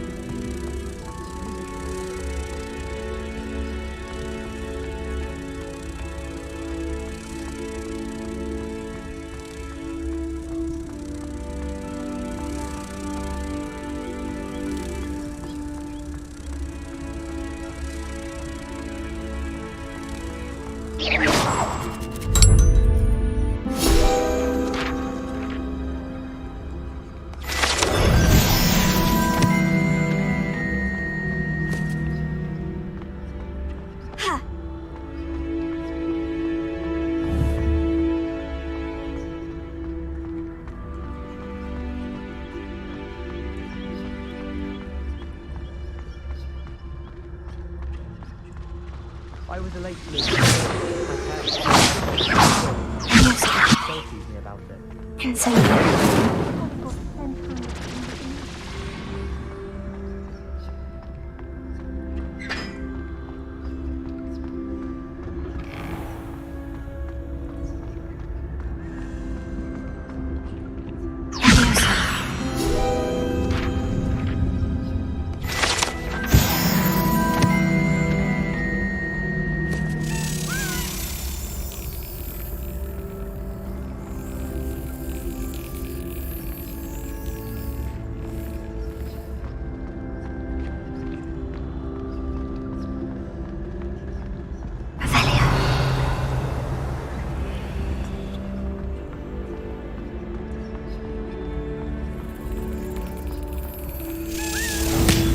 M: I was a late bloomer. Don't tease me about it.
C: Insane.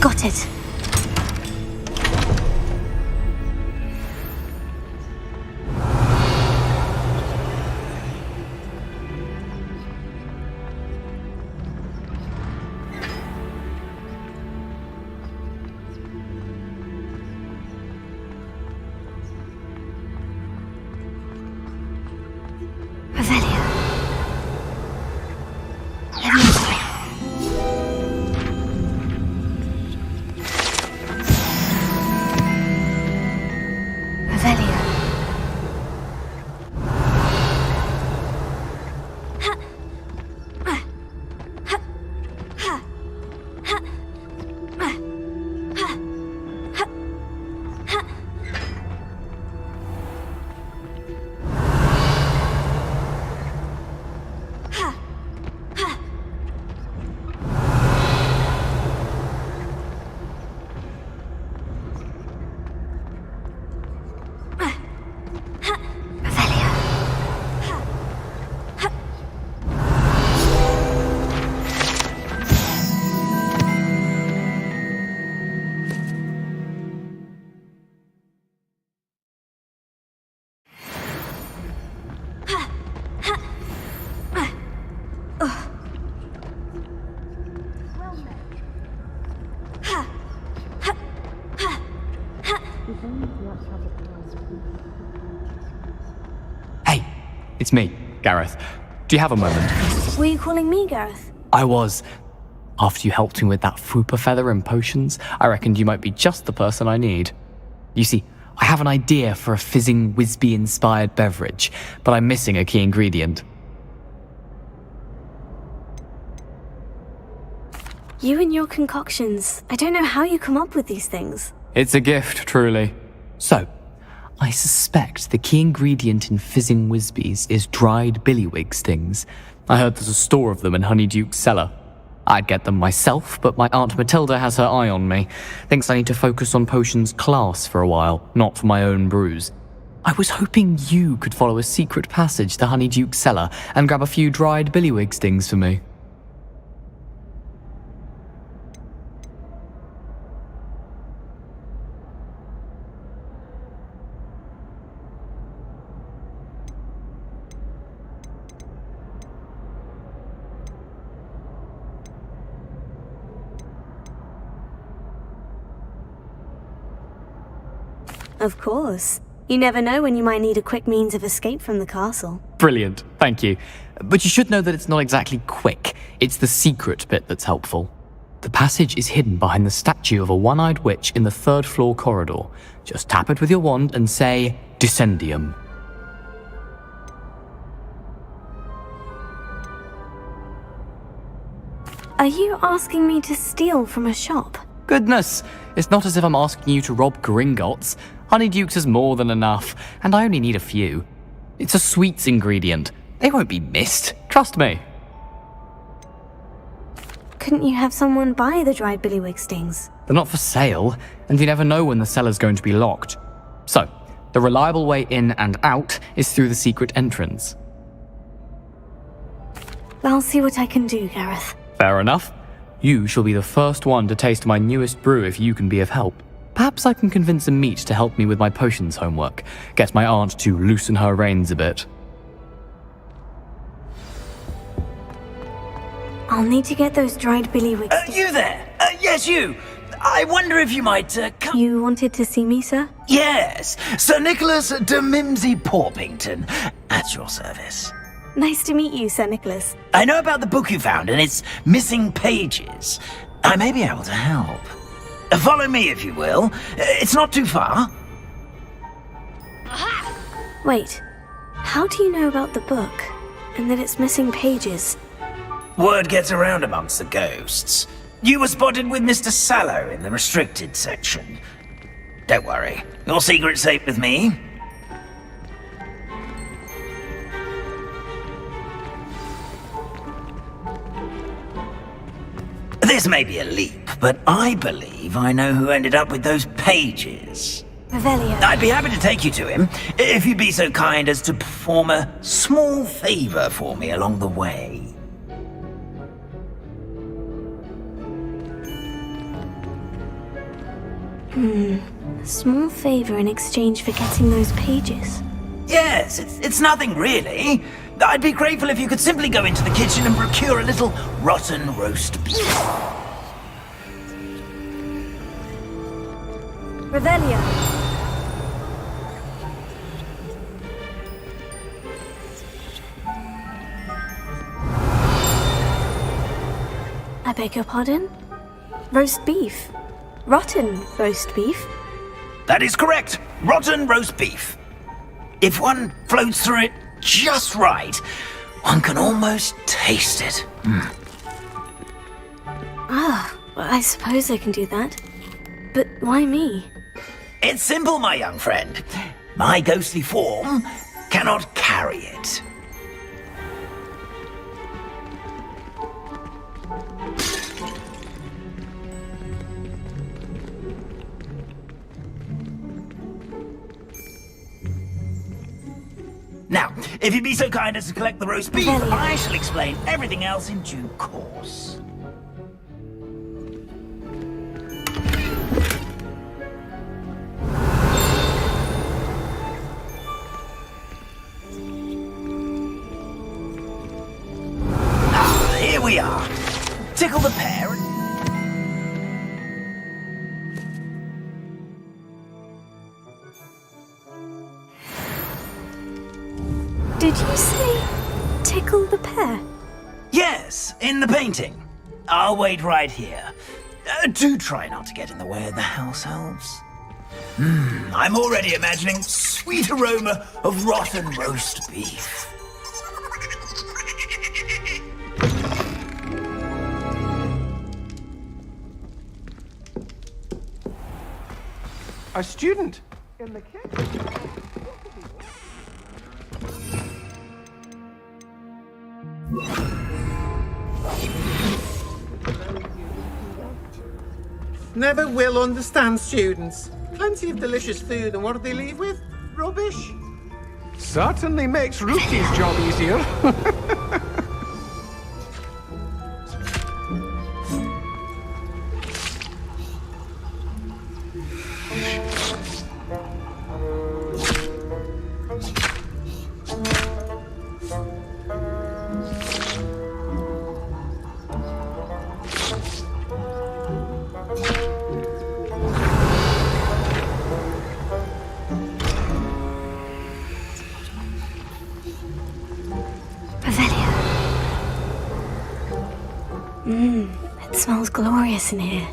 C: Got it.
T: Hey, it's me, Gareth. Do you have a moment?
C: Were you calling me, Gareth?
T: I was. After you helped me with that fupa feather and potions, I reckoned you might be just the person I need. You see, I have an idea for a fizzing Wisby-inspired beverage, but I'm missing a key ingredient.
C: You and your concoctions. I don't know how you come up with these things.
T: It's a gift, truly. So, I suspect the key ingredient in fizzing Wisbies is dried billywig stings. I heard there's a store of them in Honeyduke's cellar. I'd get them myself, but my Aunt Matilda has her eye on me. Thinks I need to focus on potions class for a while, not for my own brews. I was hoping you could follow a secret passage to Honeyduke's cellar and grab a few dried billywig stings for me.
C: Of course. You never know when you might need a quick means of escape from the castle.
T: Brilliant, thank you. But you should know that it's not exactly quick. It's the secret bit that's helpful. The passage is hidden behind the statue of a one-eyed witch in the third-floor corridor. Just tap it with your wand and say, Descendium.
C: Are you asking me to steal from a shop?
T: Goodness, it's not as if I'm asking you to rob Gringotts. Honeydukes is more than enough, and I only need a few. It's a sweets ingredient. They won't be missed, trust me.
C: Couldn't you have someone buy the dried billywig stings?
T: They're not for sale, and you never know when the cellar's going to be locked. So, the reliable way in and out is through the secret entrance.
C: I'll see what I can do, Gareth.
T: Fair enough. You shall be the first one to taste my newest brew if you can be of help. Perhaps I can convince a meat to help me with my potions homework. Get my aunt to loosen her reins a bit.
C: I'll need to get those dried billywig stings.
K: You there? Yes, you. I wonder if you might come...
C: You wanted to see me, sir?
K: Yes, Sir Nicholas de Mimsy Porpington, at your service.
C: Nice to meet you, Sir Nicholas.
K: I know about the book you found and its missing pages. I may be able to help. Follow me, if you will. It's not too far.
C: Wait, how do you know about the book? And that it's missing pages?
K: Word gets around amongst the ghosts. You were spotted with Mr. Sallow in the restricted section. Don't worry, your secret's safe with me. This may be a leap, but I believe I know who ended up with those pages.
C: Revelio.
K: I'd be happy to take you to him, if you'd be so kind as to perform a small favor for me along the way.
C: A small favor in exchange for getting those pages.
K: Yes, it's nothing really. I'd be grateful if you could simply go into the kitchen and procure a little rotten roast beef.
C: Revelio. I beg your pardon? Roast beef. Rotten roast beef?
K: That is correct. Rotten roast beef. If one floats through it just right, one can almost taste it.
C: Ah, well, I suppose I can do that. But why me?
K: It's simple, my young friend. My ghostly form cannot carry it. Now, if you'd be so kind as to collect the roast beef, I shall explain everything else in due course. Here we are. Tickle the pear and...
C: Did you say tickle the pear?
K: Yes, in the painting. I'll wait right here. Do try not to get in the way of the house elves. I'm already imagining sweet aroma of rotten roast beef.
N: A student in the kitchen.
O: Never will understand students. Plenty of delicious food, and what do they leave with? Rubbish.
N: Certainly makes Rookie's job easier.
C: It smells glorious in here.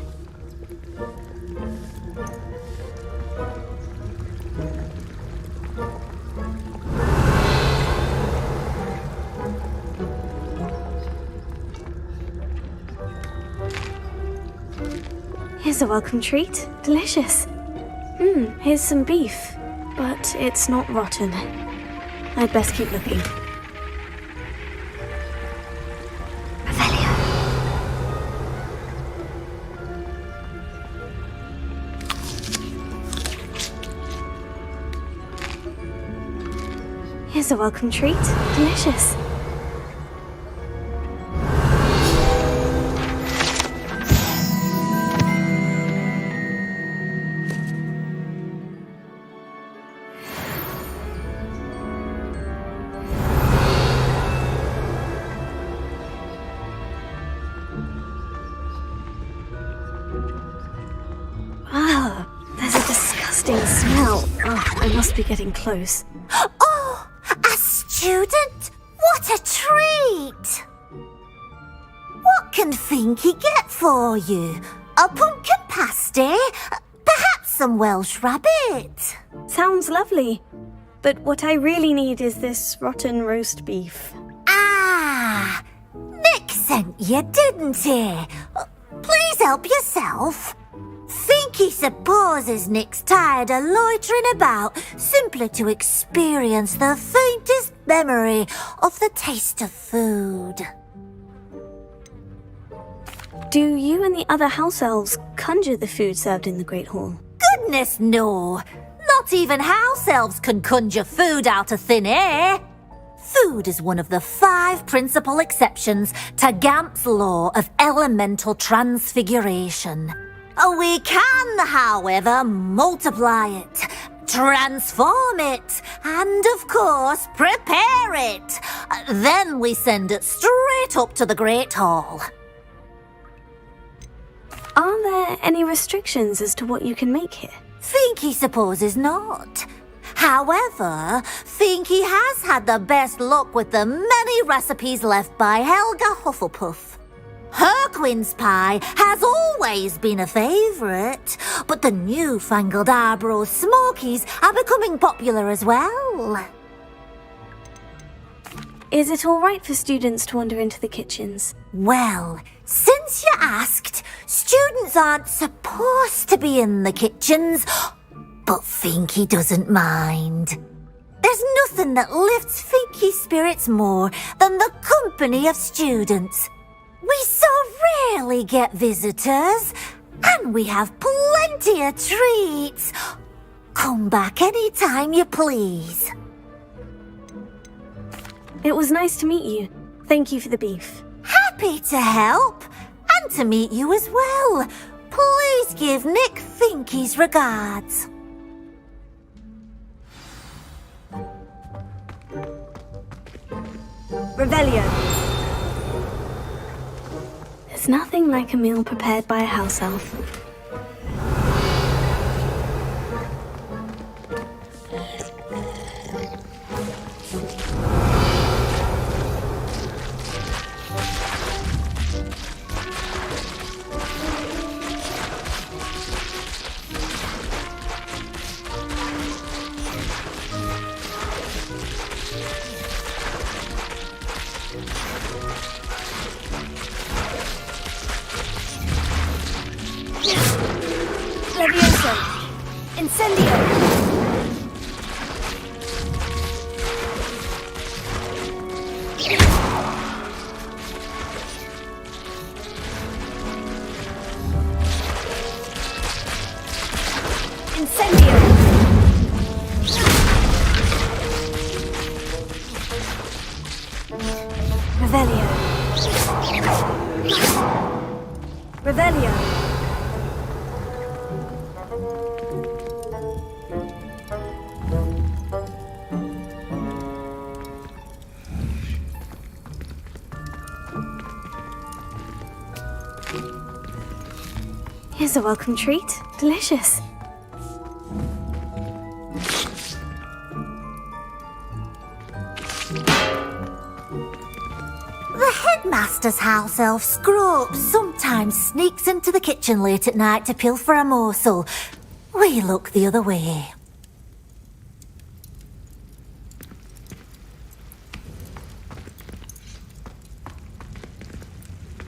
C: Here's a welcome treat. Delicious. Here's some beef, but it's not rotten. I'd best keep looking. Here's a welcome treat. Delicious. Ah, there's a disgusting smell. Oh, I must be getting close.
A: Oh, a student? What a treat! What can Finky get for you? A pumpkin pasty? Perhaps some Welsh rabbit?
C: Sounds lovely. But what I really need is this rotten roast beef.
A: Ah, Nick sent you, didn't he? Please help yourself. Finky supposes Nick's tired of loitering about simply to experience the faintest memory of the taste of food.
C: Do you and the other house elves conjure the food served in the Great Hall?
A: Goodness no! Not even house elves can conjure food out of thin air. Food is one of the 5 principal exceptions to Gamp's law of elemental transfiguration. We can, however, multiply it, transform it, and of course, prepare it. Then we send it straight up to the Great Hall.
C: Are there any restrictions as to what you can make here?
A: Finky supposes not. However, Finky has had the best luck with the many recipes left by Helga Hufflepuff. Her quince pie has always been a favourite, but the newfangled Arborough Smokies are becoming popular as well.
C: Is it all right for students to wander into the kitchens?
A: Well, since you asked, students aren't supposed to be in the kitchens, but Finky doesn't mind. There's nothing that lifts Finky's spirits more than the company of students. We so rarely get visitors, and we have plenty of treats. Come back any time you please.
C: It was nice to meet you. Thank you for the beef.
A: Happy to help, and to meet you as well. Please give Nick Finky's regards.
C: Revelio. There's nothing like a meal prepared by a house elf. Levioso! Incendio! Incendio! Revelio! Revelio! Here's a welcome treat. Delicious.
A: The headmaster's house elf Scrope sometimes sneaks into the kitchen late at night to pilfer a morsel. We look the other way.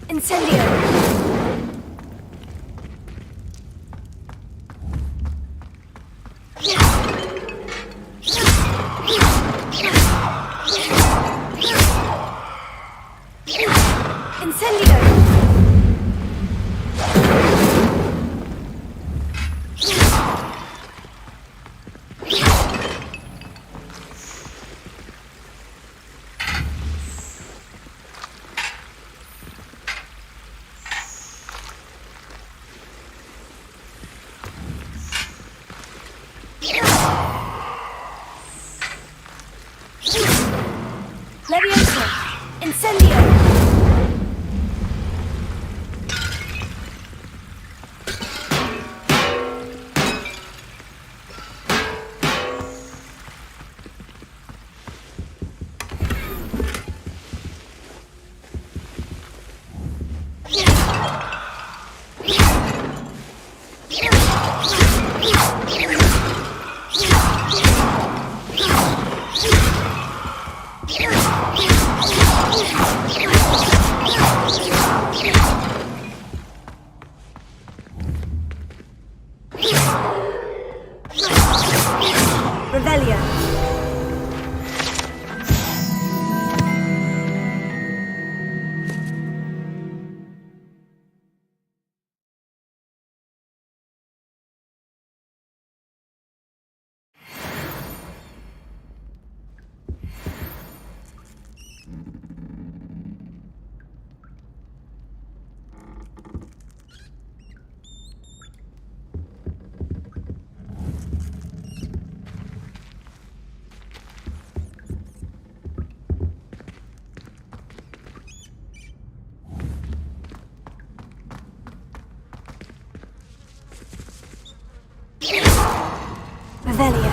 C: Incendio! Incendio! Levioso! Incendio! Revelio! Revelio!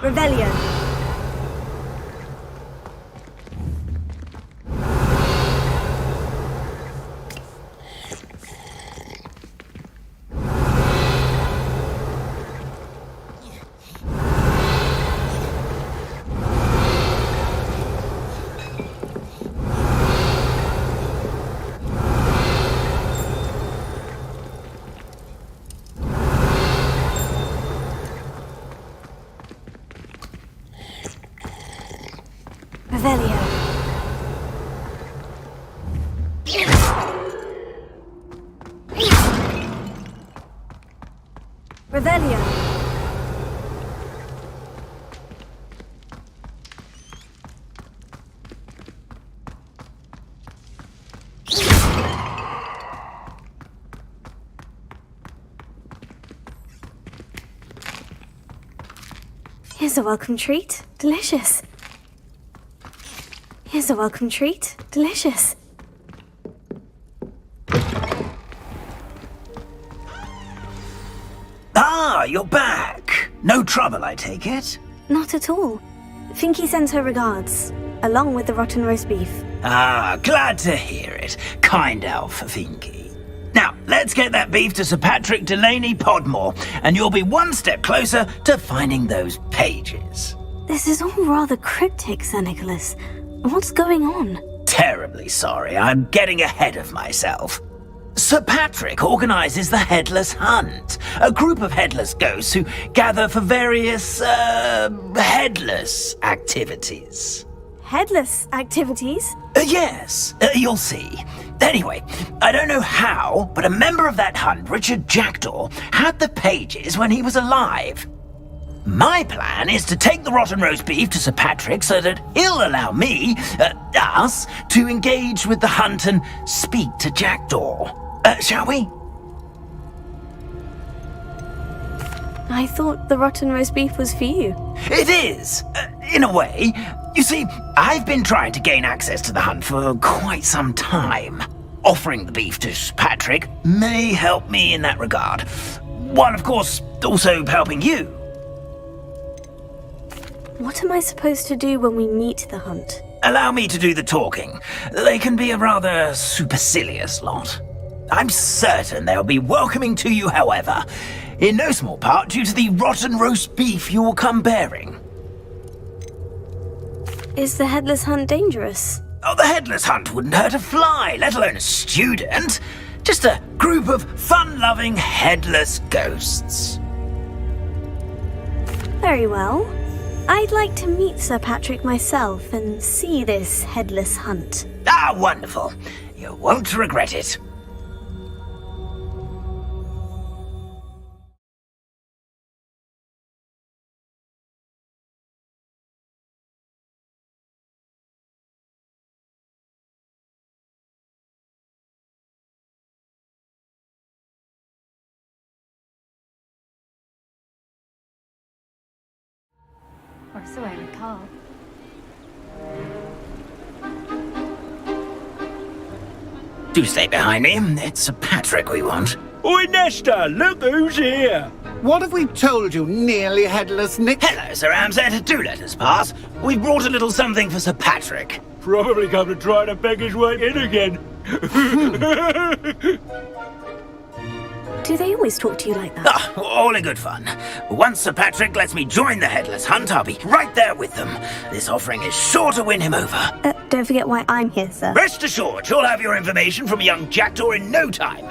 C: Revelio! Revelio! Revelio! Here's a welcome treat. Delicious. Here's a welcome treat. Delicious.
K: Ah, you're back. No trouble, I take it?
C: Not at all. Finky sends her regards, along with the rotten roast beef.
K: Ah, glad to hear it. Kind elf, Finky. Now, let's get that beef to Sir Patrick Delaney Podmore, and you'll be one step closer to finding those pages.
C: This is all rather cryptic, Sir Nicholas. What's going on?
K: Terribly sorry, I'm getting ahead of myself. Sir Patrick organises the Headless Hunt, a group of headless ghosts who gather for various, headless activities.
C: Headless activities?
K: Yes, you'll see. Anyway, I don't know how, but a member of that hunt, Richard Jackdaw, had the pages when he was alive. My plan is to take the rotten roast beef to Sir Patrick so that he'll allow me, us, to engage with the hunt and speak to Jackdaw. Shall we?
C: I thought the rotten roast beef was for you.
K: It is, in a way. You see, I've been trying to gain access to the hunt for quite some time. Offering the beef to Sir Patrick may help me in that regard. While, of course, also helping you.
C: What am I supposed to do when we meet the hunt?
K: Allow me to do the talking. They can be a rather supercilious lot. I'm certain they'll be welcoming to you, however, in no small part due to the rotten roast beef you will come bearing.
C: Is the Headless Hunt dangerous?
K: Oh, the Headless Hunt wouldn't hurt a fly, let alone a student. Just a group of fun-loving headless ghosts.
C: Very well. I'd like to meet Sir Patrick myself and see this Headless Hunt.
K: Ah, wonderful. You won't regret it.
I: Or so I recall.
K: Do stay behind me. It's Sir Patrick we want.
S: Oi, Nesta, look who's here.
O: What have we told you, nearly headless Nick?
K: Hello, Sir Ramsay. Do let us pass. We've brought a little something for Sir Patrick.
S: Probably come to try to beg his way in again.
C: Do they always talk to you like that?
K: Ah, all in good fun. Once Sir Patrick lets me join the Headless Hunt, I'll be right there with them. This offering is sure to win him over.
C: Don't forget why I'm here, sir.
K: Rest assured, you'll have your information from young Jackdaw in no time.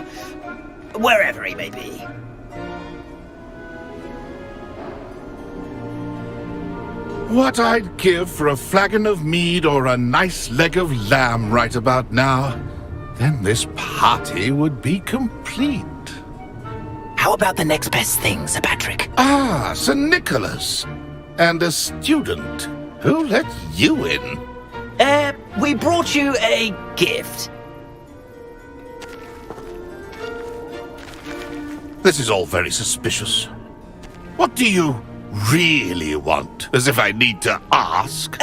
K: Wherever he may be.
J: What I'd give for a flagon of mead or a nice leg of lamb right about now. Then this party would be complete.
K: How about the next best thing, Sir Patrick?
J: Ah, Sir Nicholas. And a student. Who let you in?
K: We brought you a gift.
J: This is all very suspicious. What do you really want? As if I need to ask.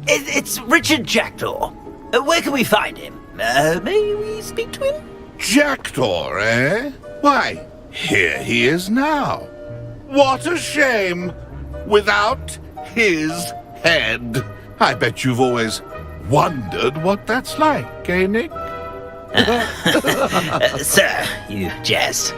K: It's Richard Jackdaw. Where can we find him? May we speak to him?
J: Jackdaw, eh? Why, here he is now. What a shame. Without his head. I bet you've always wondered what that's like, eh, Nick?
K: Sir, you jest.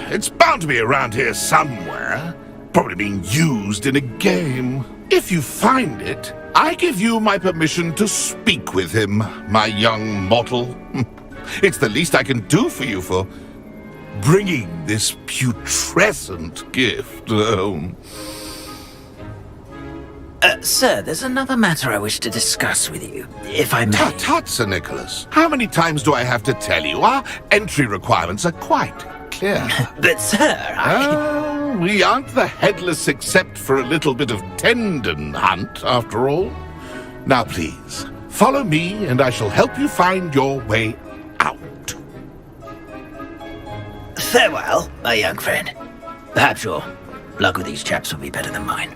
J: It's bound to be around here somewhere. Probably being used in a game. If you find it, I give you my permission to speak with him, my young mortal. It's the least I can do for you for bringing this putrescent gift home.
K: Sir, there's another matter I wish to discuss with you, if I may.
J: Tut, Sir Nicholas. How many times do I have to tell you? Our entry requirements are quite clear.
K: But, sir,
J: we aren't the headless except for a little bit of tendon hunt, after all. Now, please, follow me, and I shall help you find your way out.
K: Farewell, my young friend. Perhaps your luck with these chaps will be better than mine.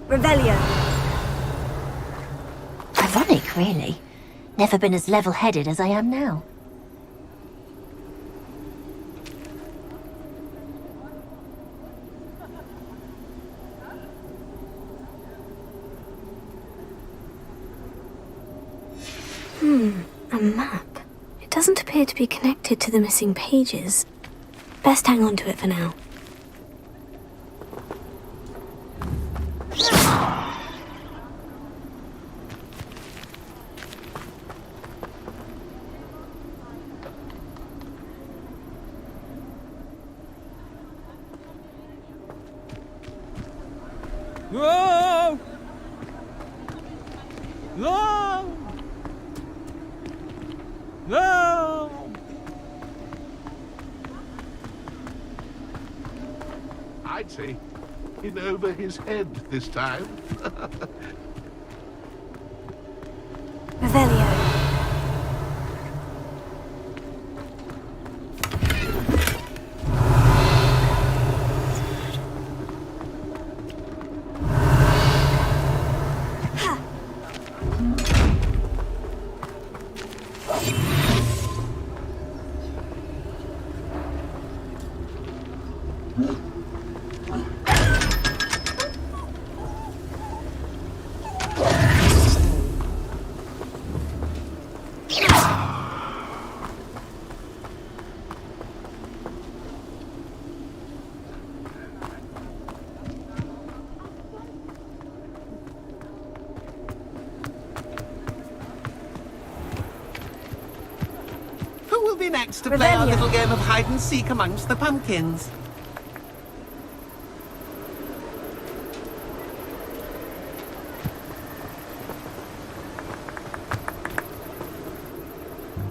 C: Revelio.
U: Ironic, really. Never been as level-headed as I am now.
C: A map. It doesn't appear to be connected to the missing pages. Best hang on to it for now.
S: Whoa! Whoa! Whoa!
J: I'd say in over his head this time.
C: Revelio.
O: Who will be next to play our little game of hide and seek amongst the pumpkins?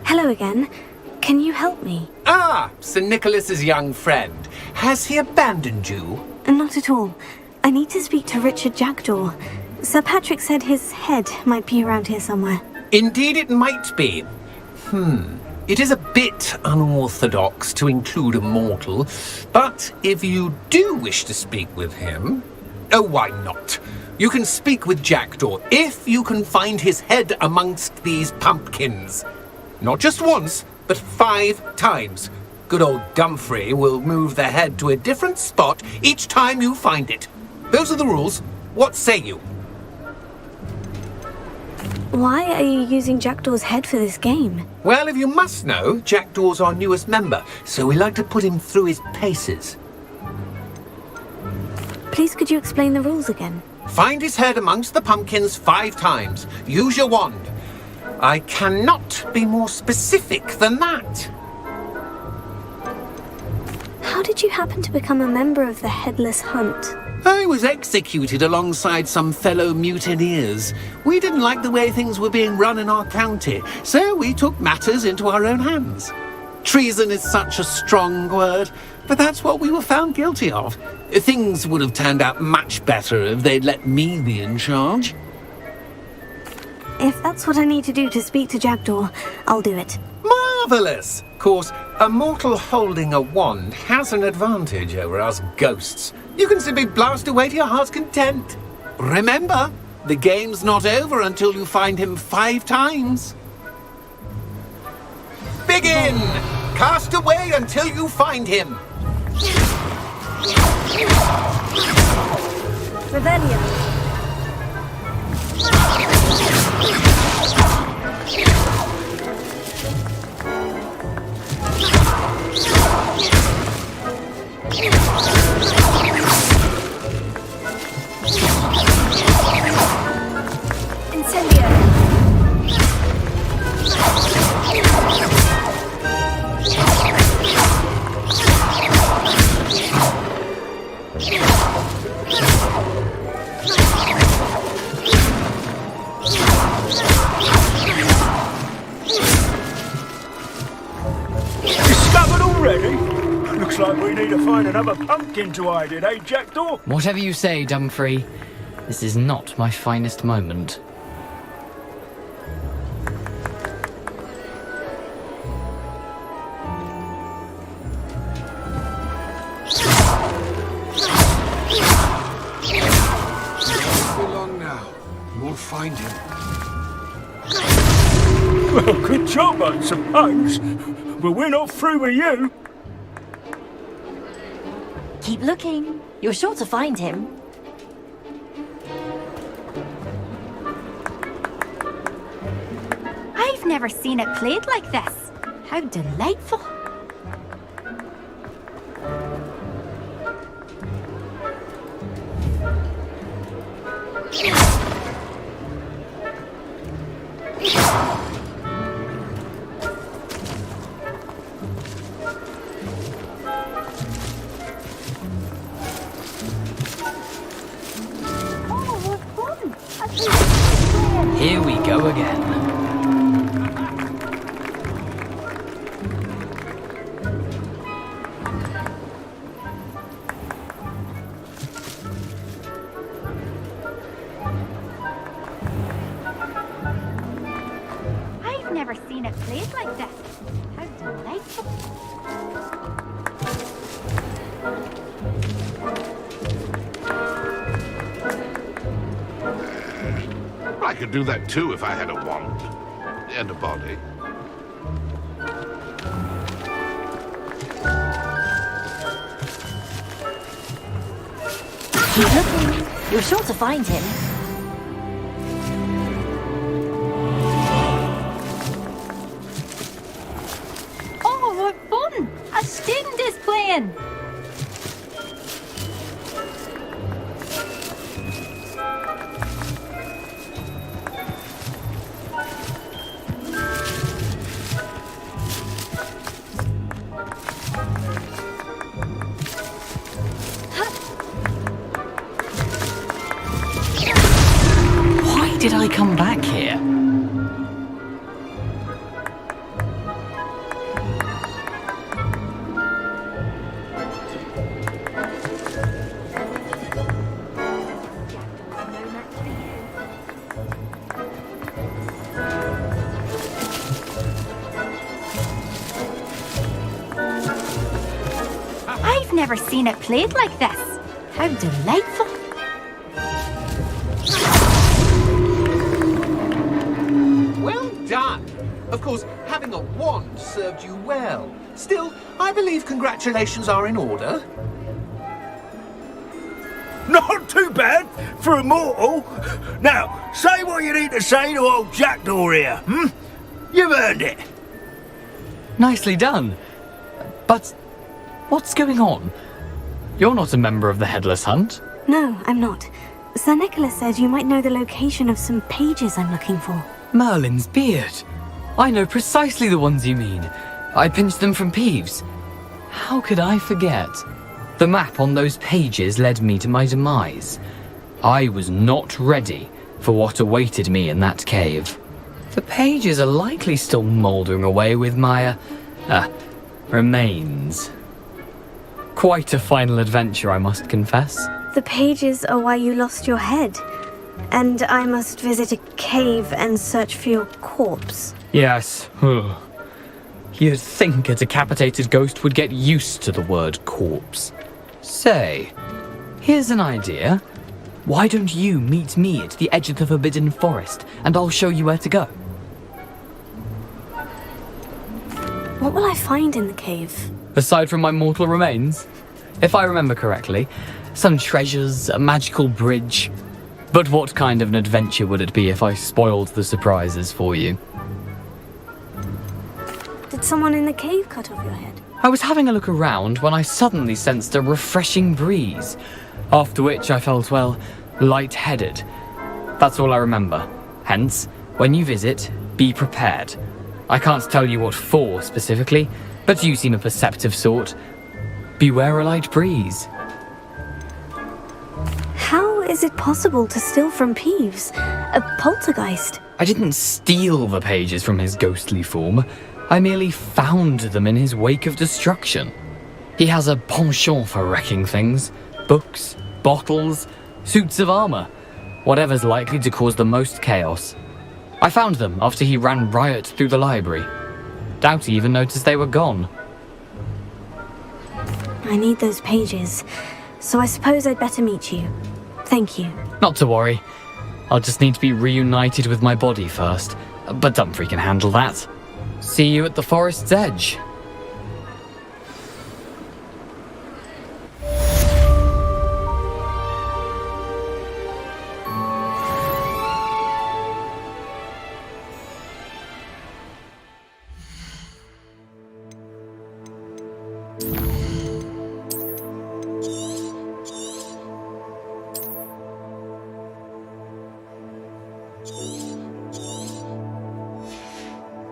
C: Hello again. Can you help me?
O: Ah, Sir Nicholas's young friend. Has he abandoned you?
C: Not at all. I need to speak to Richard Jackdaw. Sir Patrick said his head might be around here somewhere.
O: Indeed it might be. It is a bit unorthodox to include a mortal, but if you do wish to speak with him, oh, why not? You can speak with Jackdaw if you can find his head amongst these pumpkins. Not just once, but 5 times. Good old Dumfrey will move the head to a different spot each time you find it. Those are the rules. What say you?
C: Why are you using Jackdaw's head for this game?
O: Well, if you must know, Jackdaw's our newest member, so we like to put him through his paces.
C: Please could you explain the rules again?
O: Find his head amongst the pumpkins 5 times. Use your wand. I cannot be more specific than that.
C: How did you happen to become a member of the Headless Hunt?
O: I was executed alongside some fellow mutineers. We didn't like the way things were being run in our county, so we took matters into our own hands. Treason is such a strong word, but that's what we were found guilty of. Things would have turned out much better if they'd let me be in charge.
C: If that's what I need to do to speak to Jackdaw, I'll do it.
O: Marvellous! Of course, a mortal holding a wand has an advantage over us ghosts. You can simply blast away to your heart's content. Remember, the game's not over until you find him 5 times. Begin! Cast away until you find him.
C: Revelio.
S: Discovered already? Looks like we need to find another pumpkin to hide in, eh, Jackdaw?
T: Whatever you say, Dumfrey. This is not my finest moment.
J: Long now. You'll find him.
S: Well, good job, I suppose. But we're not through with you.
R: Keep looking. You're sure to find him.
D: I've
A: never seen it played like this. How delightful.
T: Here we go again.
A: I've never seen it played like this. How delightful.
J: I could do that too if I had a wand. And a body.
R: Keep looking. You're sure to find him.
A: Oh, what fun! A student is playing.
T: Why did I come back here?
A: I've never seen it played like this. How delightful.
O: Well done! Of course, having a wand served you well. Still, I believe congratulations are in order.
S: Not too bad for a mortal. Now, say what you need to say to old Jackdaw here, hmm? You've earned it.
T: Nicely done. But what's going on? You're not a member of the Headless Hunt.
C: No, I'm not. Sir Nicholas said you might know the location of some pages I'm looking for.
T: Merlin's beard. I know precisely the ones you mean. I pinched them from Peeves. How could I forget? The map on those pages led me to my demise. I was not ready for what awaited me in that cave. The pages are likely still mouldering away with my, remains. Quite a final adventure, I must confess.
C: The pages are why you lost your head. And I must visit a cave and search for your corpse.
T: Yes. You'd think a decapitated ghost would get used to the word corpse. Say, here's an idea. Why don't you meet me at the edge of the Forbidden Forest, and I'll show you where to go?
C: What will I find in the cave?
T: Aside from my mortal remains, if I remember correctly, some treasures, a magical bridge. But what kind of an adventure would it be if I spoiled the surprises for you?
C: Did someone in the cave cut off your head?
T: I was having a look around when I suddenly sensed a refreshing breeze, after which I felt, well, lightheaded. That's all I remember. Hence, when you visit, be prepared. I can't tell you what for specifically, but you seem a perceptive sort. Beware a light breeze.
C: How is it possible to steal from Peeves? A poltergeist?
T: I didn't steal the pages from his ghostly form. I merely found them in his wake of destruction. He has a penchant for wrecking things. Books, bottles, suits of armor. Whatever's likely to cause the most chaos. I found them after he ran riot through the library. Doubt he even noticed they were gone.
C: I need those pages, so I suppose I'd better meet you. Thank you.
T: Not to worry. I'll just need to be reunited with my body first. But Dumfrey can handle that. See you at the forest's edge.